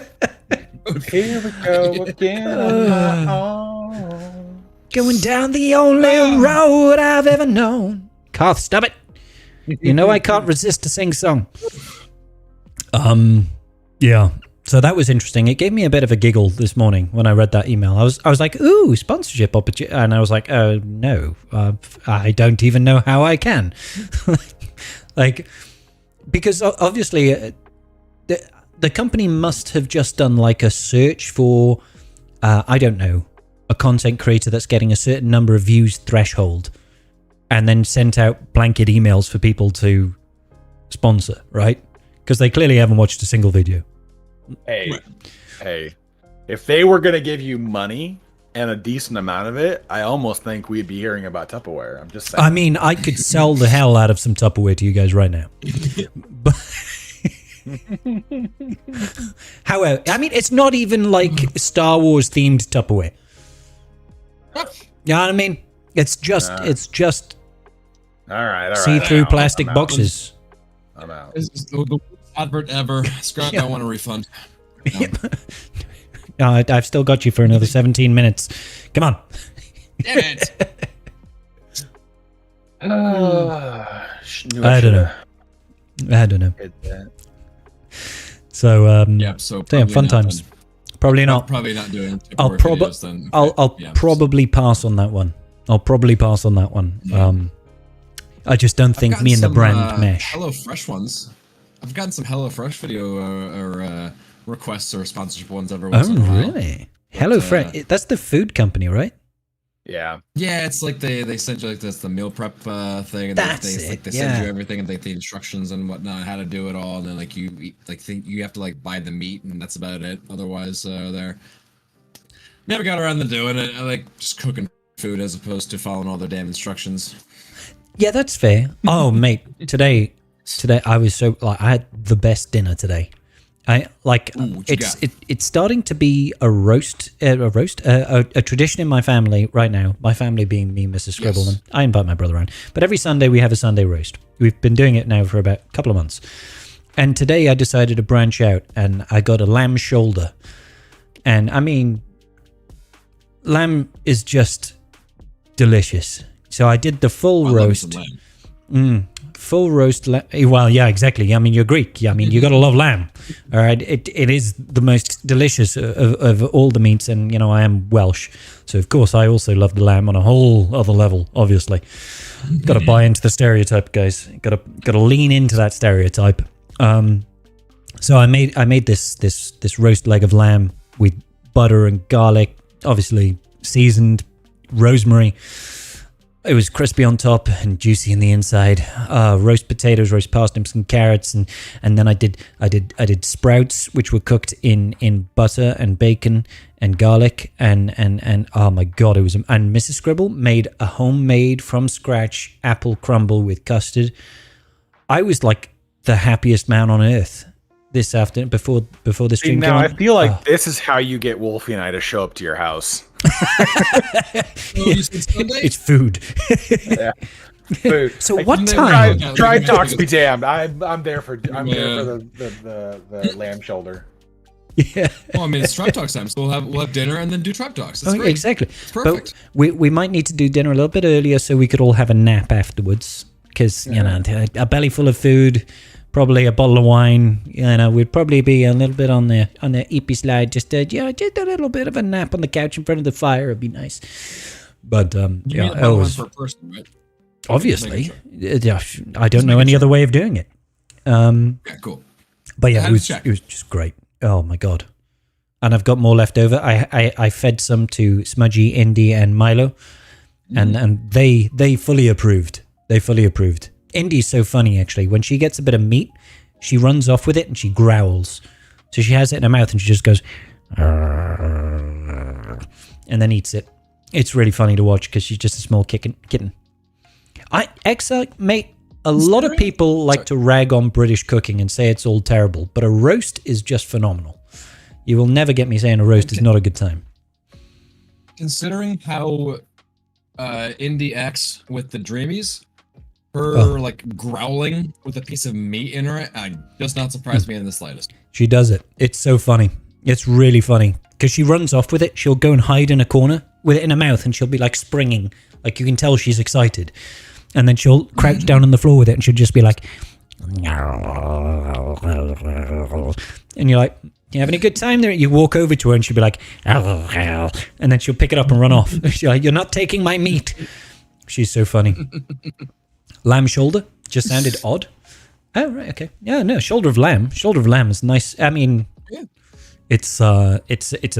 Here we go again. Going down the only road I've ever known. Carth, stop it. You know I can't resist a sing song. Yeah. So that was interesting. It gave me a bit of a giggle this morning when I read that email. I was like, ooh, sponsorship opportunity. And I was like, oh, no. I don't even know how I can. Like, because obviously the company must have just done like a search for, I don't know, a content creator that's getting a certain number of views threshold, and then sent out blanket emails for people to sponsor, right? Because they clearly haven't watched a single video. Hey, if they were going to give you money and a decent amount of it, I almost think we'd be hearing about Tupperware. I'm just saying. I mean, I could sell the hell out of some Tupperware to you guys right now. But however, I mean, it's not even like Star Wars themed Tupperware. You know what I mean? It's just all right. see-through plastic boxes. I'm out. This is the worst advert ever. Scrap, I want a refund. No, I've still got you for another 17 minutes. Come on. Damn it. I don't know. So yeah, so damn, fun not times. then. Probably not. Probably not doing. I'll probably pass on that one. Yeah. I just don't think gotten me and the some, brand mesh. Hello Fresh ones. I've gotten some Hello Fresh video or requests or sponsorship ones every once in a while. Really? Hello Fresh. That's the food company, right? Yeah. Yeah, it's like they send you like the meal prep thing, and they send you everything and like the instructions and whatnot, how to do it all, and then like you have to like buy the meat, and that's about it. Otherwise, there. Never got around to doing it. I like just cooking food as opposed to following all their damn instructions. Yeah, that's fair. Oh, mate, today I was so like I had the best dinner today. It's starting to be a tradition in my family right now. My family being me, Mrs. Scribble, and I invite my brother around. But every Sunday we have a Sunday roast. We've been doing it now for about a couple of months. And today I decided to branch out, and I got a lamb shoulder. And I mean, lamb is just delicious. So I did the full roast. Full roast. Well, yeah, exactly. I mean, you're Greek. I mean, you gotta love lamb. All right, it is the most delicious of all the meats, and you know I am Welsh, so of course I also love the lamb on a whole other level. Obviously, got to buy into the stereotype, guys. Got to lean into that stereotype. So I made this roast leg of lamb with butter and garlic, obviously seasoned, rosemary. It was crispy on top and juicy in the inside. Roast potatoes, roast parsnips and carrots, and then I did sprouts, which were cooked in butter and bacon and garlic, and oh my god, it was. And Mrs. Scribble made a homemade from scratch apple crumble with custard. I was like the happiest man on earth this afternoon before the stream. Now I feel like this is how you get Wolfie and I to show up to your house. It's food. Yeah. Food. So what time? Tribe Talks be damned. I'm there for the lamb shoulder. Yeah. Well, I mean, it's Tribe Talks time, so we'll have dinner and then do Tribe Talks. That's great. Exactly. It's perfect. But we might need to do dinner a little bit earlier so we could all have a nap afterwards, because you know, a belly full of food, probably a bottle of wine. You know, we'd probably be a little bit on the eepy slide, just a little bit of a nap on the couch in front of the fire would be nice. But yeah, it was per person, right? Obviously, I don't know any other way of doing it. Yeah, cool. But yeah, it was just great. Oh my god! And I've got more left over. I fed some to Smudgy, Indy, and Milo, and they fully approved. They fully approved. Indy's so funny, actually. When she gets a bit of meat, she runs off with it and she growls. So she has it in her mouth and she just goes, and then eats it. It's really funny to watch because she's just a small kitten. Mate, a lot of people like to rag on British cooking and say it's all terrible, but a roast is just phenomenal. You will never get me saying a roast is not a good time. Considering how Indy acts with the Dreamies, her like growling with a piece of meat in her, does not surprise me in the slightest. She does it. It's so funny. It's really funny because she runs off with it. She'll go and hide in a corner with it in her mouth, and she'll be like springing, like you can tell she's excited. And then she'll crouch down on the floor with it, and she'll just be like, and you're like, you having a good time there? You walk over to her, and she'll be like, and then she'll pick it up and run off. She's like, you're not taking my meat. She's so funny. Lamb shoulder just sounded odd. Oh right, okay. Yeah, no, shoulder of lamb. Shoulder of lamb is nice. I mean, it's a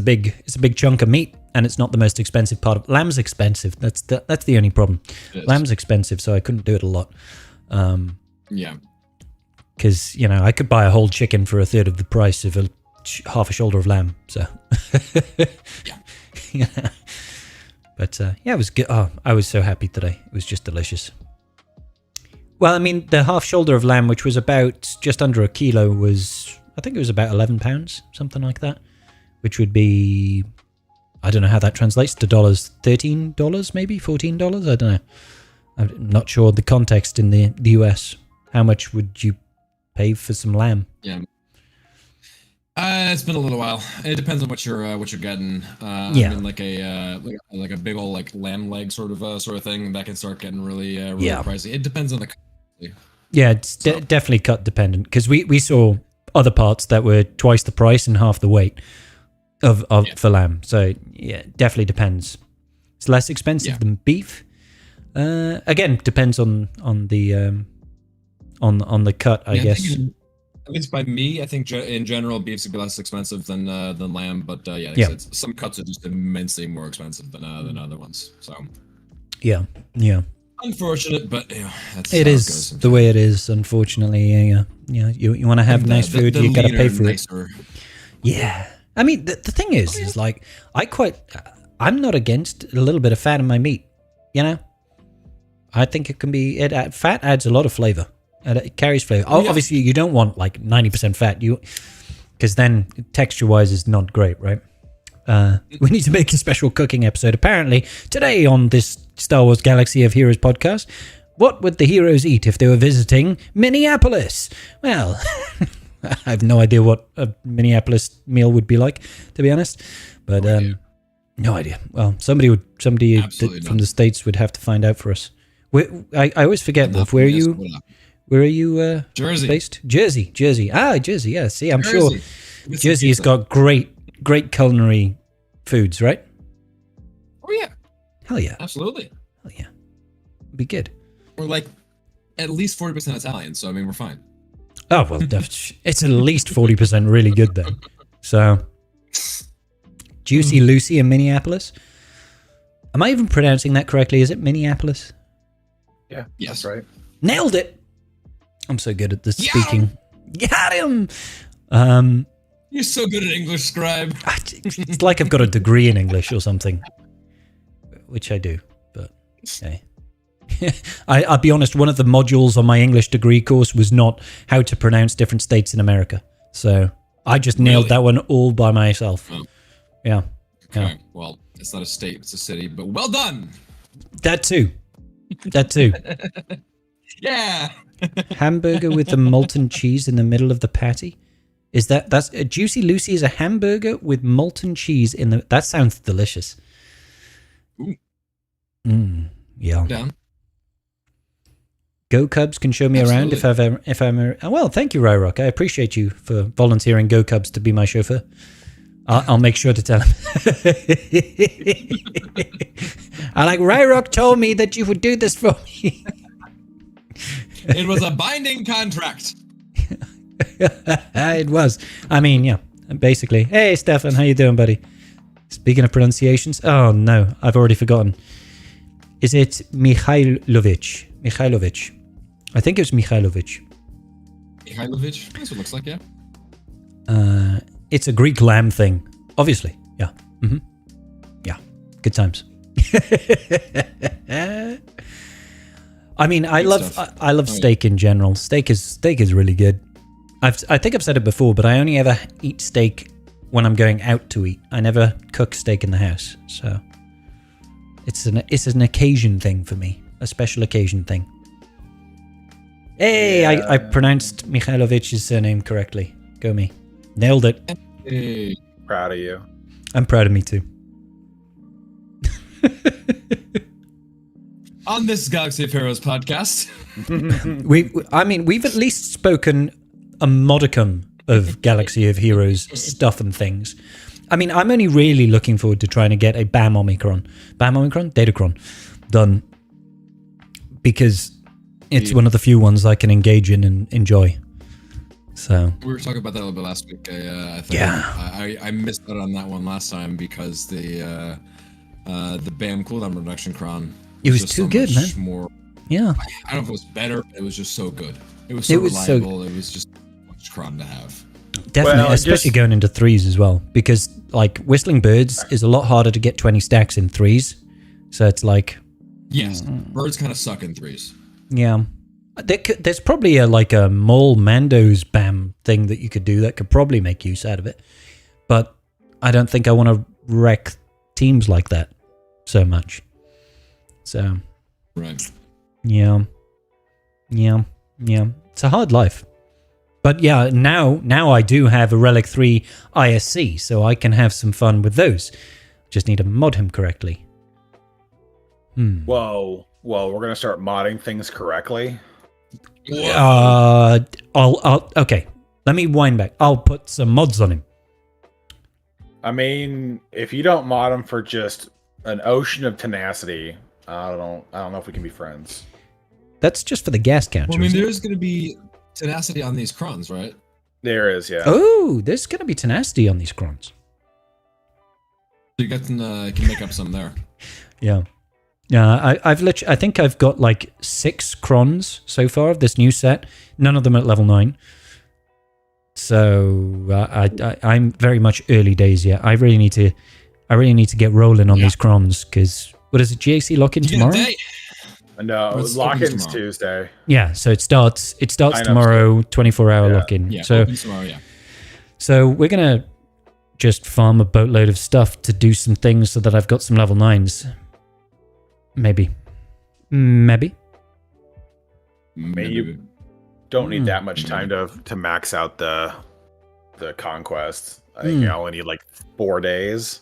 big chunk of meat, and it's not the most expensive part of. Lamb's expensive. That's the only problem. Lamb's expensive, so I couldn't do it a lot. Yeah. Because you know I could buy a whole chicken for a third of the price of half a shoulder of lamb. So. Yeah. But yeah, it was good. Oh, I was so happy today. It was just delicious. Well, I mean, the half shoulder of lamb, which was about just under a kilo, was, I think it was about £11, something like that, which would be, I don't know how that translates to dollars, $13 maybe, $14, I don't know. I'm not sure the context in the US. How much would you pay for some lamb? Yeah. It's been a little while. It depends on what you're getting. I mean, like a big old like lamb leg sort of thing that can start getting really pricey. It depends on the. Yeah, it's definitely cut dependent because we saw other parts that were twice the price and half the weight of for lamb. So yeah, definitely depends. It's less expensive than beef. Again, depends on the cut, I guess. At least by me, I think in general, beef's would be less expensive than lamb. But some cuts are just immensely more expensive than other ones. So yeah. Unfortunate, but that's it is the way it is. Unfortunately, yeah. You want to have nice food, you got to pay for it. Yeah, I mean the thing is like I'm not against a little bit of fat in my meat. You know, I think it can be. Fat adds a lot of flavor. It carries flavor. Obviously, you don't want like 90% fat. Because then texture-wise is not great, right? We need to make a special cooking episode. Apparently, today on this Star Wars Galaxy of Heroes podcast, what would the heroes eat if they were visiting Minneapolis? Well, I have no idea what a Minneapolis meal would be like, to be honest. But no idea. Well, somebody from the States would have to find out for us. I always forget, Wolf. Where are you Jersey. based? Jersey. Ah, Jersey, yeah. See, I'm sure Jersey has got great culinary foods, right? Oh, yeah. Hell yeah. Absolutely. Hell yeah. Be good. We're like at least 40% Italian, so I mean, we're fine. Oh, well, it's at least 40% really good then. So, Juicy Lucy in Minneapolis. Am I even pronouncing that correctly? Is it Minneapolis? Yeah. Yes. That's right. Nailed it. I'm so good at this speaking. Got him. You're so good at English, Scribe. It's like I've got a degree in English or something, which I do. But hey, I'll be honest. One of the modules on my English degree course was not how to pronounce different states in America. So I just nailed that one all by myself. Oh. Yeah. Okay. Yeah. Well, it's not a state; it's a city. But well done. That too. Yeah. Hamburger with the molten cheese in the middle of the patty. That's a Juicy Lucy is a hamburger with molten cheese in the. That sounds delicious. Ooh. Yeah. Down. Go Cubs can show me around if I'm. Well, thank you, Ryrock. I appreciate you for volunteering Go Cubs to be my chauffeur. I'll make sure to tell him. Ryrock told me that you would do this for me. It was a binding contract. It was. I mean, yeah. Basically. Hey, Stefan, how you doing, buddy? Speaking of pronunciations, oh no, I've already forgotten. Is it Mikhailovich? I think it was Mikhailovich. Mikhailovich? That's what it looks like, yeah. It's a Greek lamb thing, obviously. Yeah. Mm-hmm. Yeah. Good times. I mean, I love steak in general. Steak is really good. I think I've said it before, but I only ever eat steak when I'm going out to eat. I never cook steak in the house, so it's an occasion thing for me, a special occasion thing. Hey, yeah. I pronounced Mikhailovich's surname correctly. Go me, nailed it. Hey. Proud of you. I'm proud of me too. On this Galaxy of Heroes podcast, we've at least spoken a modicum of Galaxy of Heroes stuff and things. I mean, I'm only really looking forward to trying to get a BAM Omicron, Datacron done, because it's one of the few ones I can engage in and enjoy. So we were talking about that a little bit last week. I missed out on that one last time because the BAM cooldown reduction cron. It was too good, man. More, yeah. I don't know if it was better. It was just so good. It was so reliable. It was just much cron to have. Definitely, especially going into threes as well, because like Whistling Birds is a lot harder to get 20 stacks in threes. So it's like, yes, birds kind of suck in threes. Yeah, there's probably a Mole Mando's BAM thing that you could do that could probably make use out of it, but I don't think I want to wreck teams like that so much. So, right. Yeah. It's a hard life. But yeah, now I do have a Relic 3 ISC, so I can have some fun with those. Just need to mod him correctly. Whoa, we're gonna start modding things correctly. Okay. Let me wind back. I'll put some mods on him. I mean, if you don't mod him for just an ocean of tenacity, I don't know if we can be friends. That's just for the gas counter. Well, I mean, there's going to be tenacity on these crons, right? There is, yeah. Oh, there's going to be tenacity on these crons. You can make up some there. Yeah. Yeah, I think I've got like 6 crons so far of this new set. None of them at level 9. So I'm very much early days yet. I really need to get rolling on these crons because what is it? GAC lock-in tomorrow? No, lock-in's Tuesday. Yeah, so it starts tomorrow. 24-hour lock-in. Yeah, so tomorrow. Yeah. So we're gonna just farm a boatload of stuff to do some things so that I've got some level 9s. Maybe. You don't need that much time to max out the conquest. I think you only need like 4 days.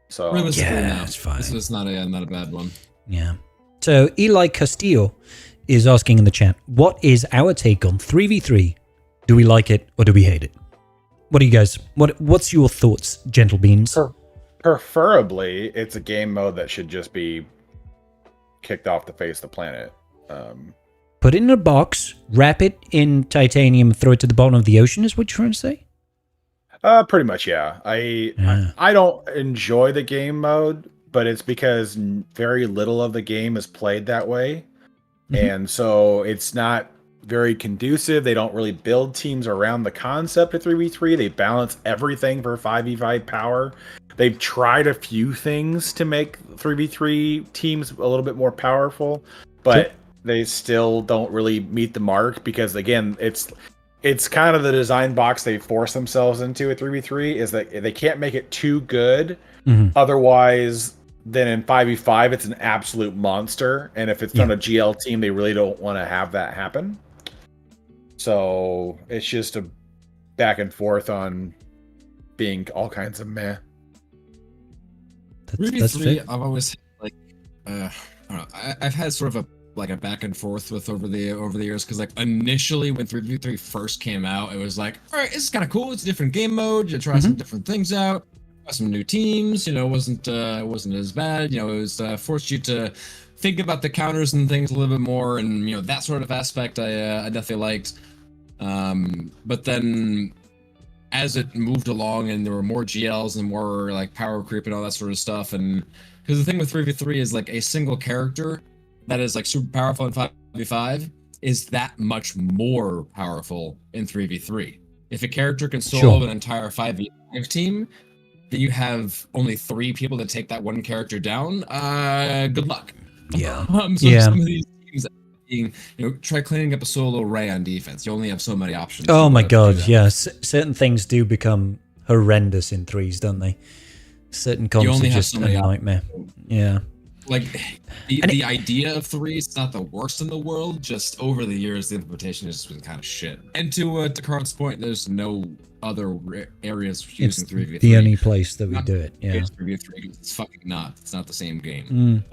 So yeah, it's fine. This is not a bad one. Yeah. So Eli Castillo is asking in the chat, what is our take on 3v3? Do we like it or do we hate it? What do you guys? What's your thoughts, Gentle Beans? Preferably, it's a game mode that should just be kicked off the face of the planet. Put it in a box, wrap it in titanium, throw it to the bottom of the ocean. Is what you're trying to say? Pretty much, yeah. I don't enjoy the game mode, but it's because very little of the game is played that way, and so it's not very conducive. They don't really build teams around the concept of 3v3. They balance everything for 5v5 power. They've tried a few things to make 3v3 teams a little bit more powerful, but they still don't really meet the mark because, again, it's kind of the design box they force themselves into at 3v3 is that they can't make it too good. Otherwise, then in 5v5, it's an absolute monster. And if it's on a GL team, they really don't want to have that happen. So it's just a back and forth on being all kinds of meh. That's fair. I've always like, I don't know. I've had sort of a back and forth with over the years because like initially when 3v3 first came out, it was like, all right, it's kind of cool. It's a different game mode. You try some different things out. Try some new teams. You know, it wasn't as bad. You know, it was forced you to think about the counters and things a little bit more, and you know that sort of aspect I definitely liked. But then as it moved along and there were more GLs and more like power creep and all that sort of stuff, and because the thing with 3v3 is like a single character that is like super powerful in 5v5 is that much more powerful in 3v3. If a character can solo an entire 5v5 team, then you have only 3 people to take that one character down. Good luck. Yeah. Some of these teams, try cleaning up a solo Ray on defense. You only have so many options. Oh my god, yeah. Certain things do become horrendous in 3s, don't they? Certain comps are just a nightmare. Yeah. Like, the idea of 3 is not the worst in the world, just over the years, the implementation has been kind of shit. And to Carl's point, there's no other areas using 3v3. The only place that we do it, yeah. 3v3, it's fucking not. It's not the same game.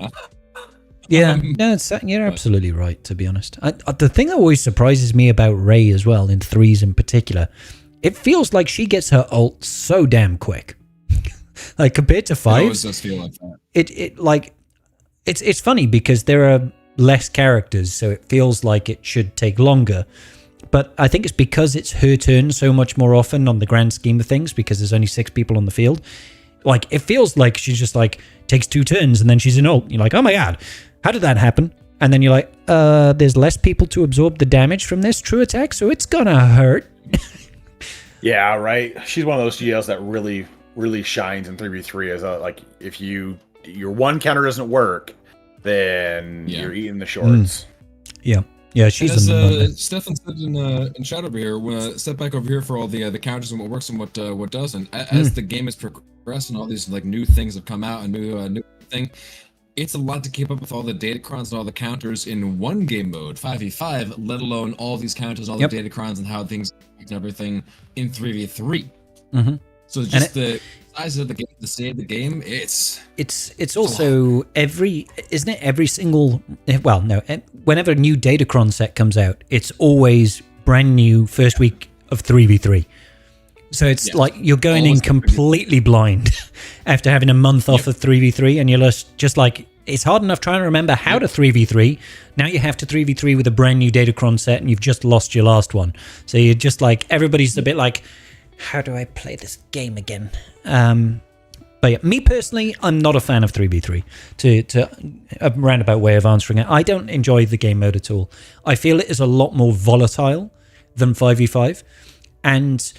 Yeah, no, you're absolutely right, to be honest. The thing that always surprises me about Ray as well, in 3s in particular, it feels like she gets her ult so damn quick. Like, compared to 5s, it always does feel like that. It's funny because there are less characters, so it feels like it should take longer. But I think it's because it's her turn so much more often on the grand scheme of things, because there's only 6 people on the field. Like, it feels like she's just like takes 2 turns and then she's in ult. You're like, oh my god, how did that happen? And then you're like, there's less people to absorb the damage from this true attack, so it's gonna hurt. Yeah, right. She's one of those GLs that really, really shines in 3v3 as like if your one counter doesn't work, then you're eating the shorts. Yeah, she's as Stefan said in chat over here. Step back over here for all the counters and what works and what doesn't. As the game has progressed and all these like new things have come out and new thing, it's a lot to keep up with all the datacrons and all the counters in one game mode, 5v5, let alone all these counters, all the datacrons and how things and everything in 3v3. So just the size of the game, the state of the game, it's also every single, well, no, whenever a new Datacron set comes out, it's always brand new first week of 3v3. So it's like you're going in completely blind after having a month off of 3v3, and you're just like, it's hard enough trying to remember how to 3v3. Now you have to 3v3 with a brand new Datacron set, and you've just lost your last one. So you're just like, everybody's a bit like, how do I play this game again? But yeah, me personally, I'm not a fan of 3v3. To a roundabout way of answering it, I don't enjoy the game mode at all. I feel it is a lot more volatile than 5v5, and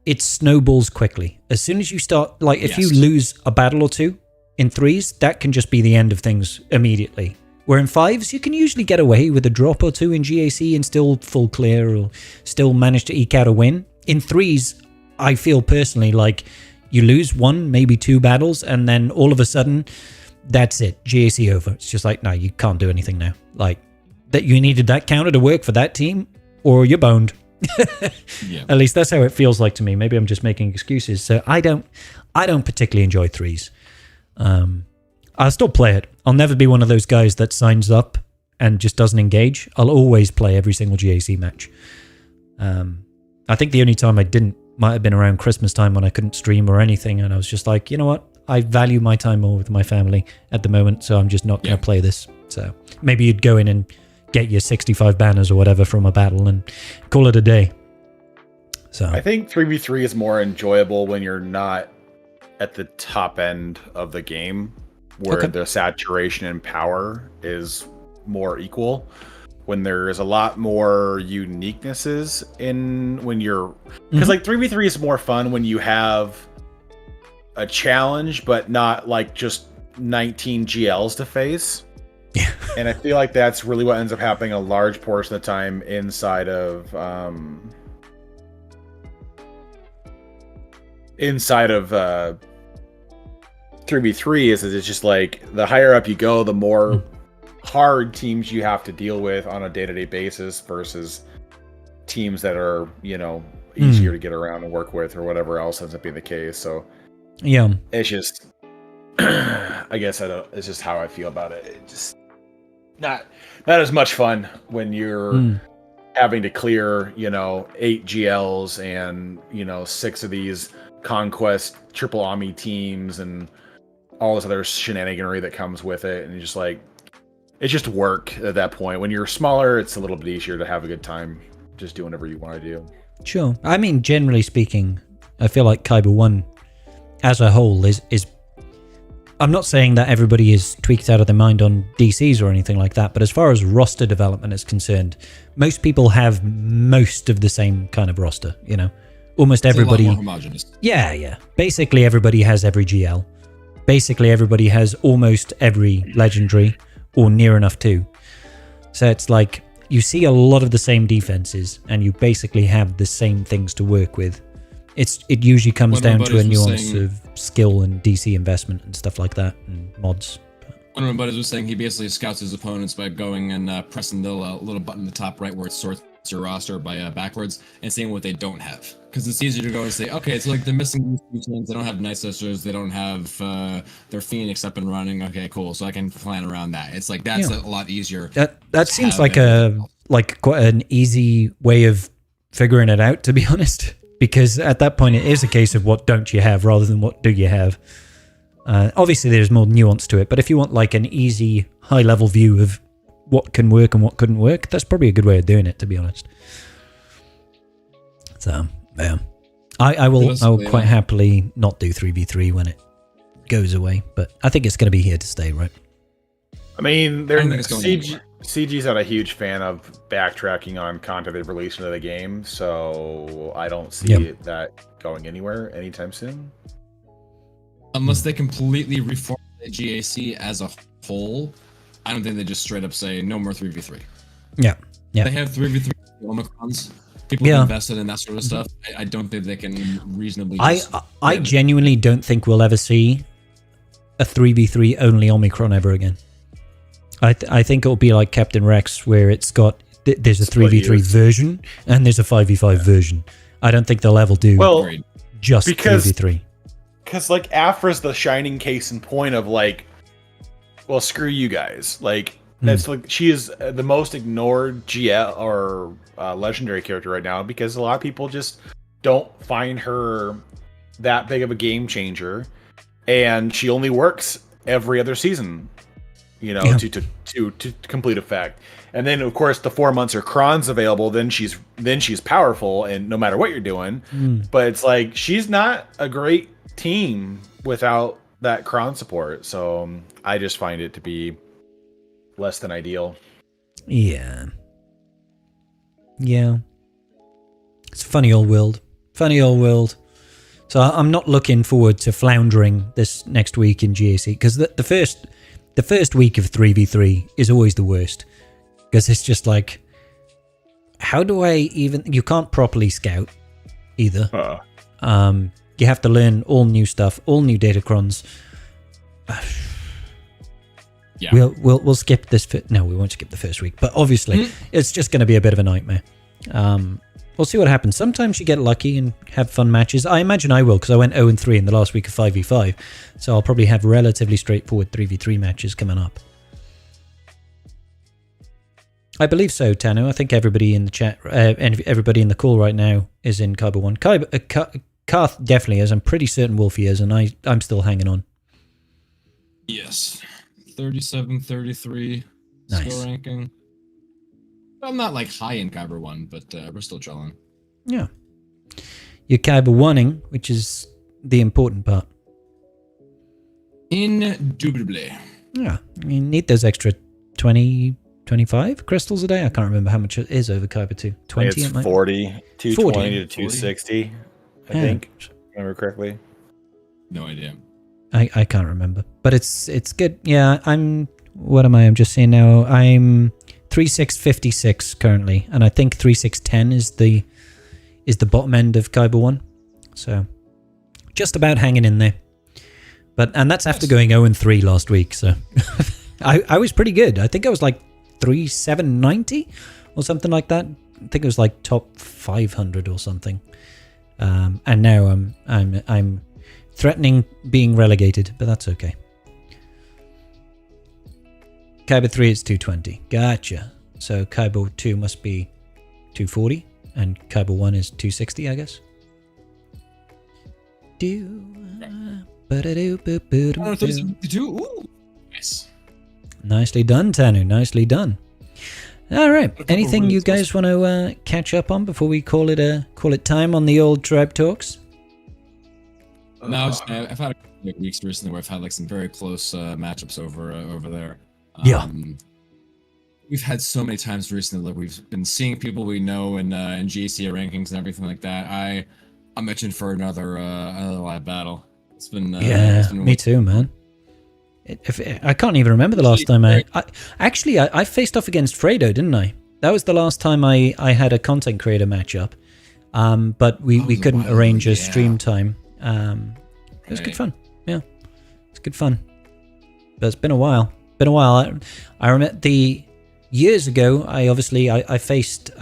it snowballs quickly. As soon as you start, like, if you lose a battle or two in 3s, that can just be the end of things immediately. Where in 5s, you can usually get away with a drop or two in GAC and still full clear or still manage to eke out a win. In 3s, I feel personally like you lose 1, maybe 2 battles, and then all of a sudden, that's it. GAC over. It's just like, no, you can't do anything now. Like, that you needed that counter to work for that team, or you're boned. At least that's how it feels like to me. Maybe I'm just making excuses. So I don't particularly enjoy 3s. I'll still play it. I'll never be one of those guys that signs up and just doesn't engage. I'll always play every single GAC match. I think the only time I didn't might have been around Christmas time when I couldn't stream or anything, and I was just like, you know what? I value my time more with my family at the moment, so I'm just not going to play this. So maybe you'd go in and get your 65 banners or whatever from a battle and call it a day. So I think 3v3 is more enjoyable when you're not at the top end of the game, where the saturation and power is more equal. When there's a lot more uniquenesses in when you're, because like 3v3 is more fun when you have a challenge, but not like just 19 GLs to face. Yeah. And I feel like that's really what ends up happening a large portion of the time inside of 3v3 is that it's just like the higher up you go, the more hard teams you have to deal with on a day-to-day basis versus teams that are, you know, easier to get around and work with or whatever else ends up being the case. So yeah, it's just I guess it's just how I feel about it. It's just not as much fun when you're having to clear, you know, 8 GLs and, you know, 6 of these Conquest triple Omni teams and all this other shenaniganery that comes with it. And you're just like, it's just work at that point. When you're smaller, it's a little bit easier to have a good time just doing whatever you want to do. Sure. I mean, generally speaking, I feel like Kaiba 1 as a whole is I'm not saying that everybody is tweaked out of their mind on DCs or anything like that, but as far as roster development is concerned, most people have most of the same kind of roster, you know? Almost everybody. It's a lot more homogenous. Yeah. Basically, everybody has every GL. Basically, everybody has almost every legendary, or near enough to. So it's like, you see a lot of the same defenses, and you basically have the same things to work with. It usually comes down to a nuance of skill and DC investment and stuff like that, and mods. One of my buddies was saying he basically scouts his opponents by going and pressing the little button in the top right where it sorts your roster by backwards and seeing what they don't have. Because it's easier to go and say, okay, it's like they're missing these teams. They don't have Night Sisters. They don't have their Phoenix up and running. Okay, cool. So I can plan around that. It's like that's a lot easier. That seems like quite an easy way of figuring it out, to be honest. Because at that point, it is a case of what don't you have rather than what do you have. Obviously, there's more nuance to it, but if you want like an easy, high-level view of what can work and what couldn't work, that's probably a good way of doing it, to be honest. So, yeah. I will quite happily not do 3v3 when it goes away, but I think it's going to be here to stay, right? I mean, CG's not a huge fan of backtracking on content they've released into the game, so I don't see that going anywhere anytime soon. Unless they completely reform the GAC as a whole, I don't think they just straight up say no more 3v3. Yeah. They have 3v3 Omicrons. People have invested in that sort of stuff. I don't think they can reasonably. I genuinely don't think we'll ever see a 3v3 only Omicron ever again. I think it'll be like Captain Rex, where it's got there's a 3v3 version and there's a 5v5 version. I don't think they'll ever do just 3v3. Because like Afra's the shining case in point of like, well, screw you guys. Like That's like she is the most ignored GL or legendary character right now because a lot of people just don't find her that big of a game changer, and she only works every other season, to complete effect. And then of course the 4 months her Kron's available, then she's powerful, and no matter what you're doing. But it's like she's not a great team without that Kron support. So I just find it to be less than ideal. Yeah. It's a funny old world. So I'm not looking forward to floundering this next week in GAC, because the first week of 3v3 is always the worst, because it's just like, how do I even... You can't properly scout either. You have to learn all new stuff, all new datacrons. Yeah. We'll skip this. No, we won't skip the first week. But obviously, it's just going to be a bit of a nightmare. We'll see what happens. Sometimes you get lucky and have fun matches. I imagine I will, because I went 0-3 in the last week of 5v5. So I'll probably have relatively straightforward 3v3 matches coming up. I believe so, Tanu. I think everybody in the chat, and everybody in the call right now is in Kaiba 1. Karth definitely is. I'm pretty certain Wolfie is, and I'm still hanging on. Yes. 37, 33 Nice. Skill ranking. I'm not like high in Kyber 1, but we're still chilling. Yeah. You're Kaiba 1ing, which is the important part. Indubitably. Yeah. You need those extra 20, 25 crystals a day. I can't remember how much it is over Kaiba 2. 20? It's 40, 220 to 260, I think, if I remember correctly. No idea. I can't remember, but it's good. Yeah, what am I? I'm just saying now. I'm 3656 currently, and I think 3610 is the bottom end of Kaiba 1. So just about hanging in there. And that's after going 0-3 last week. So I was pretty good. I think I was like 3790 or something like that. I think it was like top 500 or something. And now I'm threatening being relegated, but that's okay. Kaiba 3 is 220. Gotcha. So Kaiba 2 must be 240, and Kaiba 1 is 260, I guess. Ooh. Nice. Nicely done, Tanu. Nicely done. All right. Anything you guys want to catch up on before we call it time on the old Tribe Talks? No, I've had a couple of weeks recently where I've had like some very close matchups over there. Yeah. We've had so many times recently that we've been seeing people we know in GAC rankings and everything like that. I'm itching for another live battle. It's been me too, man. I can't even remember the last time I faced off against Fredo, didn't I? That was the last time I had a content creator matchup. But we couldn't arrange a stream time. It was good fun. Yeah, it's good fun. But it's been a while. I remember the years ago. I faced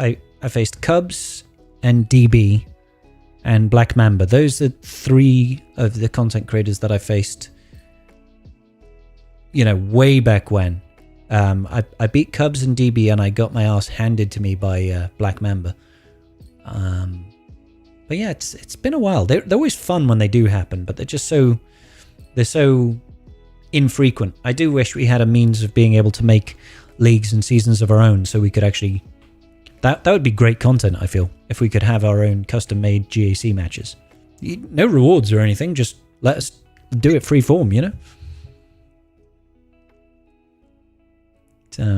Cubs and DB and Black Mamba. Those are three of the content creators that I faced. Way back when. I beat Cubs and DB, and I got my ass handed to me by Black Mamba. But yeah, it's been a while. They're always fun when they do happen, but they're so infrequent. I do wish we had a means of being able to make leagues and seasons of our own, so we could actually... That would be great content, I feel, if we could have our own custom-made GAC matches. No rewards or anything, just let us do it free form, Would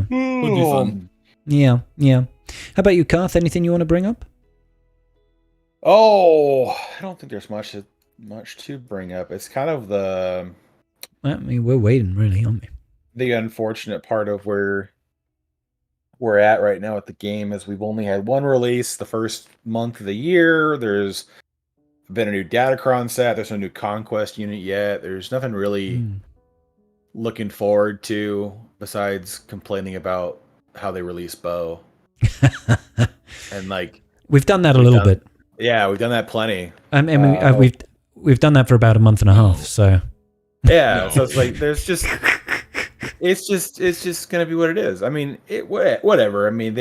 be fun. Yeah. How about you, Karth? Anything you want to bring up? Oh, I don't think there's much to bring up. It's kind of I mean, we're waiting, really, aren't we? The unfortunate part of where we're at right now with the game is we've only had one release the first month of the year. There's been a new Datacron set. There's no new Conquest unit yet. There's nothing really looking forward to besides complaining about how they release Bow. And we've done that a little bit. Yeah, we've done that plenty. I mean, we've done that for about a month and a half. So yeah, so it's like there's just it's just gonna be what it is. I mean, whatever. I mean,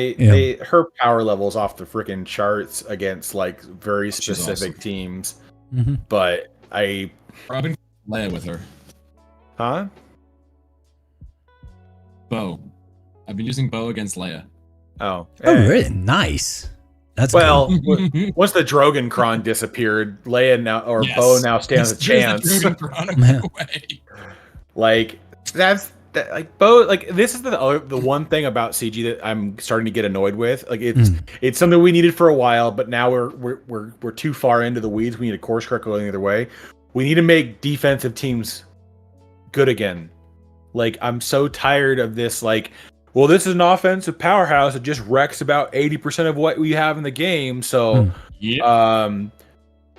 her power level's off the freaking charts against like very specific awesome. teams. Mm-hmm. But I've been Leia with her. Huh? Bo. I've been using Bo against Leia. Oh, really? Nice. That's well. cool. Once the Drogon Krawn disappeared, Bo now stands a chance. Like like Bo, like this is the one thing about CG that I'm starting to get annoyed with. Like it's something we needed for a while, but now we're too far into the weeds. We need a course correct going the other way. We need to make defensive teams good again. Like I'm so tired of this. Like, well, this is an offensive powerhouse that just wrecks about 80% of what we have in the game. So,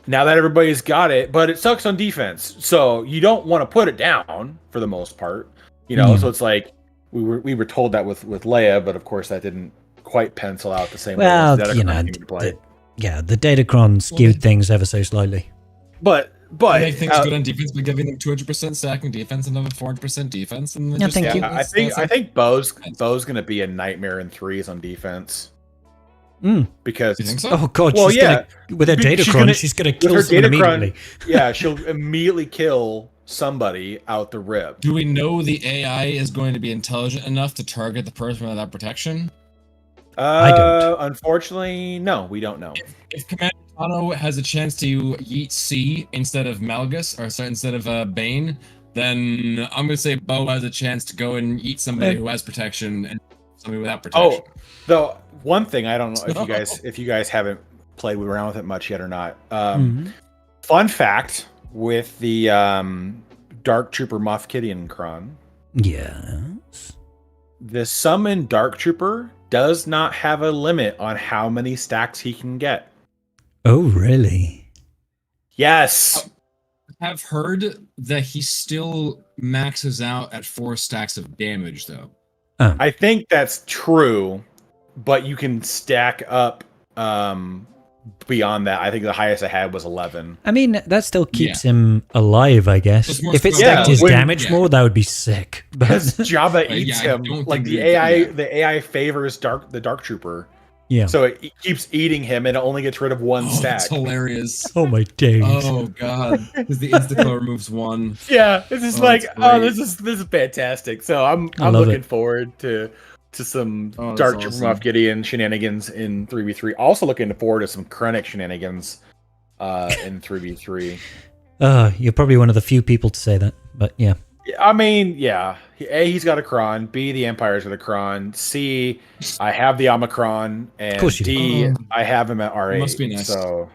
now that everybody's got it, but it sucks on defense. So you don't want to put it down for the most part. You know, so it's like we were told that with Leia, but of course that didn't quite pencil out the same way. Well, you know, the Datacron skewed things ever so slightly. But make things good on defense by giving them 200% stacking defense and another 400% defense. And I think Bo's gonna be a nightmare in threes on defense. Because you think so? Oh god, with her Datacron, she's gonna kill someone immediately. Yeah, she'll immediately kill somebody out the rip. Do we know the AI is going to be intelligent enough to target the person without protection? I don't. Unfortunately, no, we don't know. If Commander Tano has a chance to yeet C instead of Malgus, or sorry, instead of Bane, then I'm gonna say Bo has a chance to go and eat somebody who has protection and somebody without protection. Oh, though one thing I don't know if you guys haven't played around with it much yet or not. Fun fact with the Dark Trooper Moff Gideon Kron. Yes. The summon Dark Trooper does not have a limit on how many stacks he can get. Oh, really? Yes. I've heard that he still maxes out at 4 stacks of damage, though. Oh. I think that's true, but you can stack up beyond that. I think the highest I had was 11. I mean, that still keeps him alive, I guess. If it stacked his damage more, that would be sick. Because Jabba eats him. Like the AI favors the Dark Trooper. Yeah. So it keeps eating him and it only gets rid of one stack. That's hilarious. Oh my days. Oh god. Because the insta-kill removes 1. Yeah, it's just this is fantastic. So I'm looking forward to some Dark Trooper Moff Gideon shenanigans in 3v3. Also looking forward to some Krennic shenanigans in 3v3. You're probably one of the few people to say that, but yeah. I mean, yeah. A, he's got a Kron. B, the Empire's got a Kron. C, I have the Omicron. And D, I have him at R8. Must be nice. So,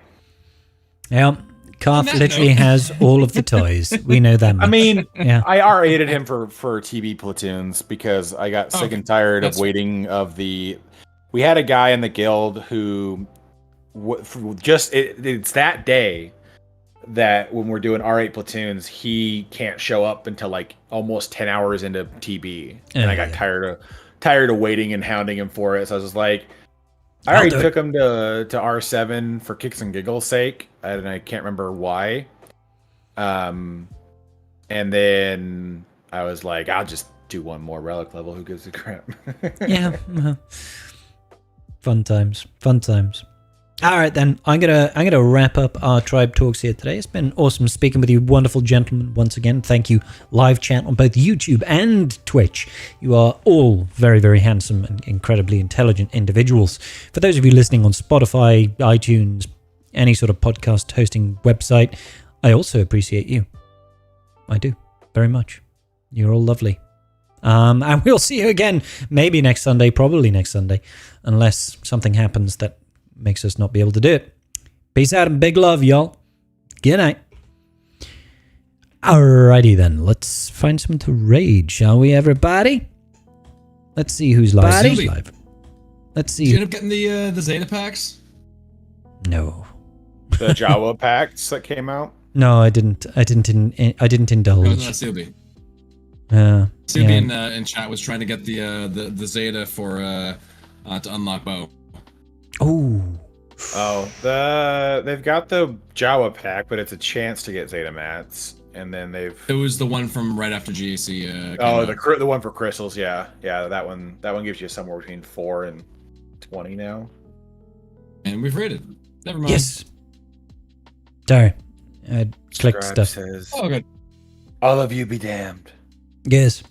yeah, Carth literally has all of the toys. We know that much. I mean, I R8'd him for TB platoons because I got sick and tired of waiting we had a guy in the guild who it's that day that when we're doing R8 platoons, he can't show up until like almost 10 hours into TB. And I got tired of waiting and hounding him for it. So I was just like, I already took him to R7 for kicks and giggles sake, and I can't remember why. And then I was like, I'll just do one more relic level. Who gives a crap? Yeah. Fun times. All right, then. I'm gonna wrap up our tribe talks here today. It's been awesome speaking with you, wonderful gentlemen. Once again, thank you, live chat on both YouTube and Twitch. You are all very, very handsome and incredibly intelligent individuals. For those of you listening on Spotify, iTunes, any sort of podcast hosting website, I also appreciate you. I do very much. You're all lovely. And we'll see you again, maybe next Sunday, probably next Sunday, unless something happens that makes us not be able to do it. Peace out and big love, y'all. Good night. Alrighty then, let's find someone to raid, shall we, everybody? Let's see who's live. Let's see. Did you end up getting the Zeta packs? No. The Jawa packs that came out? No, I didn't indulge. No, Subi. In chat was trying to get the Zeta for to unlock Bo. Oh, they've got the Jawa pack, but it's a chance to get Zeta mats, and then they've. It was the one from right after GAC. The one for crystals, yeah. That one gives you somewhere between 4 and 20 now. And we've rated. Never mind. Yes. Sorry. Click Scribe stuff. says, Oh, good. all of you be damned. Yes.